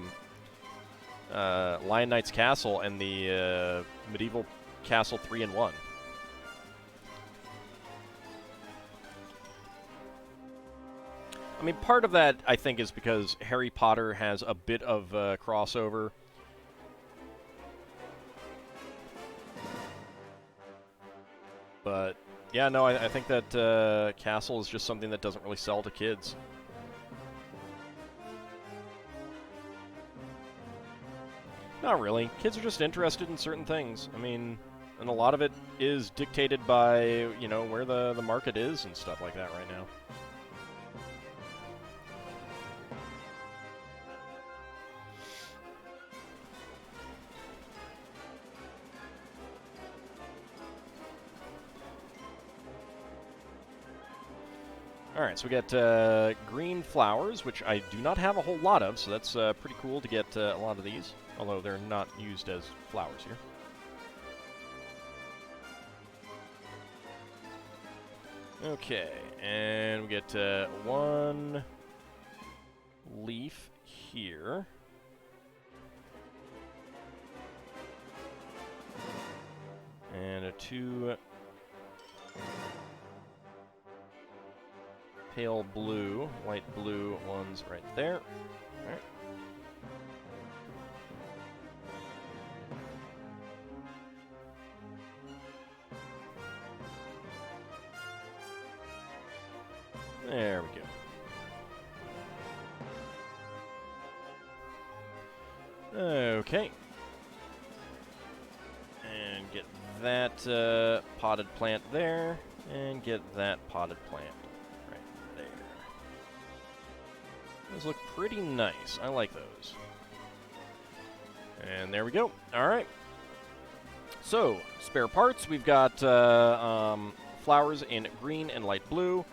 Lion Knight's Castle and the Medieval Castle 3-in-1. I mean, part of that, I think, is because Harry Potter has a bit of crossover. But, yeah, no, I think that Castle is just something that doesn't really sell to kids. Not really. Kids are just interested in certain things. I mean, and a lot of it is dictated by, you know, where the market is and stuff like that right now. Alright, so we got green flowers, which I do not have a whole lot of, so that's pretty cool to get a lot of these, although they're not used as flowers here. Okay, and we get 1 leaf here. And 2 pale blue, light blue ones right there. All right. There we go. Okay. And get that potted plant there, and get that potted plant. Those look pretty nice. I like those. And there we go. All right. So, spare parts. We've got flowers in green and light blue.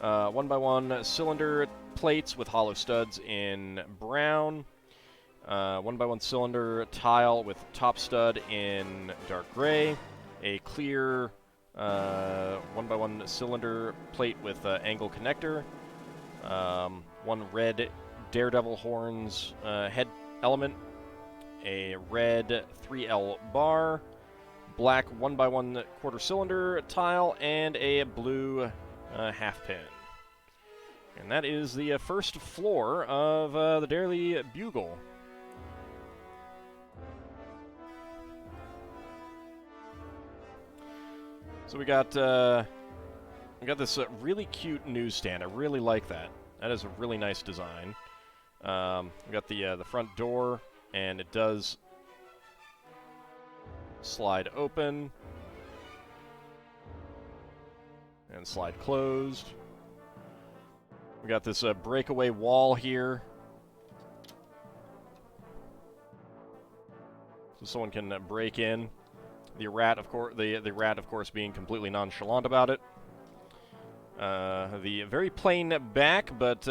1x1 cylinder plates with hollow studs in brown. 1x1 cylinder tile with top stud in dark gray. A clear 1x1 cylinder plate with angle connector. One red Daredevil horns head element. A red 3L bar. Black 1x1 quarter cylinder tile. And a blue half pin. And that is the first floor of the Daily Bugle. So we got this really cute newsstand. I really like that. That is a really nice design. We got the front door, and it does slide open and slide closed. We got this breakaway wall here, so someone can break in. The rat, of course, the rat, of course, being completely nonchalant about it. The very plain back, but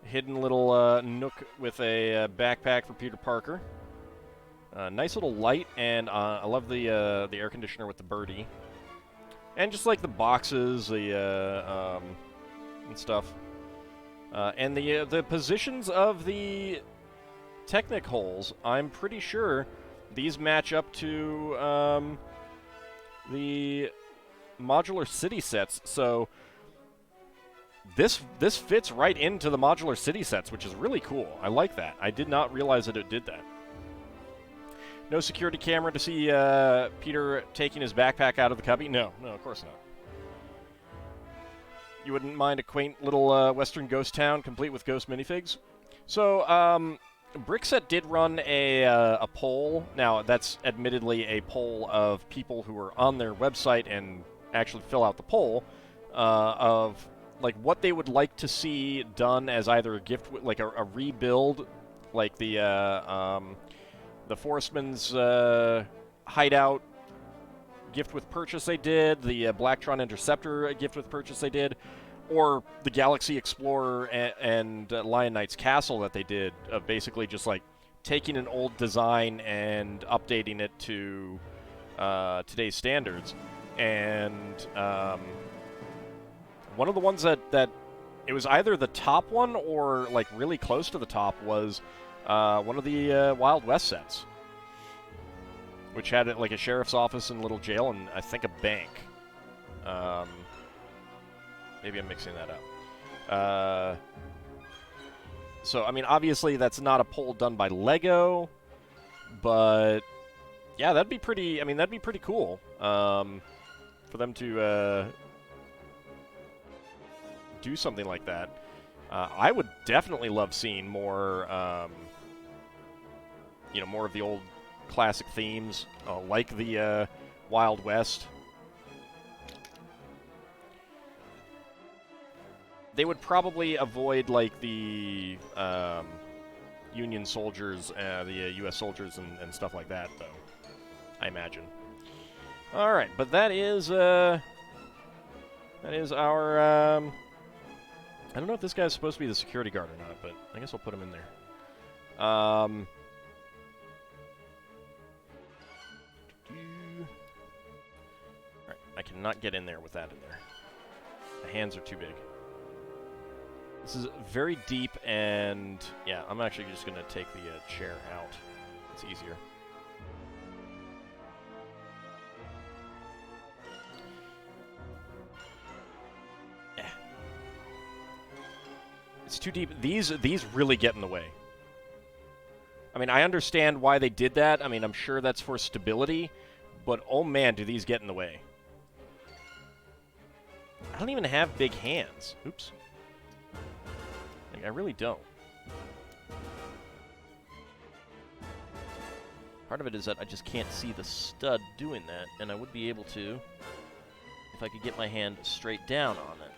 hidden little nook with a backpack for Peter Parker. Nice little light, and I love the air conditioner with the birdie, and just like the boxes, and stuff, and the positions of the Technic holes. I'm pretty sure these match up to the modular city sets, so this fits right into the modular city sets, which is really cool. I like that. I did not realize that it did that. No security camera to see Peter taking his backpack out of the cubby? No, of course not. You wouldn't mind a quaint little western ghost town complete with ghost minifigs? So, Brickset did run a poll. Now, that's admittedly a poll of people who are on their website and actually fill out the poll of like what they would like to see done as either a gift, like a rebuild, like the Forestman's hideout gift with purchase they did, the Blacktron Interceptor gift with purchase they did, or the Galaxy Explorer and Lion Knight's Castle that they did, of basically just like taking an old design and updating it to today's standards. And one of the ones that it was either the top one or like really close to the top was one of the Wild West sets, which had like a sheriff's office and a little jail and I think a bank. Maybe I'm mixing that up. So, I mean, obviously that's not a poll done by LEGO, but yeah, that'd be pretty, I mean, that'd be pretty cool for them to do something like that. I would definitely love seeing more, more of the old classic themes, like the Wild West. They would probably avoid, like, the Union soldiers, the U.S. soldiers and stuff like that, though, I imagine. All right, but that is our, I don't know if this guy's supposed to be the security guard or not, but I guess I'll put him in there. All right, I cannot get in there with that in there. The hands are too big. This is very deep, and yeah, I'm actually just going to take the chair out. It's easier. Yeah. It's too deep. These really get in the way. I mean, I understand why they did that. I mean, I'm sure that's for stability, but oh man, do these get in the way. I don't even have big hands. Oops. I really don't. Part of it is that I just can't see the stud doing that, and I would be able to if I could get my hand straight down on it.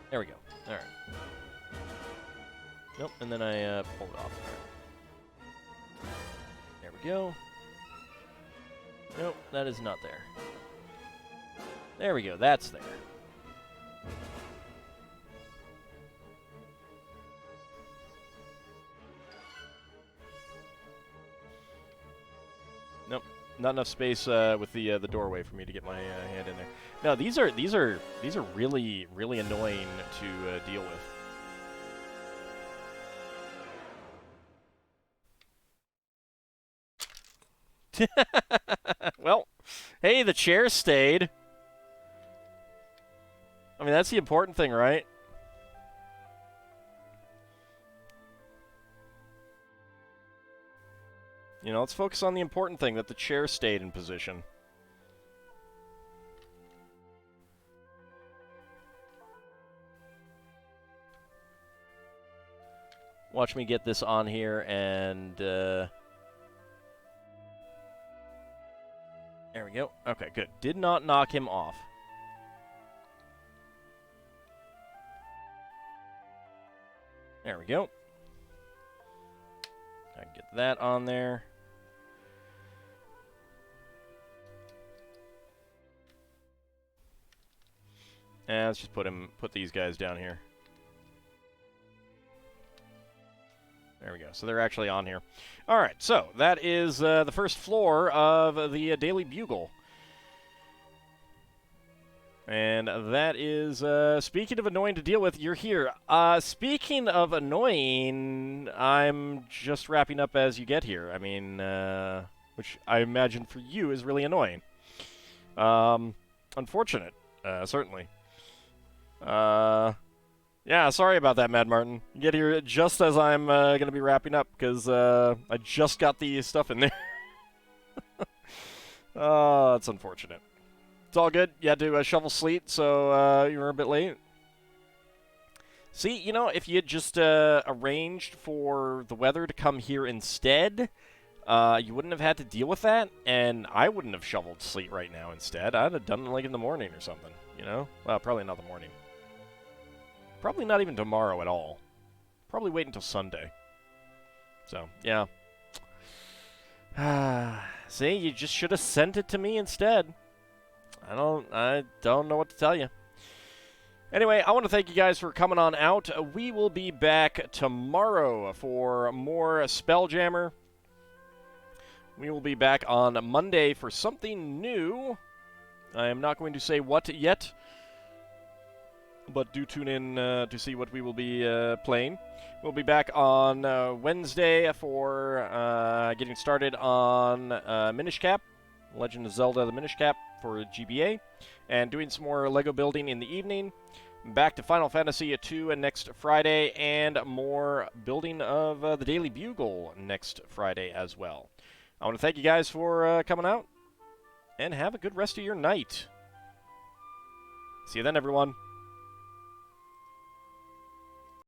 There we go. All right. Nope, and then I pulled it off. All right. There we go. Nope, that is not there. There we go, that's there. Not enough space with the doorway for me to get my hand in there. No, these are really annoying to deal with. Well, hey, the chair stayed. I mean, that's the important thing, right? You know, let's focus on the important thing, that the chair stayed in position. Watch me get this on here, and there we go. Okay, good. Did not knock him off. There we go. I can get that on there. And let's just put these guys down here. There we go. So they're actually on here. All right. So that is the first floor of the Daily Bugle. And that is, speaking of annoying to deal with, you're here. Speaking of annoying, I'm just wrapping up as you get here. I mean, which I imagine for you is really annoying. Unfortunate, certainly. Yeah, sorry about that, Mad Martin. You get here just as I'm going to be wrapping up, because I just got the stuff in there. Oh, that's unfortunate. It's all good. You had to shovel sleet, so you were a bit late. See, you know, if you had just arranged for the weather to come here instead, you wouldn't have had to deal with that, and I wouldn't have shoveled sleet right now instead. I'd have done it like in the morning or something, you know? Well, probably not the morning. Probably not even tomorrow at all. Probably wait until Sunday. So, yeah. See, you just should have sent it to me instead. I don't know what to tell you. Anyway, I want to thank you guys for coming on out. We will be back tomorrow for more Spelljammer. We will be back on Monday for something new. I am not going to say what yet, but do tune in to see what we will be playing. We'll be back on Wednesday for getting started on Minish Cap, Legend of Zelda the Minish Cap for GBA, and doing some more Lego building in the evening. Back to Final Fantasy II next Friday, and more building of the Daily Bugle next Friday as well. I want to thank you guys for coming out, and have a good rest of your night. See you then, everyone.